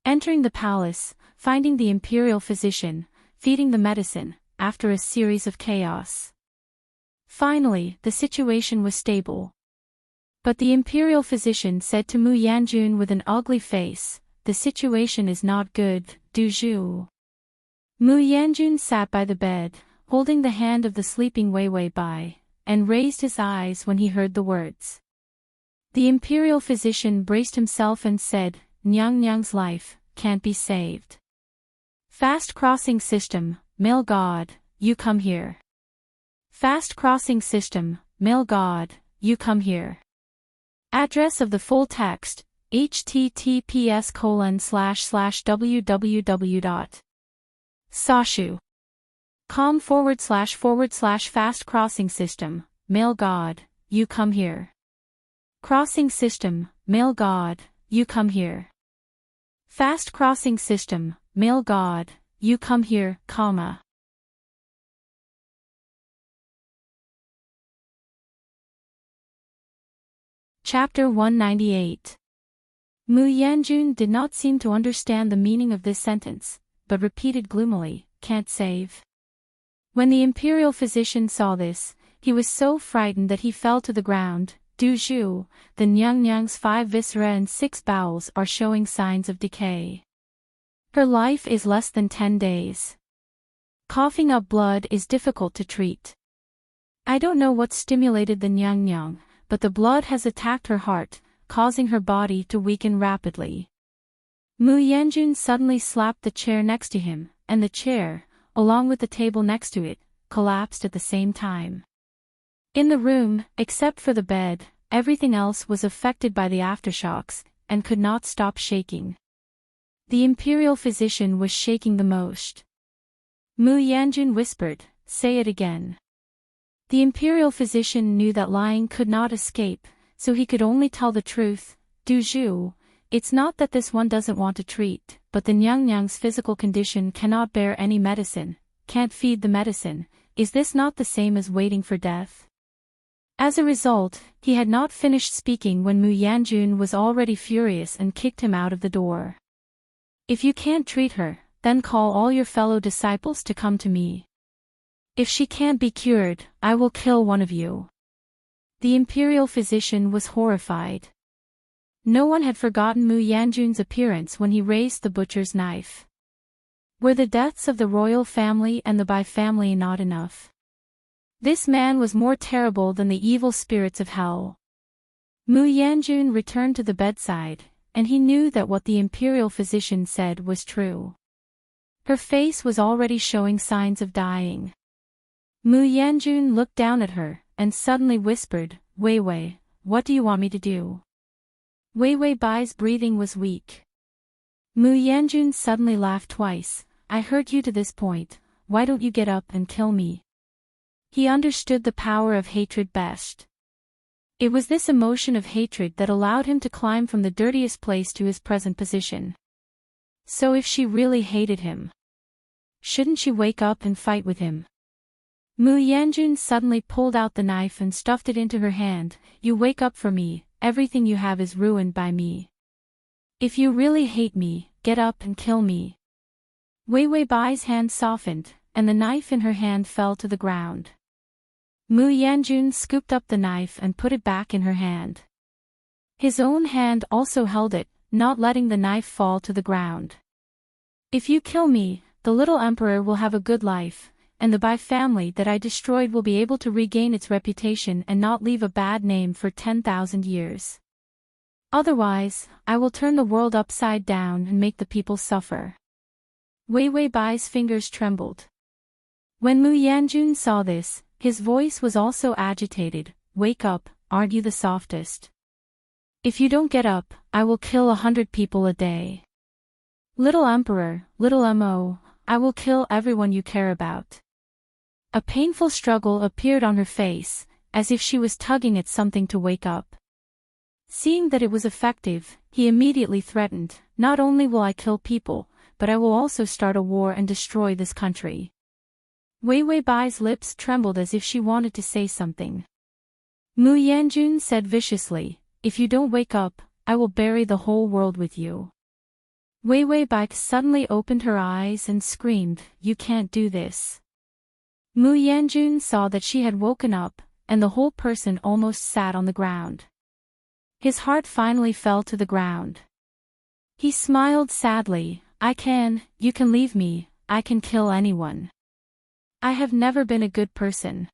Entering the palace, finding the imperial physician, feeding the medicine, after a series of chaos. Finally, the situation was stable. But the imperial physician said to Mu Yanjun with an ugly face, "The situation is not good, Du Zhu." Mu Yanjun sat by the bed, holding the hand of the sleeping Wei Wei Bai, and raised his eyes when he heard the words. The imperial physician braced himself and said, "Nyang Nyang's life can't be saved. Fast crossing system, male god, you come here. Fast crossing system, male god, you come here." Address of the full text, https://www.sashu.com// fast crossing system, male god, you come here. Crossing system, male god, you come here. Fast crossing system, male god, you come here, comma. Chapter 198. Mu Yanjun did not seem to understand the meaning of this sentence, but repeated gloomily, "Can't save." When the imperial physician saw this, he was so frightened that he fell to the ground. "Du Zhu, the Nyang Nyang's 5 viscera and 6 bowels are showing signs of decay. Her life is less than 10 days. Coughing up blood is difficult to treat. I don't know what stimulated the Nyang Nyang, but the blood has attacked her heart, causing her body to weaken rapidly." Mu Yanjun suddenly slapped the chair next to him, and the chair, along with the table next to it, collapsed at the same time. In the room, except for the bed, everything else was affected by the aftershocks, and could not stop shaking. The imperial physician was shaking the most. Mu Yanjun whispered, "Say it again." The imperial physician knew that lying could not escape, so he could only tell the truth. "Du Zhu, it's not that this one doesn't want to treat, but the Nyang Nyang's physical condition cannot bear any medicine, can't feed the medicine. Is this not the same as waiting for death?" As a result, he had not finished speaking when Mu Yanjun was already furious and kicked him out of the door. "If you can't treat her, then call all your fellow disciples to come to me. If she can't be cured, I will kill one of you." The imperial physician was horrified. No one had forgotten Mu Yanjun's appearance when he raised the butcher's knife. Were the deaths of the royal family and the Bai family not enough? This man was more terrible than the evil spirits of hell. Mu Yanjun returned to the bedside, and he knew that what the imperial physician said was true. Her face was already showing signs of dying. Mu Yanjun looked down at her, and suddenly whispered, "Wei Wei, what do you want me to do?" Wei Wei Bai's breathing was weak. Mu Yanjun suddenly laughed twice. "I heard you to this point, why don't you get up and kill me?" He understood the power of hatred best. It was this emotion of hatred that allowed him to climb from the dirtiest place to his present position. So if she really hated him, shouldn't she wake up and fight with him? Mu Yanjun suddenly pulled out the knife and stuffed it into her hand. "You wake up for me, everything you have is ruined by me. If you really hate me, get up and kill me." Wei Wei Bai's hand softened, and the knife in her hand fell to the ground. Mu Yanjun scooped up the knife and put it back in her hand. His own hand also held it, not letting the knife fall to the ground. "If you kill me, the little emperor will have a good life, and the Bai family that I destroyed will be able to regain its reputation and not leave a bad name for 10,000 years. Otherwise, I will turn the world upside down and make the people suffer. Wei Wei Bai's fingers trembled. When Mu Yanjun saw this, his voice was also agitated. Wake up, aren't you the softest? If you don't get up, I will kill 100 people a day. Little Emperor, little Mo, I will kill everyone you care about. A painful struggle appeared on her face, as if she was tugging at something to wake up. Seeing that it was effective, he immediately threatened, not only will I kill people, but I will also start a war and destroy this country. Wei Wei Bai's lips trembled as if she wanted to say something. Mu Yanjun said viciously, if you don't wake up, I will bury the whole world with you. Wei Wei Bai suddenly opened her eyes and screamed, you can't do this. Mu Yanjun saw that she had woken up, and the whole person almost sat on the ground. His heart finally fell to the ground. He smiled sadly, you can leave me, I can kill anyone. I have never been a good person.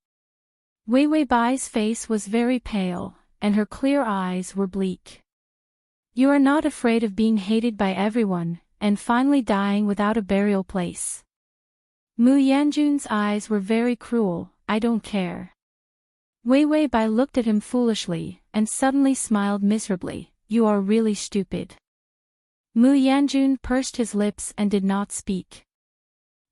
Wei Wei Bai's face was very pale, and her clear eyes were bleak. You are not afraid of being hated by everyone, and finally dying without a burial place. Mu Yanjun's eyes were very cruel, I don't care. Wei Wei Bai looked at him foolishly, and suddenly smiled miserably, you are really stupid. Mu Yanjun pursed his lips and did not speak.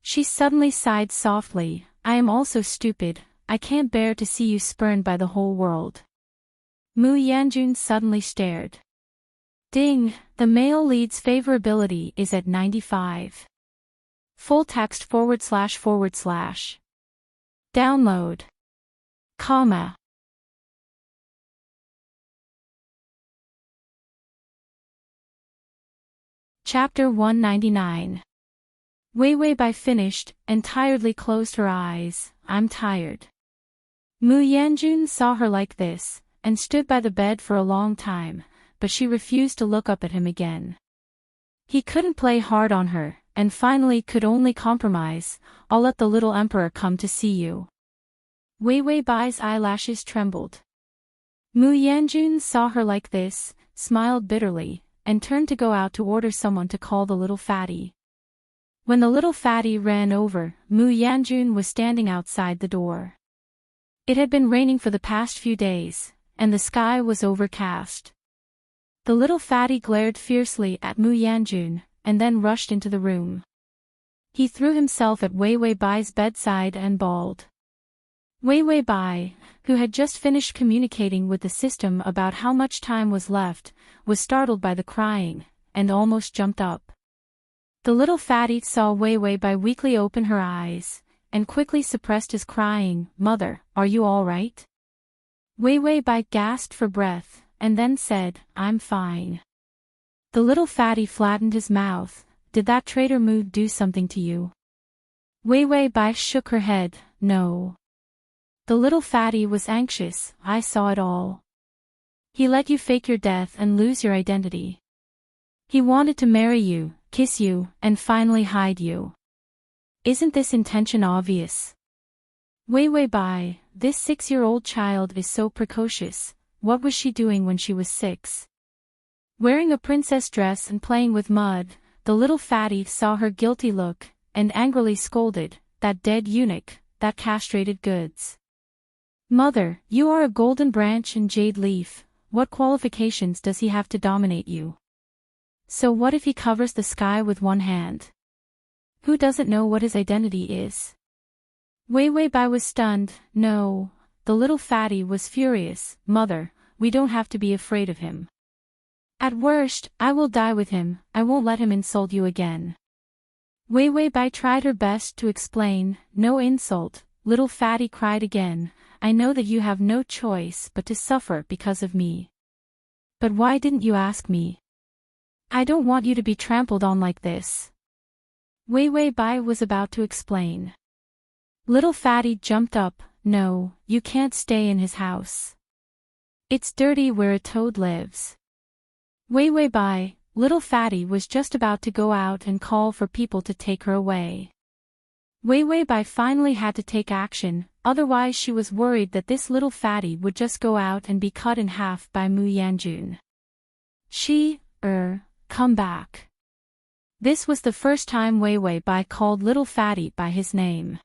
She suddenly sighed softly, I am also stupid, I can't bear to see you spurned by the whole world. Mu Yanjun suddenly stared. Ding, the male lead's favorability is at 95. Full text //. Download. Comma. Chapter 199. Wei Wei Bai finished, and tiredly closed her eyes, I'm tired. Mu Yanjun saw her like this, and stood by the bed for a long time, but she refused to look up at him again. He couldn't play hard on her, and finally could only compromise, I'll let the little emperor come to see you. Wei Wei Bai's eyelashes trembled. Mu Yanjun saw her like this, smiled bitterly, and turned to go out to order someone to call the little fatty. When the little fatty ran over, Mu Yanjun was standing outside the door. It had been raining for the past few days, and the sky was overcast. The little fatty glared fiercely at Mu Yanjun, and then rushed into the room. He threw himself at Wei Wei Bai's bedside and bawled. Wei Wei Bai, who had just finished communicating with the system about how much time was left, was startled by the crying, and almost jumped up. The little fatty saw Wei Wei Bai weakly open her eyes, and quickly suppressed his crying, Mother, are you all right? Wei Wei Bai gasped for breath, and then said, I'm fine. The little fatty flattened his mouth, did that traitor Mu do something to you? Wei Wei Bai shook her head, no. The little fatty was anxious, I saw it all. He let you fake your death and lose your identity. He wanted to marry you, kiss you, and finally hide you. Isn't this intention obvious? Wei Wei Bai, this 6-year-old child is so precocious, what was she doing when she was 6? Wearing a princess dress and playing with mud, the little fatty saw her guilty look, and angrily scolded, that dead eunuch, that castrated goods. Mother, you are a golden branch and jade leaf, what qualifications does he have to dominate you? So what if he covers the sky with one hand? Who doesn't know what his identity is? Wei Wei Bai was stunned, no, the little fatty was furious, Mother, we don't have to be afraid of him. At worst, I will die with him, I won't let him insult you again. Wei Wei Bai tried her best to explain, no insult, little fatty cried again, I know that you have no choice but to suffer because of me. But why didn't you ask me? I don't want you to be trampled on like this. Wei Wei Bai was about to explain. Little fatty jumped up, no, you can't stay in his house. It's dirty where a toad lives. Wei Wei Bai, little fatty was just about to go out and call for people to take her away. Wei Wei Bai finally had to take action, otherwise she was worried that this little fatty would just go out and be cut in half by Mu Yanjun. Come back. This was the first time Wei Wei Bai called Little Fatty by his name.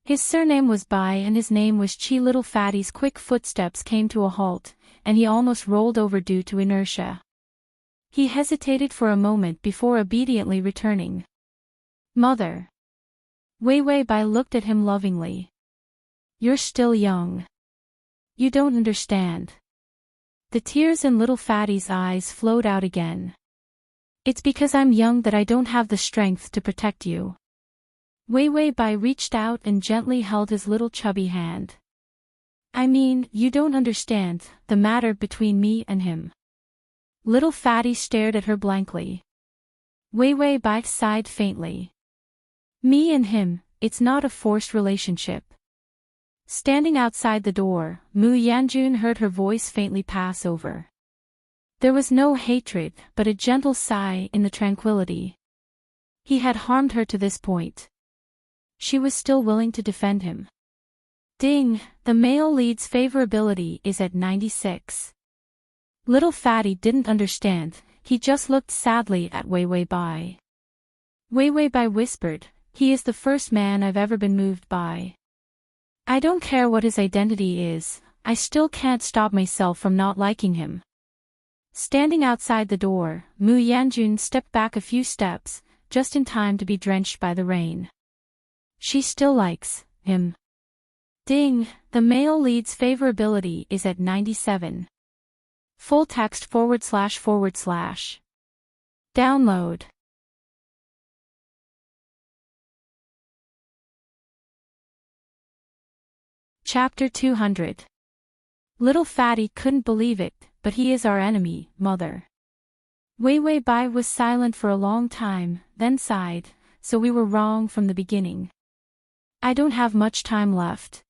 His surname was Bai and his name was Chi. Little Fatty's quick footsteps came to a halt, and he almost rolled over due to inertia. He hesitated for a moment before obediently returning. Mother. Wei Wei Bai looked at him lovingly. You're still young. You don't understand. The tears in Little Fatty's eyes flowed out again. It's because I'm young that I don't have the strength to protect you. Wei Wei Bai reached out and gently held his little chubby hand. I mean, you don't understand the matter between me and him. Little Fatty stared at her blankly. Wei Wei Bai sighed faintly. Me and him, it's not a forced relationship. Standing outside the door, Mu Yanjun heard her voice faintly pass over. There was no hatred, but a gentle sigh in the tranquility. He had harmed her to this point. She was still willing to defend him. Ding, the male lead's favorability is at 96. Little Fatty didn't understand, he just looked sadly at Wei Wei Bai. Wei Wei Bai whispered, he is the first man I've ever been moved by. I don't care what his identity is, I still can't stop myself from not liking him. Standing outside the door, Mu Yanjun stepped back a few steps, just in time to be drenched by the rain. She still likes him. Ding, the male lead's favorability is at 97. Full text // Download. Chapter 200. Little Fatty couldn't believe it, but he is our enemy, mother. Wei Wei Bai was silent for a long time, then sighed, so we were wrong from the beginning. I don't have much time left.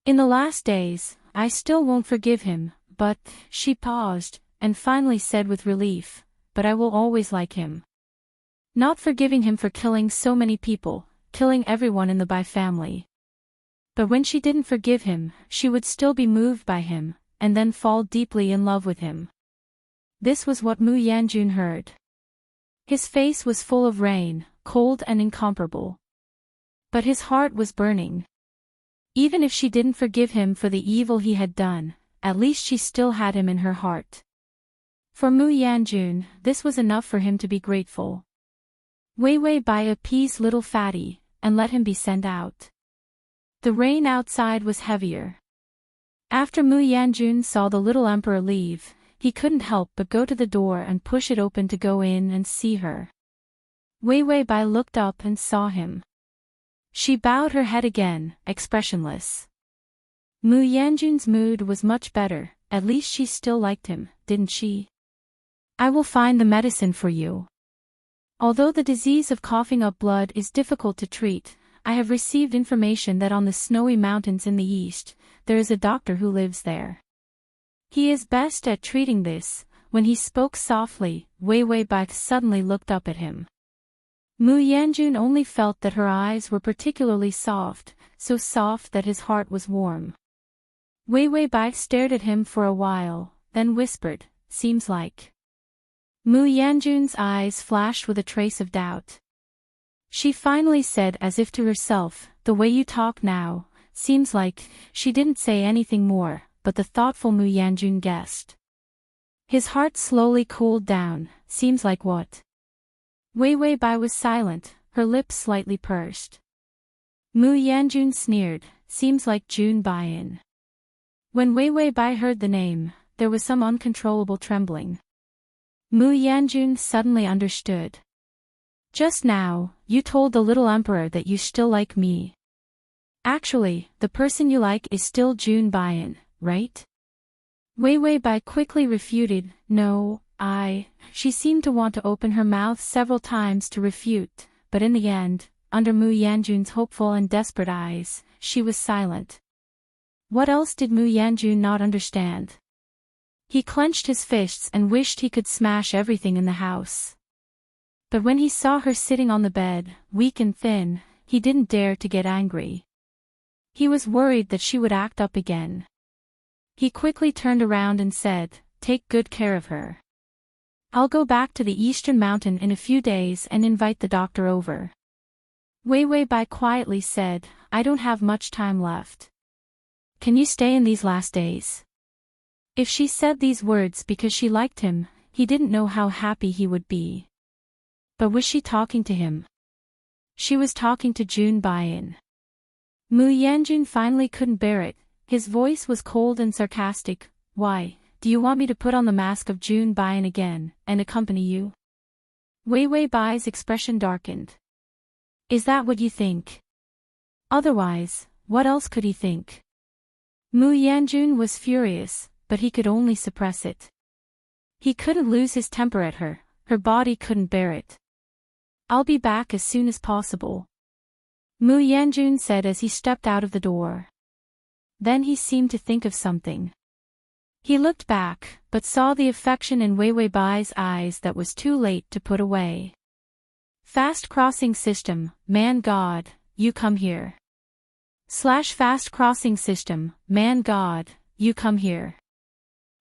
In the last days, I still won't forgive him, but, she paused, and finally said with relief, but I will always like him. Not forgiving him for killing so many people, killing everyone in the Bai family. But when she didn't forgive him, she would still be moved by him, and then fall deeply in love with him. This was what Mu Yanjun heard. His face was full of rain, cold and incomparable. But his heart was burning. Even if she didn't forgive him for the evil he had done, at least she still had him in her heart. For Mu Yanjun, this was enough for him to be grateful. Wei Wei Bai appeased Little Fatty, and let him be sent out. The rain outside was heavier. After Mu Yanjun saw the little emperor leave, he couldn't help but go to the door and push it open to go in and see her. Wei Wei Bai looked up and saw him. She bowed her head again, expressionless. Mu Yanjun's mood was much better, at least she still liked him, didn't she? I will find the medicine for you. Although the disease of coughing up blood is difficult to treat, I have received information that on the snowy mountains in the east, there is a doctor who lives there. He is best at treating this. When he spoke softly, Wei Wei Bai suddenly looked up at him. Mu Yanjun only felt that her eyes were particularly soft, so soft that his heart was warm. Wei Wei Bai stared at him for a while, then whispered, seems like. Mu Yanjun's eyes flashed with a trace of doubt. She finally said as if to herself, the way you talk now, seems like. She didn't say anything more, but the thoughtful Mu Yanjun guessed. His heart slowly cooled down, seems like what? Wei Wei Bai was silent, her lips slightly pursed. Mu Yanjun sneered, seems like Jun Baiyin. When Wei Wei Bai heard the name, there was some uncontrollable trembling. Mu Yanjun suddenly understood. Just now, you told the little emperor that you still like me. Actually, the person you like is still Jun Baiyin, right? Wei Wei Bai quickly refuted, no, She seemed to want to open her mouth several times to refute, but in the end, under Mu Yanjun's hopeful and desperate eyes, she was silent. What else did Mu Yanjun not understand? He clenched his fists and wished he could smash everything in the house. But when he saw her sitting on the bed, weak and thin, he didn't dare to get angry. He was worried that she would act up again. He quickly turned around and said, take good care of her. I'll go back to the Eastern Mountain in a few days and invite the doctor over. Wei Wei Bai quietly said, I don't have much time left. Can you stay in these last days? If she said these words because she liked him, he didn't know how happy he would be. But was she talking to him? She was talking to Jun Baiyin. Mu Yanjun finally couldn't bear it. His voice was cold and sarcastic. Why, do you want me to put on the mask of Jun Baiyin again, and accompany you? Wei Wei Bai's expression darkened. Is that what you think? Otherwise, what else could he think? Mu Yanjun was furious, but he could only suppress it. He couldn't lose his temper at her, her body couldn't bear it. I'll be back as soon as possible, Mu Yanjun said as he stepped out of the door. Then he seemed to think of something. He looked back, but saw the affection in Wei Wei Bai's eyes that was too late to put away. Fast crossing system, man god, you come here. Fast crossing system, man god, you come here.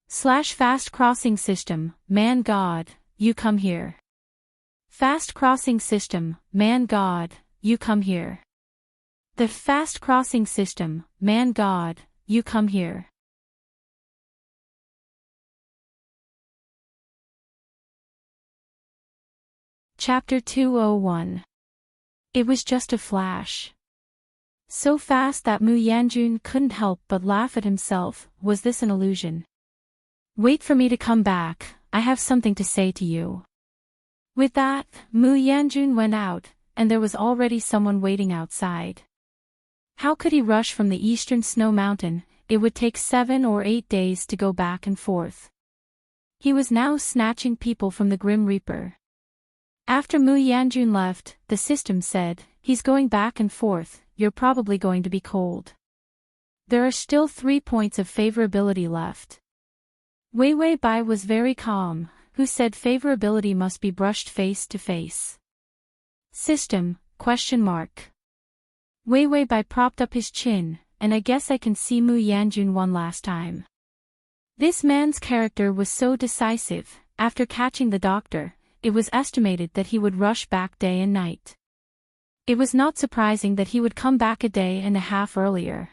Fast crossing system, man god, you come here. Fast crossing system, man god, you come here. The fast crossing system, man god, you come here. Chapter 201. It was just a flash. So fast that Mu Yanjun couldn't help but laugh at himself. Was this an illusion? Wait for me to come back, I have something to say to you. With that, Mu Yanjun went out, and there was already someone waiting outside. How could he rush from the eastern snow mountain? It would take 7 or 8 days to go back and forth. He was now snatching people from the Grim Reaper. After Mu Yanjun left, the system said, he's going back and forth, you're probably going to be cold. There are still 3 points of favorability left. Wei Wei Bai was very calm, who said favorability must be brushed face to face. System, ? Wei Wei Bai propped up his chin, and I guess I can see Mu Yanjun one last time. This man's character was so decisive. After catching the doctor, it was estimated that he would rush back day and night. It was not surprising that he would come back a day and a half earlier.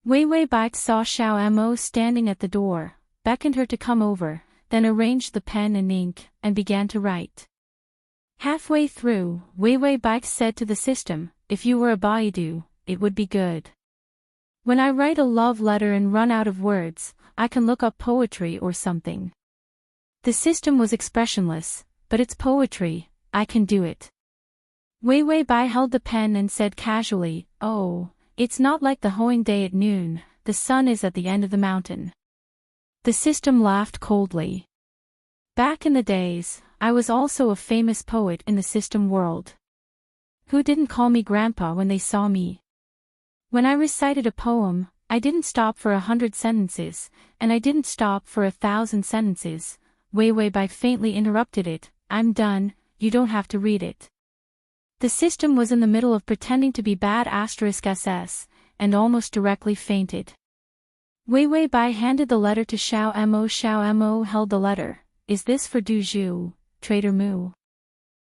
Wei Wei Bai saw Xiao Mo standing at the door, beckoned her to come over, then arranged the pen and ink, and began to write. Halfway through, Wei Wei Bai said to the system, if you were a Baidu, it would be good. When I write a love letter and run out of words, I can look up poetry or something. The system was expressionless, but it's poetry, I can do it. Wei Wei Bai held the pen and said casually, oh, it's not like the hoeing day at noon, the sun is at the end of the mountain. The system laughed coldly. Back in the days, I was also a famous poet in the system world. Who didn't call me grandpa when they saw me? When I recited a poem, I didn't stop for 100 sentences, and I didn't stop for 1,000 sentences. Wei Wei Bai faintly interrupted it, I'm done, you don't have to read it. The system was in the middle of pretending to be bad *SS, and almost directly fainted. Wei Wei Bai handed the letter to Xiao Mo. Xiao Mo held the letter. Is this for Du Zhu, Traitor Mu?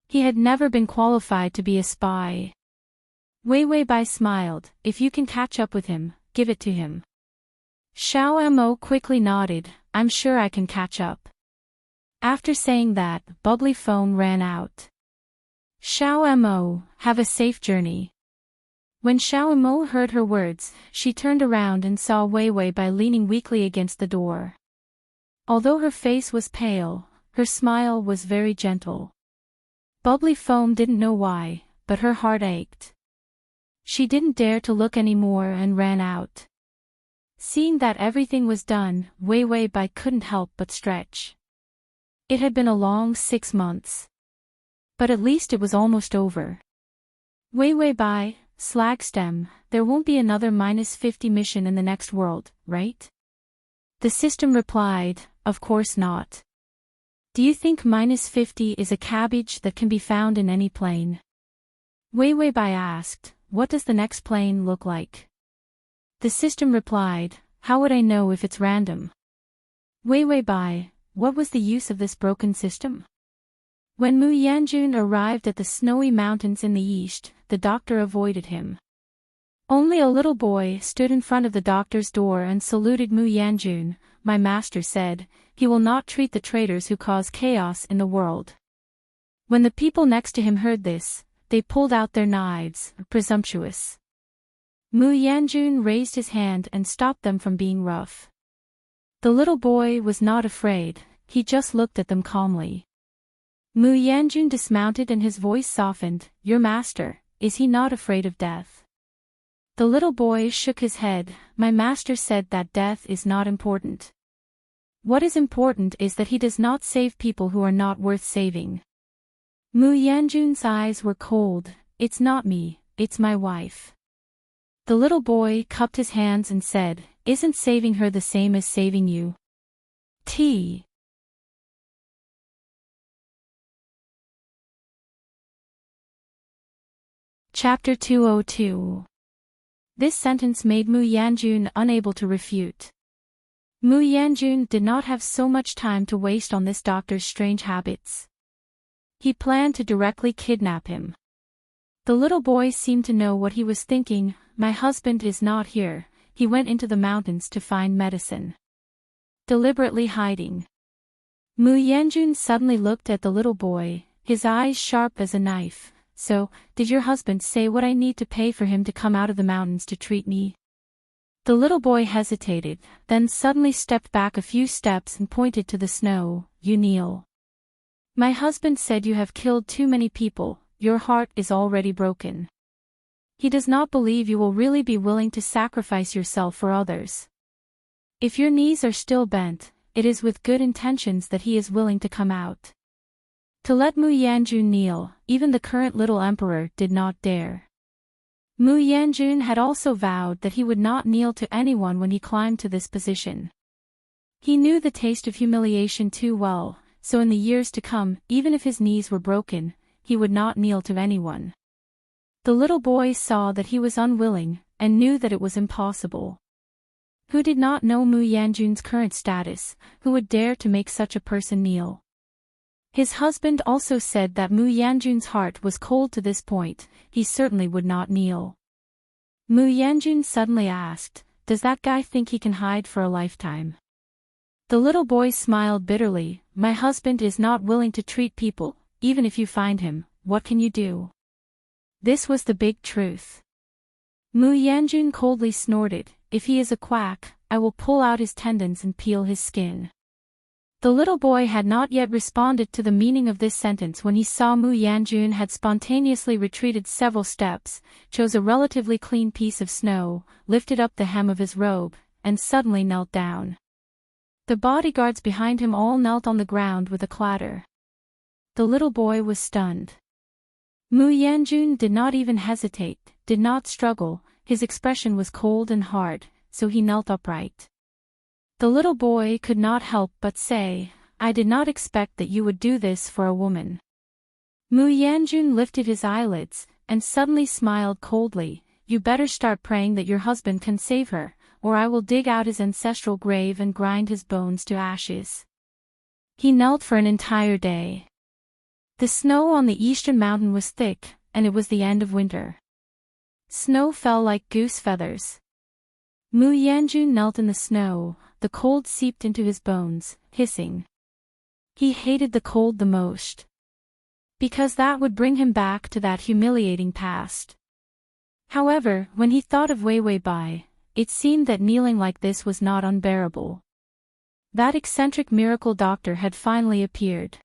He had never been qualified to be a spy. Wei Wei Bai smiled, if you can catch up with him, give it to him. Xiao Mo quickly nodded, I'm sure I can catch up. After saying that, bubbly foam ran out. Xiao Mo, have a safe journey. When Xiao Mo heard her words, she turned around and saw Wei Wei Bai leaning weakly against the door. Although her face was pale, her smile was very gentle. Bubbly foam didn't know why, but her heart ached. She didn't dare to look anymore and ran out. Seeing that everything was done, Wei Wei Bai couldn't help but stretch. It had been a long 6 months. But at least it was almost over. Wei Wei Bai, Slagstem, there won't be another -50 mission in the next world, right? The system replied, of course not. Do you think -50 is a cabbage that can be found in any plane? Wei Wei Bai asked, what does the next plane look like? The system replied, how would I know if it's random? Wei Wei Bai, what was the use of this broken system? When Mu Yanjun arrived at the snowy mountains in the east, the doctor avoided him. Only a little boy stood in front of the doctor's door and saluted Mu Yanjun. My master said, he will not treat the traitors who cause chaos in the world. When the people next to him heard this, they pulled out their knives, presumptuous. Mu Yanjun raised his hand and stopped them from being rough. The little boy was not afraid, he just looked at them calmly. Mu Yanjun dismounted and his voice softened, your master, is he not afraid of death? The little boy shook his head, my master said that death is not important. What is important is that he does not save people who are not worth saving. Mu Yanjun's eyes were cold, it's not me, it's my wife. The little boy cupped his hands and said, isn't saving her the same as saving you? T. Chapter 202. This sentence made Mu Yanjun unable to refute. Mu Yanjun did not have so much time to waste on this doctor's strange habits. He planned to directly kidnap him. The little boy seemed to know what he was thinking, my husband is not here, he went into the mountains to find medicine. Deliberately hiding. Mu Yanjun suddenly looked at the little boy, his eyes sharp as a knife. So, did your husband say what I need to pay for him to come out of the mountains to treat me? The little boy hesitated, then suddenly stepped back a few steps and pointed to the snow, you kneel. My husband said you have killed too many people, your heart is already broken. He does not believe you will really be willing to sacrifice yourself for others. If your knees are still bent, it is with good intentions that he is willing to come out. To let Mu Yanjun kneel, even the current little emperor did not dare. Mu Yanjun had also vowed that he would not kneel to anyone when he climbed to this position. He knew the taste of humiliation too well, so in the years to come, even if his knees were broken, he would not kneel to anyone. The little boy saw that he was unwilling, and knew that it was impossible. Who did not know Mu Yanjun's current status, who would dare to make such a person kneel? His husband also said that Mu Yanjun's heart was cold to this point, he certainly would not kneel. Mu Yanjun suddenly asked, does that guy think he can hide for a lifetime? The little boy smiled bitterly, my husband is not willing to treat people, even if you find him, what can you do? This was the big truth. Mu Yanjun coldly snorted, if he is a quack, I will pull out his tendons and peel his skin. The little boy had not yet responded to the meaning of this sentence when he saw Mu Yanjun had spontaneously retreated several steps, chose a relatively clean piece of snow, lifted up the hem of his robe, and suddenly knelt down. The bodyguards behind him all knelt on the ground with a clatter. The little boy was stunned. Mu Yanjun did not even hesitate, did not struggle, his expression was cold and hard, so he knelt upright. The little boy could not help but say, I did not expect that you would do this for a woman. Mu Yanjun lifted his eyelids, and suddenly smiled coldly, you better start praying that your husband can save her, or I will dig out his ancestral grave and grind his bones to ashes. He knelt for an entire day. The snow on the eastern mountain was thick, and it was the end of winter. Snow fell like goose feathers. Mu Yanjun knelt in the snow, the cold seeped into his bones, hissing. He hated the cold the most. Because that would bring him back to that humiliating past. However, when he thought of Wei Bai, it seemed that kneeling like this was not unbearable. That eccentric miracle doctor had finally appeared.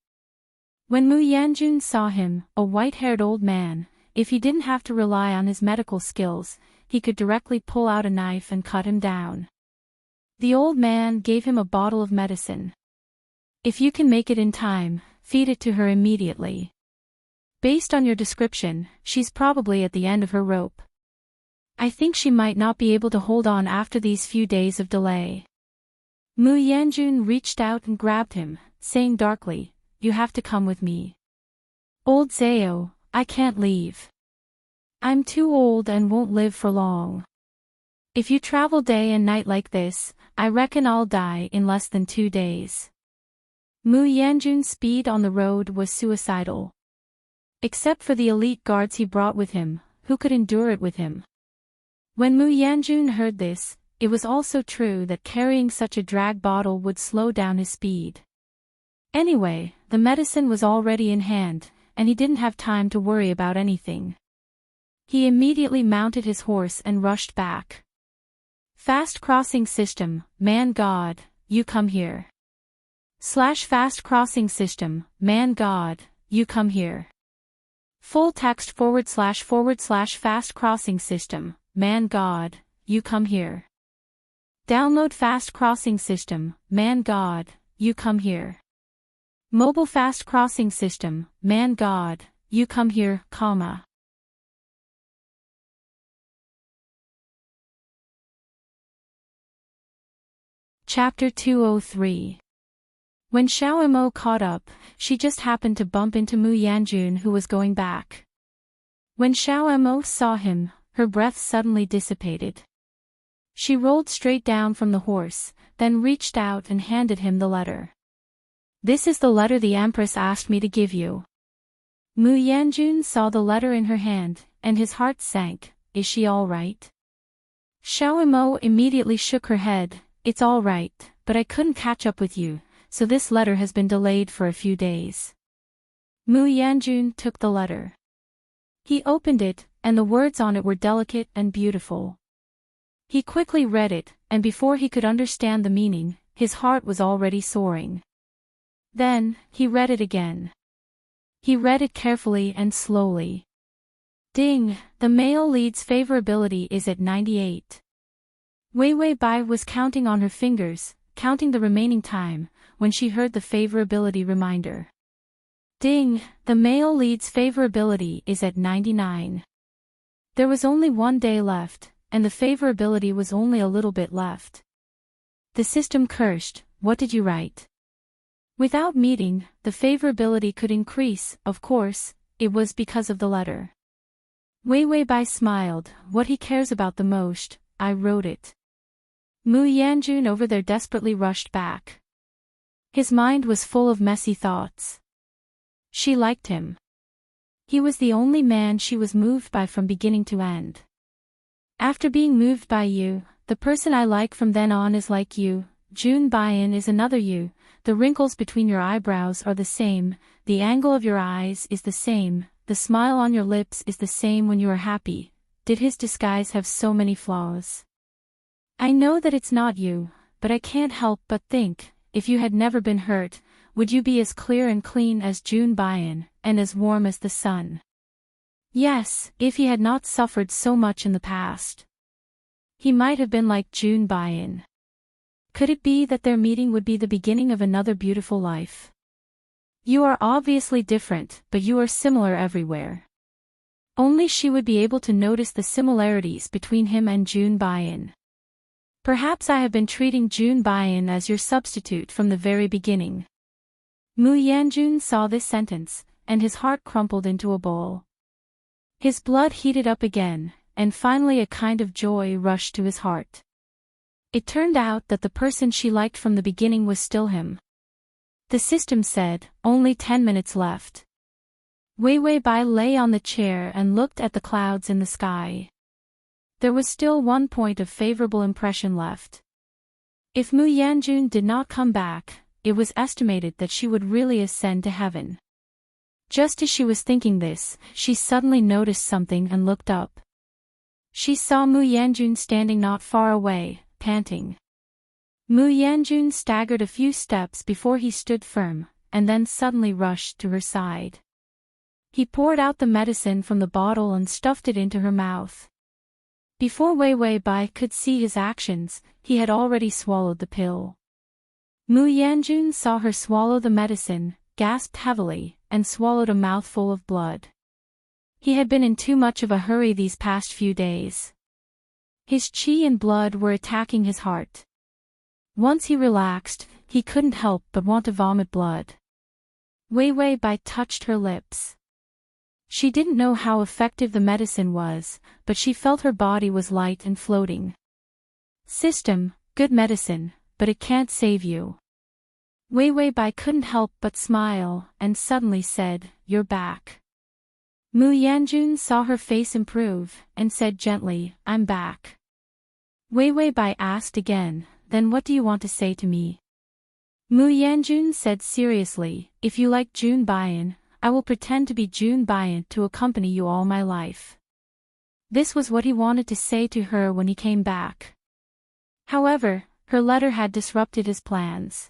When Mu Yanjun saw him, a white-haired old man, if he didn't have to rely on his medical skills, he could directly pull out a knife and cut him down. The old man gave him a bottle of medicine. If you can make it in time, feed it to her immediately. Based on your description, she's probably at the end of her rope. I think she might not be able to hold on after these few days of delay. Mu Yanjun reached out and grabbed him, saying darkly, you have to come with me. Old Zao, I can't leave. I'm too old and won't live for long. If you travel day and night like this, I reckon I'll die in less than 2 days. Mu Yanjun's speed on the road was suicidal. Except for the elite guards he brought with him, who could endure it with him. When Mu Yanjun heard this, it was also true that carrying such a drag bottle would slow down his speed. Anyway, the medicine was already in hand, and he didn't have time to worry about anything. He immediately mounted his horse and rushed back. Fast crossing system, man god, you come here. Fast crossing system, man god, you come here. Full text / fast crossing system, man god, you come here. Download fast crossing system, man god, you come here. Mobile fast crossing system, man god, you come here, comma. Chapter 203. When Xiao Mo caught up, she just happened to bump into Mu Yanjun, who was going back. When Xiao Mo saw him, her breath suddenly dissipated. She rolled straight down from the horse, then reached out and handed him the letter. This is the letter the Empress asked me to give you. Mu Yanjun saw the letter in her hand, and his heart sank. Is she all right? Xiao Mo immediately shook her head. It's all right, but I couldn't catch up with you, so this letter has been delayed for a few days. Mu Yanjun took the letter. He opened it, and the words on it were delicate and beautiful. He quickly read it, and before he could understand the meaning, his heart was already soaring. Then, he read it again. He read it carefully and slowly. Ding, the male lead's favorability is at 98. Wei Wei Bai was counting on her fingers, counting the remaining time, when she heard the favorability reminder. Ding, the male lead's favorability is at 99. There was only 1 day left, and the favorability was only a little bit left. The system cursed, what did you write? Without meeting, the favorability could increase, of course, it was because of the letter. Wei Wei Bai smiled, what he cares about the most, I wrote it. Mu Yanjun over there desperately rushed back. His mind was full of messy thoughts. She liked him. He was the only man she was moved by from beginning to end. After being moved by you, the person I like from then on is like you, Jun Baian is another you, the wrinkles between your eyebrows are the same, the angle of your eyes is the same, the smile on your lips is the same when you are happy. Did his disguise have so many flaws? I know that it's not you, but I can't help but think, if you had never been hurt, would you be as clear and clean as Jun Baian, and as warm as the sun? Yes, if he had not suffered so much in the past. He might have been like Jun Baian. Could it be that their meeting would be the beginning of another beautiful life? You are obviously different, but you are similar everywhere. Only she would be able to notice the similarities between him and Jun Baian. Perhaps I have been treating Jun Baian as your substitute from the very beginning. Mu Yanjun saw this sentence, and his heart crumpled into a bowl. His blood heated up again, and finally a kind of joy rushed to his heart. It turned out that the person she liked from the beginning was still him. The system said, only 10 minutes left. Wei Wei Bai lay on the chair and looked at the clouds in the sky. There was still 1 point of favorable impression left. If Mu Yanjun did not come back, it was estimated that she would really ascend to heaven. Just as she was thinking this, she suddenly noticed something and looked up. She saw Mu Yanjun standing not far away, panting. Mu Yanjun staggered a few steps before he stood firm, and then suddenly rushed to her side. He poured out the medicine from the bottle and stuffed it into her mouth. Before Wei Wei Bai could see his actions, he had already swallowed the pill. Mu Yanjun saw her swallow the medicine, gasped heavily, and swallowed a mouthful of blood. He had been in too much of a hurry these past few days. His qi and blood were attacking his heart. Once he relaxed, he couldn't help but want to vomit blood. Wei Wei Bai touched her lips. She didn't know how effective the medicine was, but she felt her body was light and floating. System, good medicine, but it can't save you. Wei Bai couldn't help but smile, and suddenly said, "You're back." Mu Yanjun saw her face improve, and said gently, "I'm back." Wei Bai asked again, "Then what do you want to say to me?" Mu Yanjun said seriously, "If you like Jun Baian, I will pretend to be Jun Baian to accompany you all my life." This was what he wanted to say to her when he came back. However, her letter had disrupted his plans.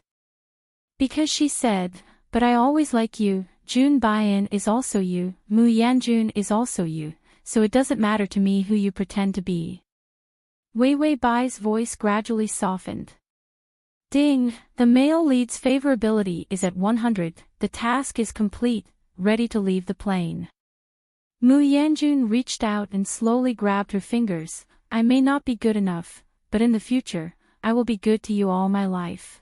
Because she said, "But I always like you, Jun Baian is also you, Mu Yanjun is also you, so it doesn't matter to me who you pretend to be." Wei Bai's voice gradually softened. Ding, the male lead's favorability is at 100, the task is complete, ready to leave the plane. Mu Yanjun reached out and slowly grabbed her fingers. "I may not be good enough, but in the future, I will be good to you all my life."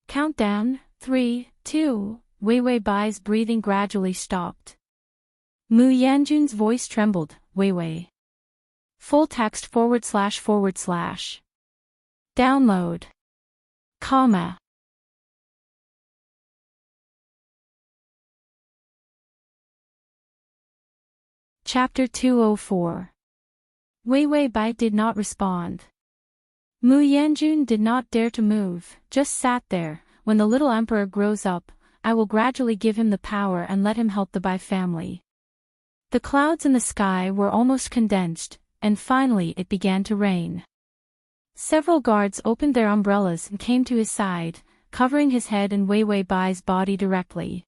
Countdown, 3, 2, Wei Bai's breathing gradually stopped. Mu Yanjun's voice trembled, Wei. Full text //. Download. Comma. Chapter 204. Wei Bai did not respond. Mu Yanjun did not dare to move, just sat there. "When the little emperor grows up, I will gradually give him the power and let him help the Bai family." The clouds in the sky were almost condensed, and finally it began to rain. Several guards opened their umbrellas and came to his side, covering his head and Wei Bai's body directly.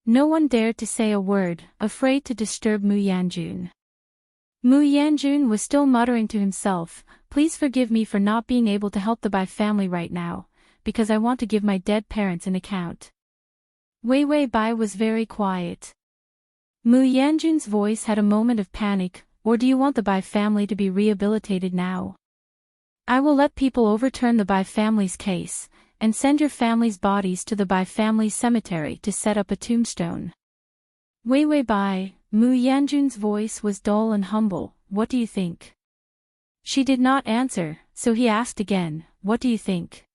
No one dared to say a word, afraid to disturb Mu Yanjun. Mu Yanjun was still muttering to himself, "Please forgive me for not being able to help the Bai family right now, because I want to give my dead parents an account." Wei Bai was very quiet. Mu Yanjun's voice had a moment of panic. "Or do you want the Bai family to be rehabilitated now? I will let people overturn the Bai family's case, and send your family's bodies to the Bai family cemetery to set up a tombstone." Wei Bai, Mu Yanjun's voice was dull and humble, "What do you think?" She did not answer, so he asked again, "What do you think?"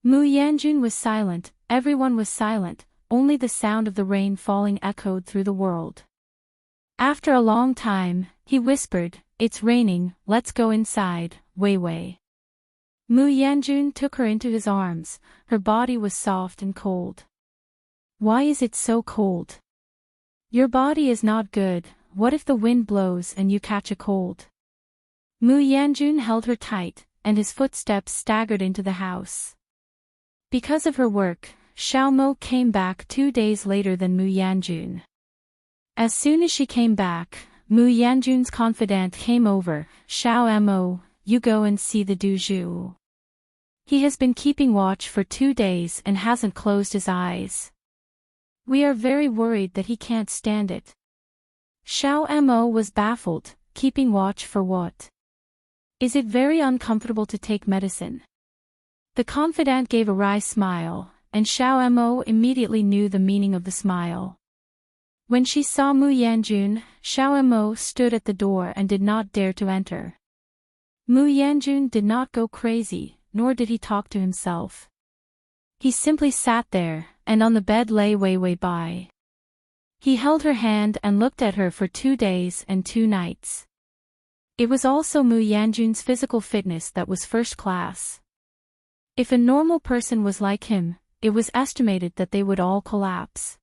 Mu Yanjun was silent, everyone was silent, only the sound of the rain falling echoed through the world. After a long time, he whispered, "It's raining, let's go inside, Wei." Mu Yanjun took her into his arms, her body was soft and cold. "Why is it so cold?" "Your body is not good, what if the wind blows and you catch a cold?" Mu Yanjun held her tight, and his footsteps staggered into the house. Because of her work, Xiao Mo came back 2 days later than Mu Yanjun. As soon as she came back, Mu Yanjun's confidant came over. "Xiao Mo, you go and see the Duzhu. He has been keeping watch for 2 days and hasn't closed his eyes. We are very worried that he can't stand it." Xiao Mo was baffled, "Keeping watch for what? Is it very uncomfortable to take medicine?" The confidant gave a wry smile, and Xiao Mo immediately knew the meaning of the smile. When she saw Mu Yanjun, Xiao Mo stood at the door and did not dare to enter. Mu Yanjun did not go crazy, nor did he talk to himself. He simply sat there, and on the bed lay Wei Bai. He held her hand and looked at her for 2 days and 2 nights. It was also Mu Yanjun's physical fitness that was first class. If a normal person was like him, it was estimated that they would all collapse.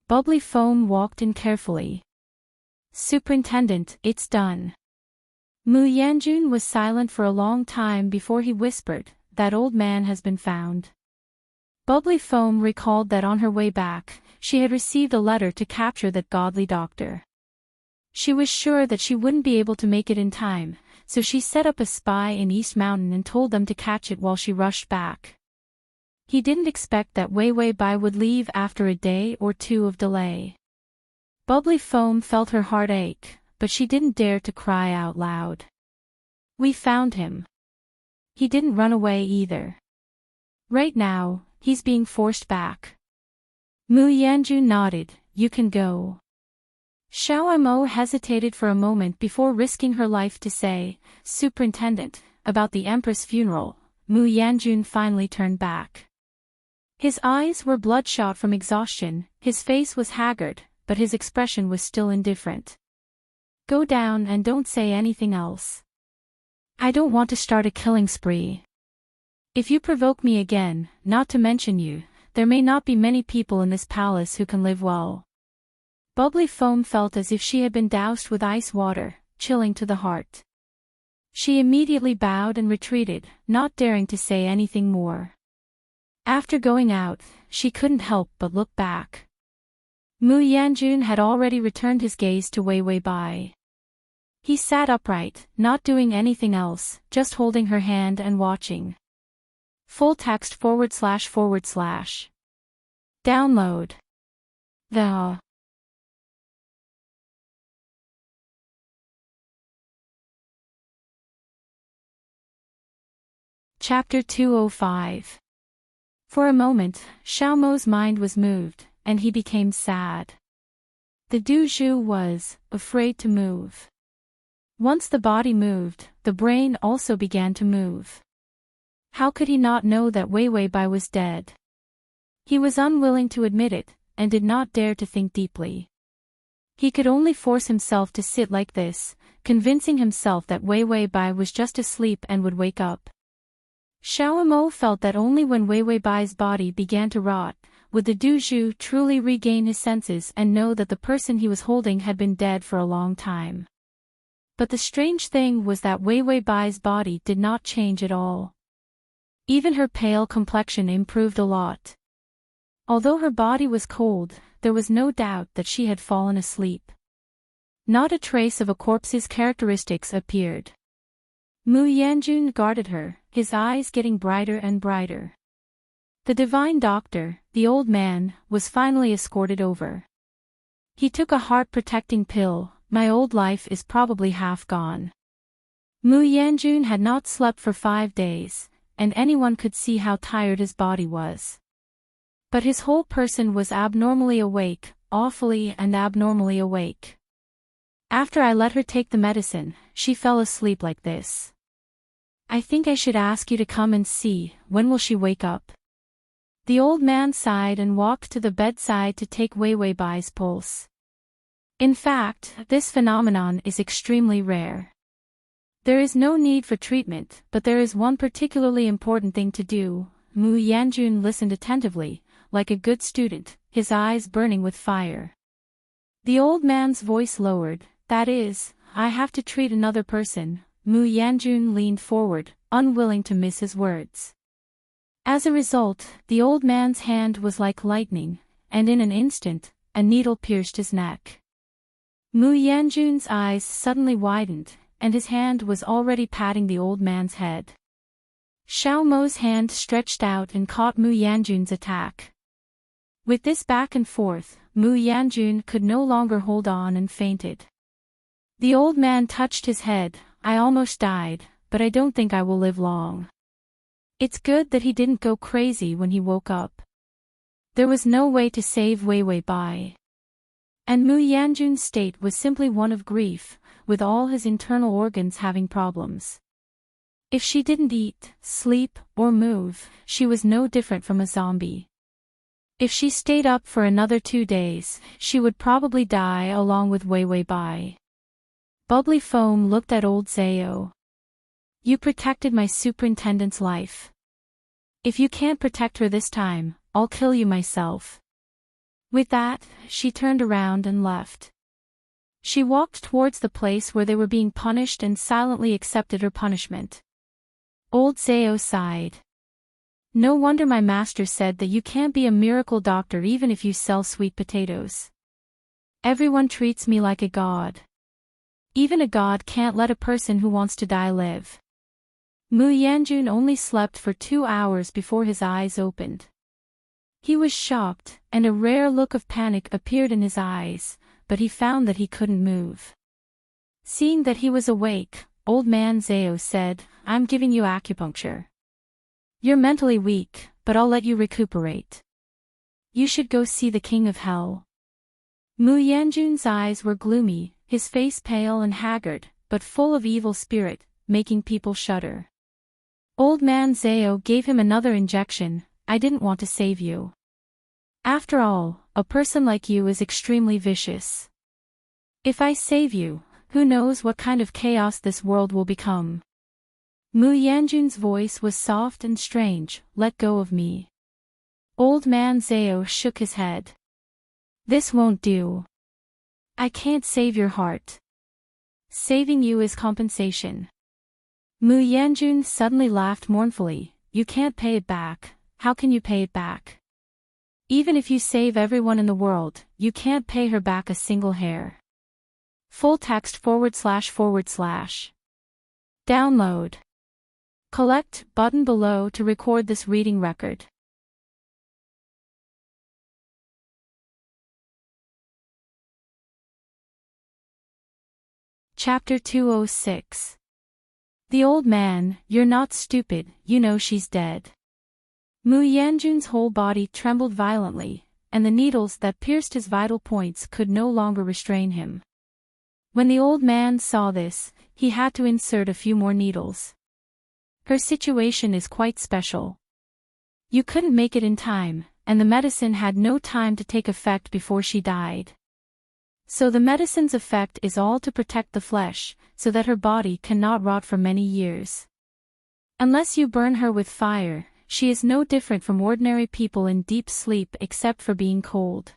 Bubbly Foam walked in carefully. "Superintendent, it's done." Mu Yanjun was silent for a long time before he whispered, "That old man has been found." Bubbly Foam recalled that on her way back, she had received a letter to capture that godly doctor. She was sure that she wouldn't be able to make it in time, so she set up a spy in East Mountain and told them to catch it while she rushed back. He didn't expect that Wei Bai would leave after a day or 2 of delay. Bubbly Foam felt her heart ache, but she didn't dare to cry out loud. "We found him. He didn't run away either. Right now, he's being forced back." Mu Yanjun nodded, "You can go." Xiao Mo hesitated for a moment before risking her life to say, "Superintendent, about the Empress' funeral." Mu Yanjun finally turned back. His eyes were bloodshot from exhaustion, his face was haggard, but his expression was still indifferent. Go down and don't say anything else. I don't want to start a killing spree. If you provoke me again, not to mention you, there may not be many people in this palace who can live well. Bubbly foam felt as if she had been doused with ice water, chilling to the heart. She immediately bowed and retreated, not daring to say anything more. After going out, she couldn't help but look back. Mu Yanjun had already returned his gaze to Wei Wei Bai. He sat upright, not doing anything else, just holding her hand and watching. Full text //. Download. The Chapter 205. For a moment, Xiaomo's mind was moved, and he became sad. The Du Zhu was afraid to move. Once the body moved, the brain also began to move. How could he not know that Wei Wei Bai was dead? He was unwilling to admit it, and did not dare to think deeply. He could only force himself to sit like this, convincing himself that Wei Wei Bai was just asleep and would wake up. Xiaomo felt that only when Wei Wei Bai's body began to rot, would the Du Zhu truly regain his senses and know that the person he was holding had been dead for a long time. But the strange thing was that Wei Wei Bai's body did not change at all. Even her pale complexion improved a lot. Although her body was cold, there was no doubt that she had fallen asleep. Not a trace of a corpse's characteristics appeared. Mu Yanjun guarded her, his eyes getting brighter and brighter. The divine doctor, the old man, was finally escorted over. He took a heart-protecting pill. My old life is probably half gone. Mu Yanjun had not slept for 5 days, and anyone could see how tired his body was. But his whole person was abnormally awake, awfully and abnormally awake. After I let her take the medicine, she fell asleep like this. I think I should ask you to come and see, when will she wake up? The old man sighed and walked to the bedside to take Wei Wei Bai's pulse. In fact, this phenomenon is extremely rare. There is no need for treatment, but there is one particularly important thing to do. Mu Yanjun listened attentively, like a good student, his eyes burning with fire. The old man's voice lowered. That is, I have to treat another person. Mu Yanjun leaned forward, unwilling to miss his words. As a result, the old man's hand was like lightning, and in an instant, a needle pierced his neck. Mu Yanjun's eyes suddenly widened, and his hand was already patting the old man's head. Xiaomo's hand stretched out and caught Mu Yanjun's attack. With this back and forth, Mu Yanjun could no longer hold on and fainted. The old man touched his head. I almost died, but I don't think I will live long. It's good that he didn't go crazy when he woke up. There was no way to save Wei Wei Bai. And Mu Yanjun's state was simply one of grief, with all his internal organs having problems. If she didn't eat, sleep, or move, she was no different from a zombie. If she stayed up for another 2 days, she would probably die along with Wei Wei Bai. Bubbly Foam looked at old Zhao. You protected my superintendent's life. If you can't protect her this time, I'll kill you myself. With that, she turned around and left. She walked towards the place where they were being punished and silently accepted her punishment. Old Zhao sighed. No wonder my master said that you can't be a miracle doctor even if you sell sweet potatoes. Everyone treats me like a god. Even a god can't let a person who wants to die live. Mu Yanjun only slept for 2 hours before his eyes opened. He was shocked, and a rare look of panic appeared in his eyes, but he found that he couldn't move. Seeing that he was awake, old man Zhao said, I'm giving you acupuncture. You're mentally weak, but I'll let you recuperate. You should go see the king of hell. Mu Yanjun's eyes were gloomy, his face pale and haggard, but full of evil spirit, making people shudder. Old man Zhao gave him another injection. I didn't want to save you. After all, a person like you is extremely vicious. If I save you, who knows what kind of chaos this world will become. Mu Yanjun's voice was soft and strange. Let go of me. Old man Zhao shook his head. This won't do. I can't save your heart. Saving you is compensation. Mu Yanjun suddenly laughed mournfully. You can't pay it back. How can you pay it back? Even if you save everyone in the world, you can't pay her back a single hair. Full text // Download. Collect button below to record this reading record. Chapter 206. The old man, you're not stupid, you know she's dead. Mu Yanjun's whole body trembled violently, and the needles that pierced his vital points could no longer restrain him. When the old man saw this, he had to insert a few more needles. Her situation is quite special. You couldn't make it in time, and the medicine had no time to take effect before she died. So the medicine's effect is all to protect the flesh, so that her body cannot rot for many years. Unless you burn her with fire, she is no different from ordinary people in deep sleep except for being cold.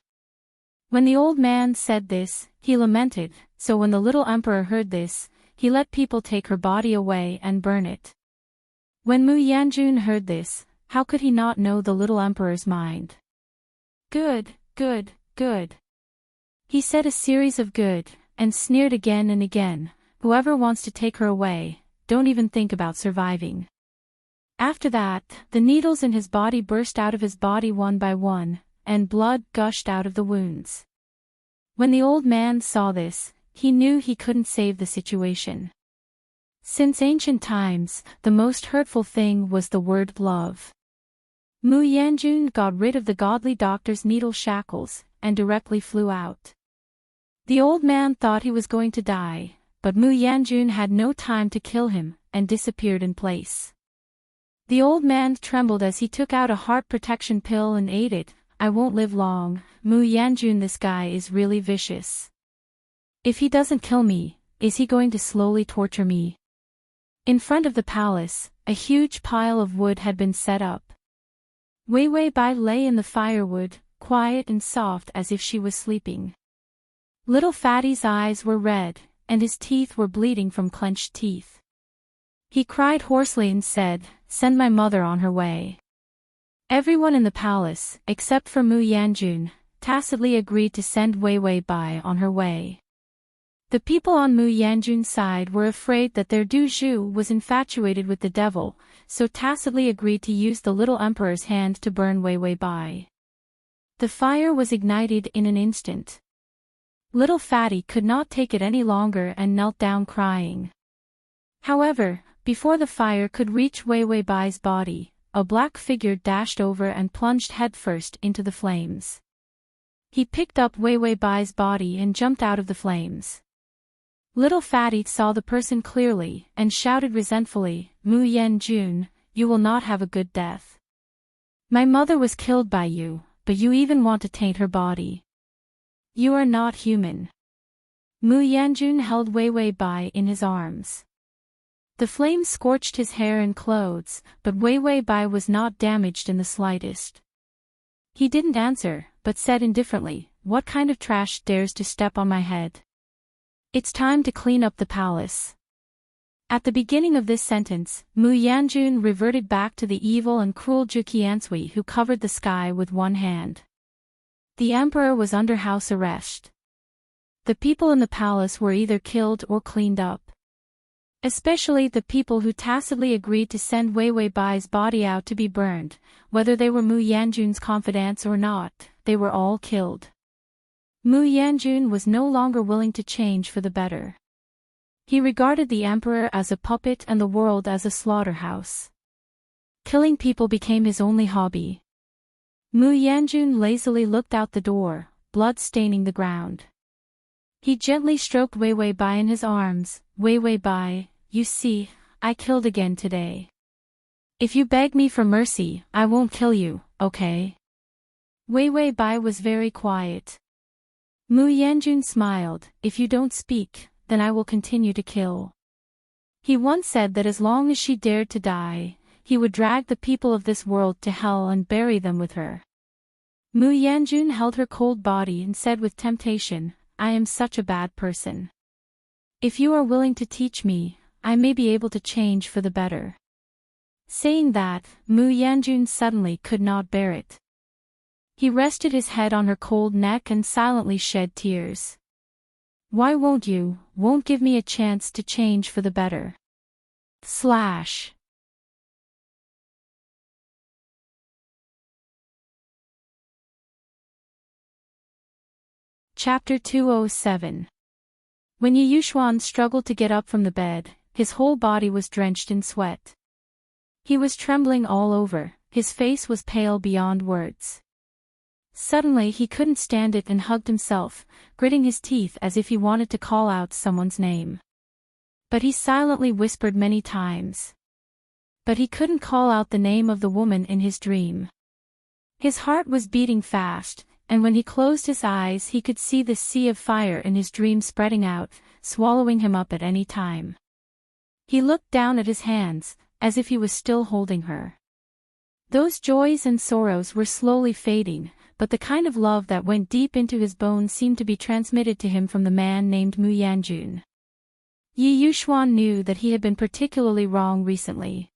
When the old man said this, he lamented, so when the little emperor heard this, he let people take her body away and burn it. When Mu Yanjun heard this, how could he not know the little emperor's mind? Good, good, good. He said a series of good, and sneered again and again, whoever wants to take her away, don't even think about surviving. After that, the needles in his body burst out of his body one by one, and blood gushed out of the wounds. When the old man saw this, he knew he couldn't save the situation. Since ancient times, the most hurtful thing was the word love. Mu Yanjun got rid of the godly doctor's needle shackles, and directly flew out. The old man thought he was going to die, but Mu Yanjun had no time to kill him, and disappeared in place. The old man trembled as he took out a heart protection pill and ate it. I won't live long, Mu Yanjun, this guy is really vicious. If he doesn't kill me, is he going to slowly torture me? In front of the palace, a huge pile of wood had been set up. Wei Wei Bai lay in the firewood, quiet and soft as if she was sleeping. Little Fatty's eyes were red, and his teeth were bleeding from clenched teeth. He cried hoarsely and said, "Send my mother on her way." Everyone in the palace, except for Mu Yanjun, tacitly agreed to send Wei Wei Bai on her way. The people on Mu Yanjun's side were afraid that their Du Zhu was infatuated with the devil, so tacitly agreed to use the little emperor's hand to burn Wei Wei Bai. The fire was ignited in an instant. Little Fatty could not take it any longer and knelt down crying. However, before the fire could reach Wei Wei Bai's body, a black figure dashed over and plunged headfirst into the flames. He picked up Wei Wei Bai's body and jumped out of the flames. Little Fatty saw the person clearly and shouted resentfully, "Mu Yanjun, you will not have a good death. My mother was killed by you, but you even want to taint her body. You are not human." Mu Yanjun held Wei Wei Bai in his arms. The flames scorched his hair and clothes, but Wei Wei Bai was not damaged in the slightest. He didn't answer, but said indifferently, "What kind of trash dares to step on my head? It's time to clean up the palace." At the beginning of this sentence, Mu Yanjun reverted back to the evil and cruel Juqiansui who covered the sky with one hand. The emperor was under house arrest. The people in the palace were either killed or cleaned up. Especially the people who tacitly agreed to send Wei Wei Bai's body out to be burned, whether they were Mu Yanjun's confidants or not, they were all killed. Mu Yanjun was no longer willing to change for the better. He regarded the emperor as a puppet and the world as a slaughterhouse. Killing people became his only hobby. Mu Yanjun lazily looked out the door, blood staining the ground. He gently stroked Wei Wei Bai in his arms. "Wei Wei Bai, you see, I killed again today. If you beg me for mercy, I won't kill you, okay? Wei Wei Bai was very quiet. Mu Yanjun smiled, if you don't speak, then I will continue to kill. He once said that as long as she dared to die, he would drag the people of this world to hell and bury them with her. Mu Yanjun held her cold body and said with temptation, I am such a bad person. If you are willing to teach me, I may be able to change for the better. Saying that, Mu Yanjun suddenly could not bear it. He rested his head on her cold neck and silently shed tears. Why won't give me a chance to change for the better? Slash. Chapter 207. When Yi Yuxuan struggled to get up from the bed, his whole body was drenched in sweat. He was trembling all over, his face was pale beyond words. Suddenly he couldn't stand it and hugged himself, gritting his teeth as if he wanted to call out someone's name. But he silently whispered many times. But he couldn't call out the name of the woman in his dream. His heart was beating fast, and when he closed his eyes he could see the sea of fire in his dream spreading out, swallowing him up at any time. He looked down at his hands, as if he was still holding her. Those joys and sorrows were slowly fading, but the kind of love that went deep into his bones seemed to be transmitted to him from the man named Mu Yanjun. Yi Yuxuan knew that he had been particularly wrong recently.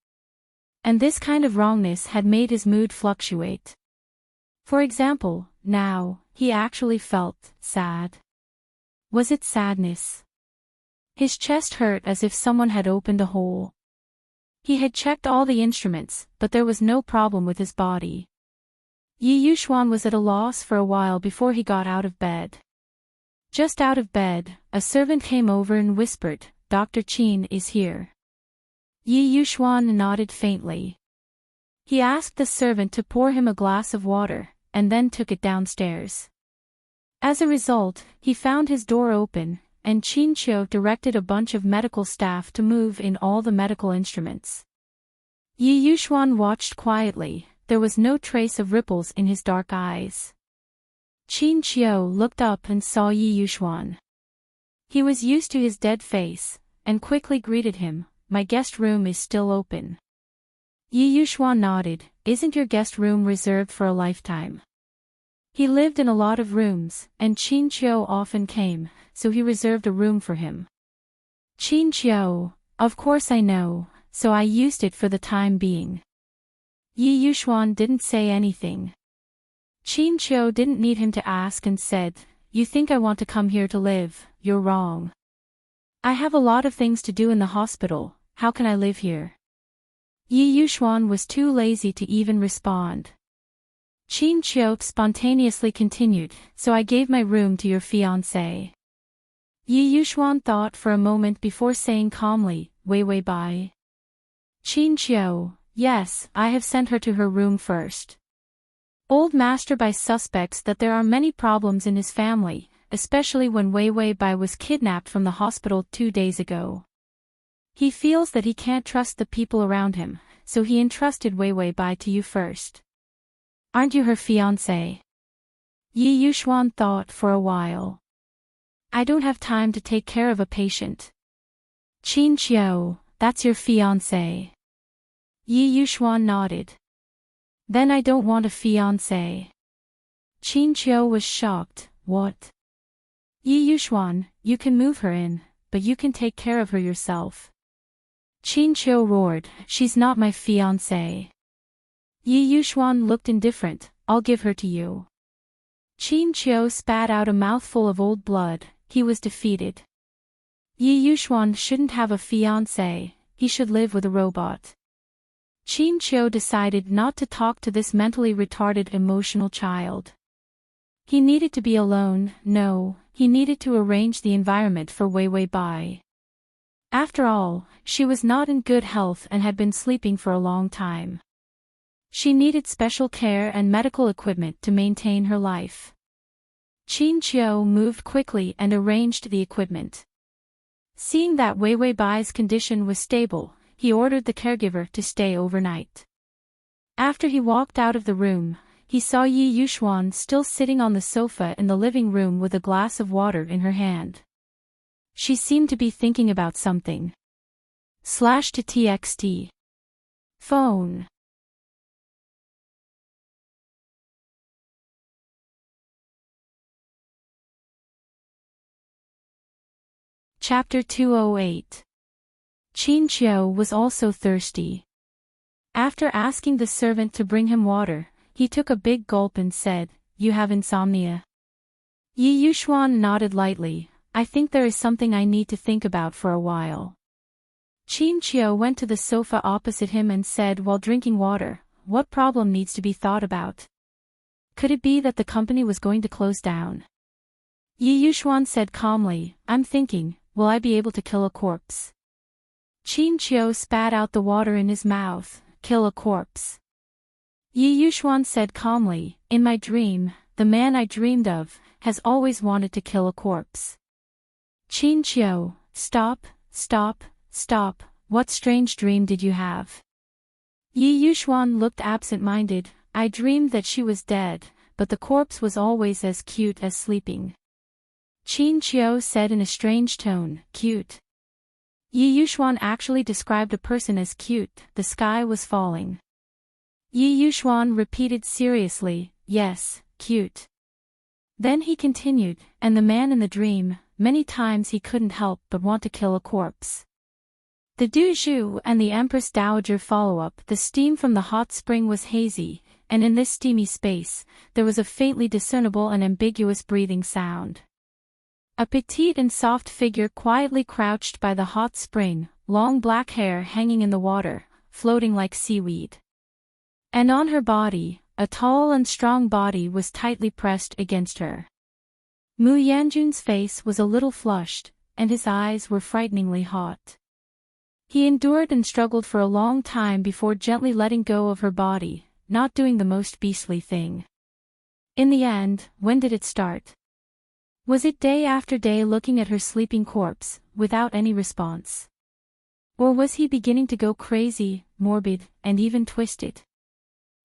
And this kind of wrongness had made his mood fluctuate. For example, now, he actually felt sad. Was it sadness? His chest hurt as if someone had opened a hole. He had checked all the instruments, but there was no problem with his body. Yi Yuxuan was at a loss for a while before he got out of bed. Just out of bed, a servant came over and whispered, Dr. Qin is here. Yi Yuxuan nodded faintly. He asked the servant to pour him a glass of water, and then took it downstairs. As a result, he found his door open, and Qin Qiu directed a bunch of medical staff to move in all the medical instruments. Yi Yuxuan watched quietly, there was no trace of ripples in his dark eyes. Qin Qiu looked up and saw Yi Yuxuan. He was used to his dead face, and quickly greeted him, my guest room is still open. Yi Yuxuan nodded, isn't your guest room reserved for a lifetime? He lived in a lot of rooms, and Qin Qiu often came, so he reserved a room for him. Qin Qiu, of course I know, so I used it for the time being. Yi Yuxuan didn't say anything. Qin Qiu didn't need him to ask and said, you think I want to come here to live, you're wrong. I have a lot of things to do in the hospital, how can I live here? Yi Yuxuan was too lazy to even respond. Qin Qiu spontaneously continued, so I gave my room to your fiancé. Yi Yuxuan thought for a moment before saying calmly, Wei Wei Bai. Qin Qiu, yes, I have sent her to her room first. Old Master Bai suspects that there are many problems in his family, especially when Wei Wei Bai was kidnapped from the hospital 2 days ago. He feels that he can't trust the people around him, so he entrusted Wei Wei Bai to you first. Aren't you her fiancé? Yi Yuxuan thought for a while. I don't have time to take care of a patient. Qin Qiu, that's your fiancé. Yi Yuxuan nodded. Then I don't want a fiancé. Qin Qiu was shocked, what? Yi Yuxuan, you can move her in, but you can take care of her yourself. Qin Qiu roared, she's not my fiancé. Yi Yuxuan looked indifferent, I'll give her to you. Qin Qiu spat out a mouthful of old blood, he was defeated. Yi Yuxuan shouldn't have a fiancé, he should live with a robot. Qin Qiu decided not to talk to this mentally retarded emotional child. He needed to be alone, no, he needed to arrange the environment for Wei Wei Bai. After all, she was not in good health and had been sleeping for a long time. She needed special care and medical equipment to maintain her life. Qin Qiu moved quickly and arranged the equipment. Seeing that Wei Wei Bai's condition was stable, he ordered the caregiver to stay overnight. After he walked out of the room, he saw Yi Yuxuan still sitting on the sofa in the living room with a glass of water in her hand. She seemed to be thinking about something. /to txt. Phone. Chapter 208. Qin Qiu was also thirsty. After asking the servant to bring him water, he took a big gulp and said, "You have insomnia?" Yi Yuxuan nodded lightly. "I think there is something I need to think about for a while." Qin Qiu went to the sofa opposite him and said while drinking water, "What problem needs to be thought about? Could it be that the company was going to close down?" Yi Yuxuan said calmly, "I'm thinking, will I be able to kill a corpse?" Qin Qiu spat out the water in his mouth. "Kill a corpse?" Yi Yuxuan said calmly, "In my dream, the man I dreamed of, has always wanted to kill a corpse." Qin Qiu, stop, what strange dream did you have? Yi Yuxuan looked absent-minded. "I dreamed that she was dead, but the corpse was always as cute as sleeping." Qin Qiu said in a strange tone, "Cute?" Yi Yuxuan actually described a person as cute. The sky was falling. Yi Yuxuan repeated seriously, "Yes, cute." Then he continued, "And the man in the dream, many times he couldn't help but want to kill a corpse." The Du Zhu and the Empress Dowager follow-up. The steam from the hot spring was hazy, and in this steamy space, there was a faintly discernible and ambiguous breathing sound. A petite and soft figure quietly crouched by the hot spring, long black hair hanging in the water, floating like seaweed. And on her body, a tall and strong body was tightly pressed against her. Mu Yanjun's face was a little flushed, and his eyes were frighteningly hot. He endured and struggled for a long time before gently letting go of her body, not doing the most beastly thing. In the end, when did it start? Was it day after day looking at her sleeping corpse, without any response? Or was he beginning to go crazy, morbid, and even twisted?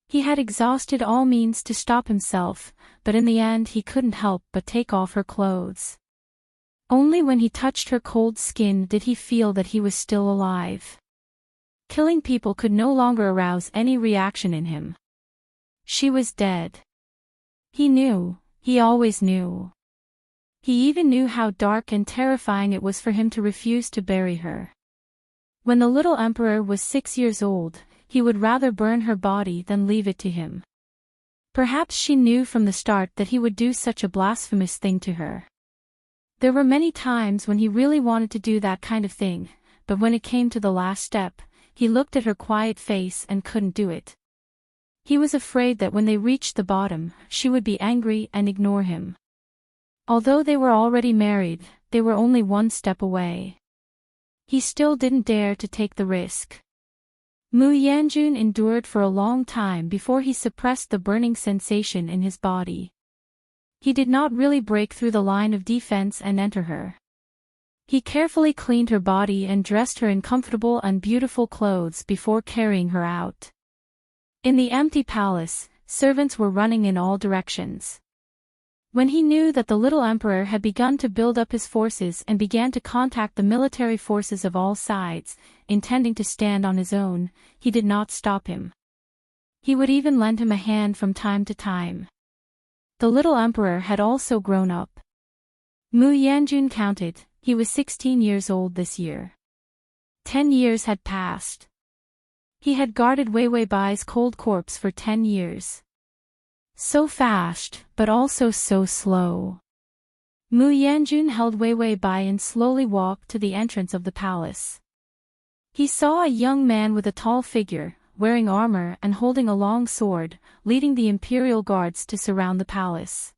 He had exhausted all means to stop himself, but in the end he couldn't help but take off her clothes. Only when he touched her cold skin did he feel that he was still alive. Killing people could no longer arouse any reaction in him. She was dead. He knew, he always knew. He even knew how dark and terrifying it was for him to refuse to bury her. When the little emperor was 6 years old, he would rather burn her body than leave it to him. Perhaps she knew from the start that he would do such a blasphemous thing to her. There were many times when he really wanted to do that kind of thing, but when it came to the last step, he looked at her quiet face and couldn't do it. He was afraid that when they reached the bottom, she would be angry and ignore him. Although they were already married, they were only one step away. He still didn't dare to take the risk. Mu Yanjun endured for a long time before he suppressed the burning sensation in his body. He did not really break through the line of defense and enter her. He carefully cleaned her body and dressed her in comfortable and beautiful clothes before carrying her out. In the empty palace, servants were running in all directions. When he knew that the little emperor had begun to build up his forces and began to contact the military forces of all sides, intending to stand on his own, he did not stop him. He would even lend him a hand from time to time. The little emperor had also grown up. Mu Yanjun counted, he was 16 years old this year. 10 years had passed. He had guarded Weiwei Bai's cold corpse for 10 years. So fast, but also so slow. Mu Yanjun held Weiwei Bai and slowly walked to the entrance of the palace. He saw a young man with a tall figure, wearing armor and holding a long sword, leading the imperial guards to surround the palace.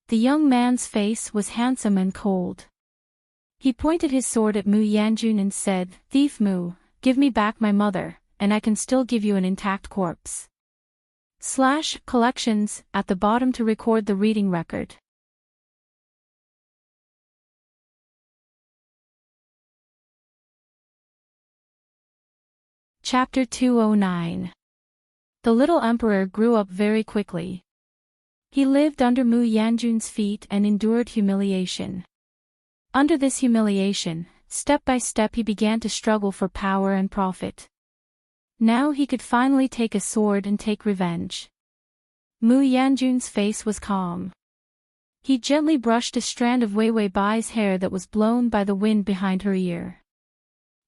The young man's face was handsome and cold. He pointed his sword at Mu Yanjun and said, "Thief Mu, give me back my mother, and I can still give you an intact corpse." /collections at the bottom to record the reading record. Chapter 209. The little emperor grew up very quickly. He lived under Mu Yanjun's feet and endured humiliation. Under this humiliation, step by step he began to struggle for power and profit. Now he could finally take a sword and take revenge. Mu Yanjun's face was calm. He gently brushed a strand of Wei Wei Bai's hair that was blown by the wind behind her ear.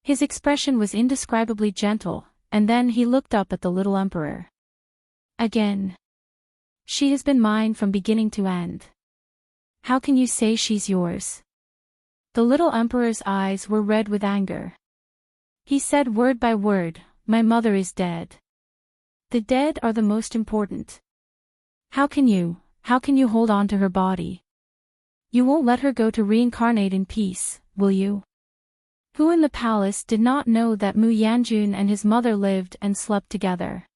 His expression was indescribably gentle, and then he looked up at the little emperor. Again. She has been mine from beginning to end. How can you say she's yours? The little emperor's eyes were red with anger. He said word by word, my mother is dead. The dead are the most important. How can you hold on to her body? You won't let her go to reincarnate in peace, will you? Who in the palace did not know that Mu Yanjun and his mother lived and slept together?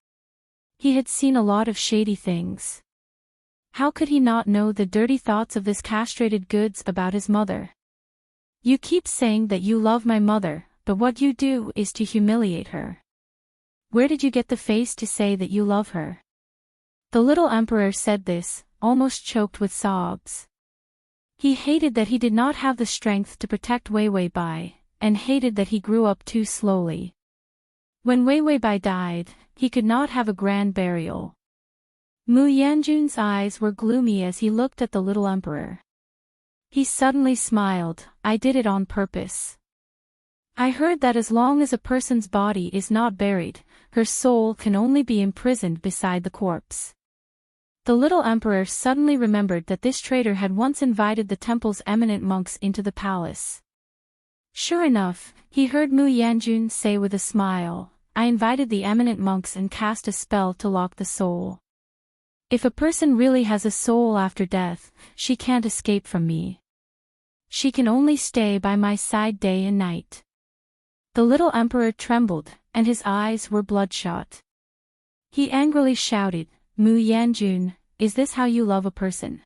He had seen a lot of shady things. How could he not know the dirty thoughts of this castrated goods about his mother? You keep saying that you love my mother, but what you do is to humiliate her. Where did you get the face to say that you love her? The little emperor said this, almost choked with sobs. He hated that he did not have the strength to protect Wei Wei Bai, and hated that he grew up too slowly. When Wei Wei Bai died, he could not have a grand burial. Mu Yanjun's eyes were gloomy as he looked at the little emperor. He suddenly smiled, I did it on purpose. I heard that as long as a person's body is not buried, her soul can only be imprisoned beside the corpse. The little emperor suddenly remembered that this traitor had once invited the temple's eminent monks into the palace. Sure enough, he heard Mu Yanjun say with a smile, I invited the eminent monks and cast a spell to lock the soul. If a person really has a soul after death, she can't escape from me. She can only stay by my side day and night. The little emperor trembled, and his eyes were bloodshot. He angrily shouted, Mu Yanjun, is this how you love a person?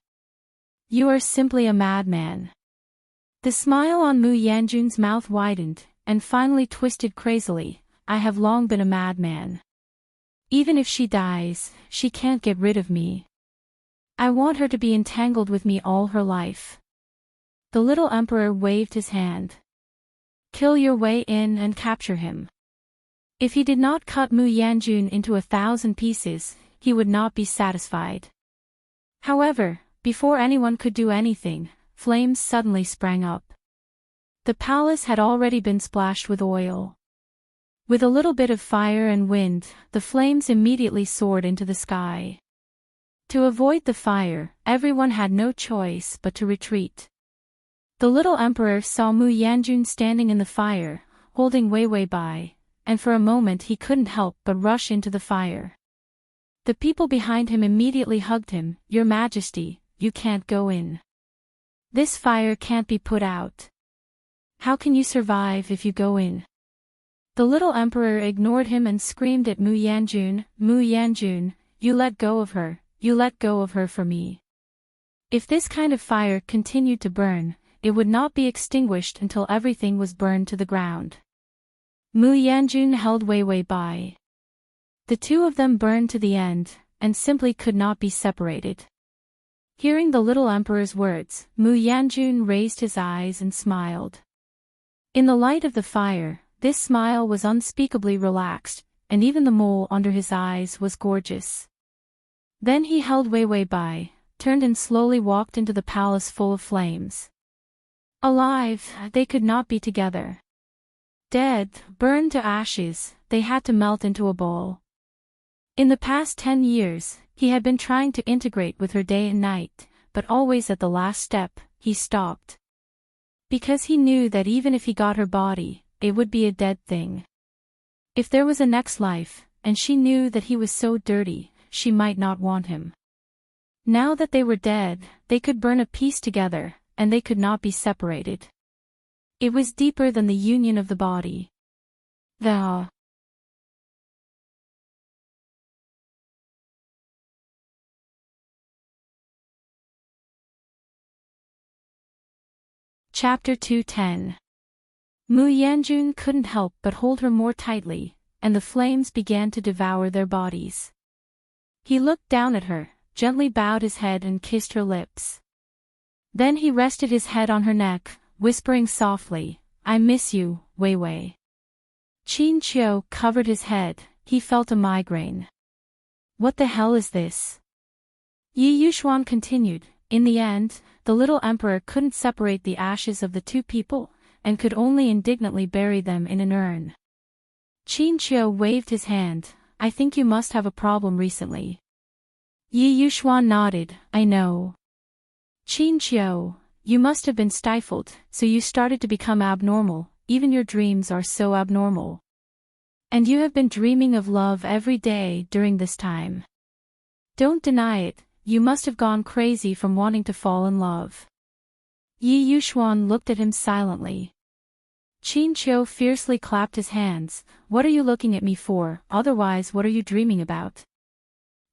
You are simply a madman. The smile on Mu Yanjun's mouth widened, and finally twisted crazily, I have long been a madman. Even if she dies, she can't get rid of me. I want her to be entangled with me all her life. The little emperor waved his hand. Kill your way in and capture him. If he did not cut Mu Yanjun into 1,000 pieces, he would not be satisfied. However, before anyone could do anything, flames suddenly sprang up. The palace had already been splashed with oil. With a little bit of fire and wind, the flames immediately soared into the sky. To avoid the fire, everyone had no choice but to retreat. The little emperor saw Mu Yanjun standing in the fire, holding Wei Wei Bai, and for a moment he couldn't help but rush into the fire. The people behind him immediately hugged him, Your Majesty, you can't go in. This fire can't be put out. How can you survive if you go in? The little emperor ignored him and screamed at Mu Yanjun, you let go of her, you let go of her for me. If this kind of fire continued to burn, it would not be extinguished until everything was burned to the ground. Mu Yanjun held Wei Wei Bai. The two of them burned to the end, and simply could not be separated. Hearing the little emperor's words, Mu Yanjun raised his eyes and smiled. In the light of the fire, this smile was unspeakably relaxed, and even the mole under his eyes was gorgeous. Then he held Wei Wei Bai, turned and slowly walked into the palace full of flames. Alive, they could not be together. Dead, burned to ashes, they had to melt into a ball. In the past 10 years, he had been trying to integrate with her day and night, but always at the last step, he stopped. Because he knew that even if he got her body, it would be a dead thing. If there was a next life, and she knew that he was so dirty, she might not want him. Now that they were dead, they could burn a piece together, and they could not be separated. It was deeper than the union of the body. Chapter 210. Mu Yanjun couldn't help but hold her more tightly, and the flames began to devour their bodies. He looked down at her, gently bowed his head and kissed her lips. Then he rested his head on her neck, whispering softly, "I miss you, Wei Wei." Qin Qiu covered his head, he felt a migraine. "What the hell is this?" Yi Yuxuan continued. In the end, the little emperor couldn't separate the ashes of the two people, and could only indignantly bury them in an urn. Qin Qiu waved his hand. "I think you must have a problem recently." Yi Yuxuan nodded. "I know. Qin Qiu, you must have been stifled, so you started to become abnormal. Even your dreams are so abnormal. And you have been dreaming of love every day during this time. Don't deny it, you must have gone crazy from wanting to fall in love." Yi Yuxuan looked at him silently. Qin Qiu fiercely clapped his hands. "What are you looking at me for? Otherwise, what are you dreaming about?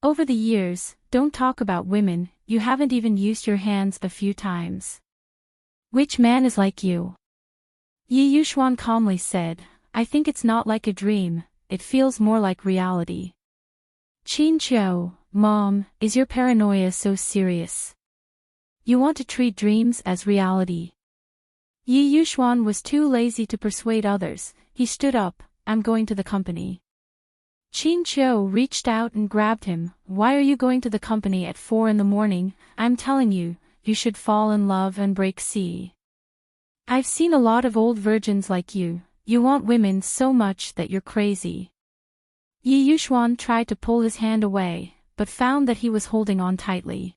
Over the years, don't talk about women, you haven't even used your hands a few times. Which man is like you?" Yi Yuxuan calmly said, "I think it's not like a dream, it feels more like reality." Qin Qiu, "Mom, is your paranoia so serious? You want to treat dreams as reality?" Yi Yuxuan was too lazy to persuade others. He stood up. "I'm going to the company." Qin Qiu reached out and grabbed him. "Why are you going to the company at 4 in the morning? I'm telling you, you should fall in love and break sea. I've seen a lot of old virgins like you. You want women so much that you're crazy." Yi Yuxuan tried to pull his hand away, but found that he was holding on tightly.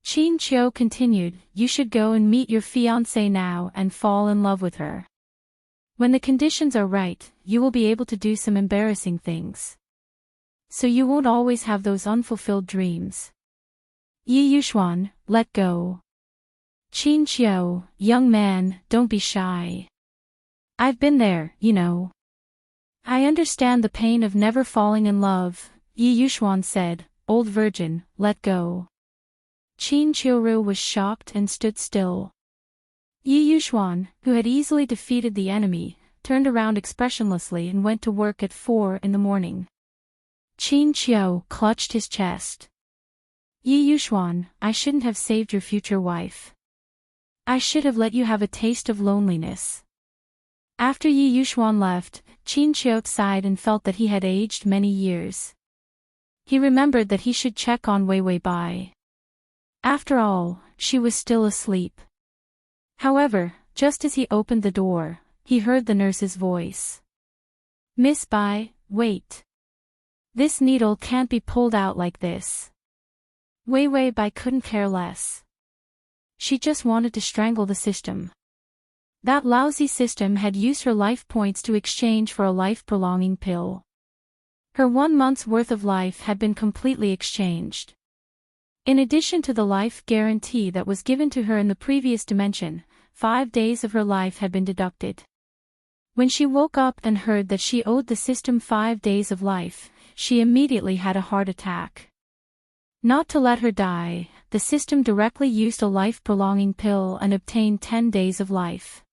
Qin Qiu continued, "You should go and meet your fiancée now and fall in love with her. When the conditions are right, you will be able to do some embarrassing things. So you won't always have those unfulfilled dreams." Yi Yuxuan, "Let go." Qin Qiu, "Young man, don't be shy. I've been there, you know. I understand the pain of never falling in love." Yi Yuxuan said, "Old virgin, let go." Qin Qiu was shocked and stood still. Yi Yuxuan, who had easily defeated the enemy, turned around expressionlessly and went to work at 4 in the morning. Qin Qiu clutched his chest. "Yi Yuxuan, I shouldn't have saved your future wife. I should have let you have a taste of loneliness." After Yi Yuxuan left, Qin Qiu sighed and felt that he had aged many years. He remembered that he should check on Wei Wei Bai. After all, she was still asleep. However, just as he opened the door, he heard the nurse's voice. "Miss Bai, wait. This needle can't be pulled out like this." Wei Wei Bai couldn't care less. She just wanted to strangle the system. That lousy system had used her life points to exchange for a life-prolonging pill. Her 1 month's worth of life had been completely exchanged. In addition to the life guarantee that was given to her in the previous dimension, 5 days of her life had been deducted. When she woke up and heard that she owed the system 5 days of life, she immediately had a heart attack. Not to let her die, the system directly used a life-prolonging pill and obtained 10 days of life.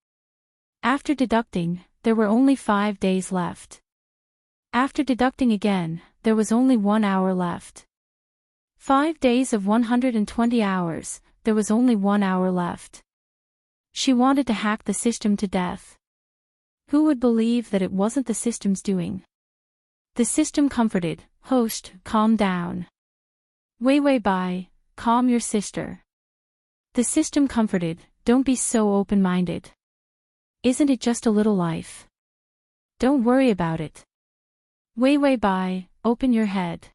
After deducting, there were only 5 days left. After deducting again, there was only 1 hour left. 5 days of 120 hours, there was only 1 hour left. She wanted to hack the system to death. Who would believe that it wasn't the system's doing? The system comforted, "Host, calm down. Wei Wei Bai, calm your sister." The system comforted, "Don't be so open-minded. Isn't it just a little life? Don't worry about it. Wei Wei Bai, open your head.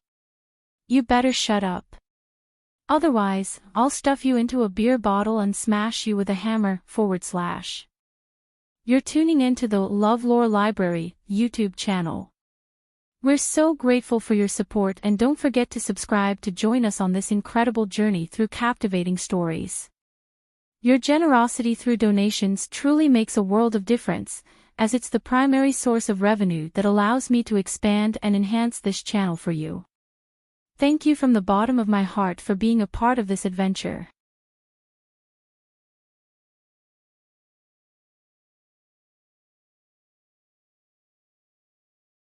You better shut up. Otherwise, I'll stuff you into a beer bottle and smash you with a hammer, /." You're tuning into the LoveLore Library YouTube channel. We're so grateful for your support, and don't forget to subscribe to join us on this incredible journey through captivating stories. Your generosity through donations truly makes a world of difference, as it's the primary source of revenue that allows me to expand and enhance this channel for you. Thank you from the bottom of my heart for being a part of this adventure.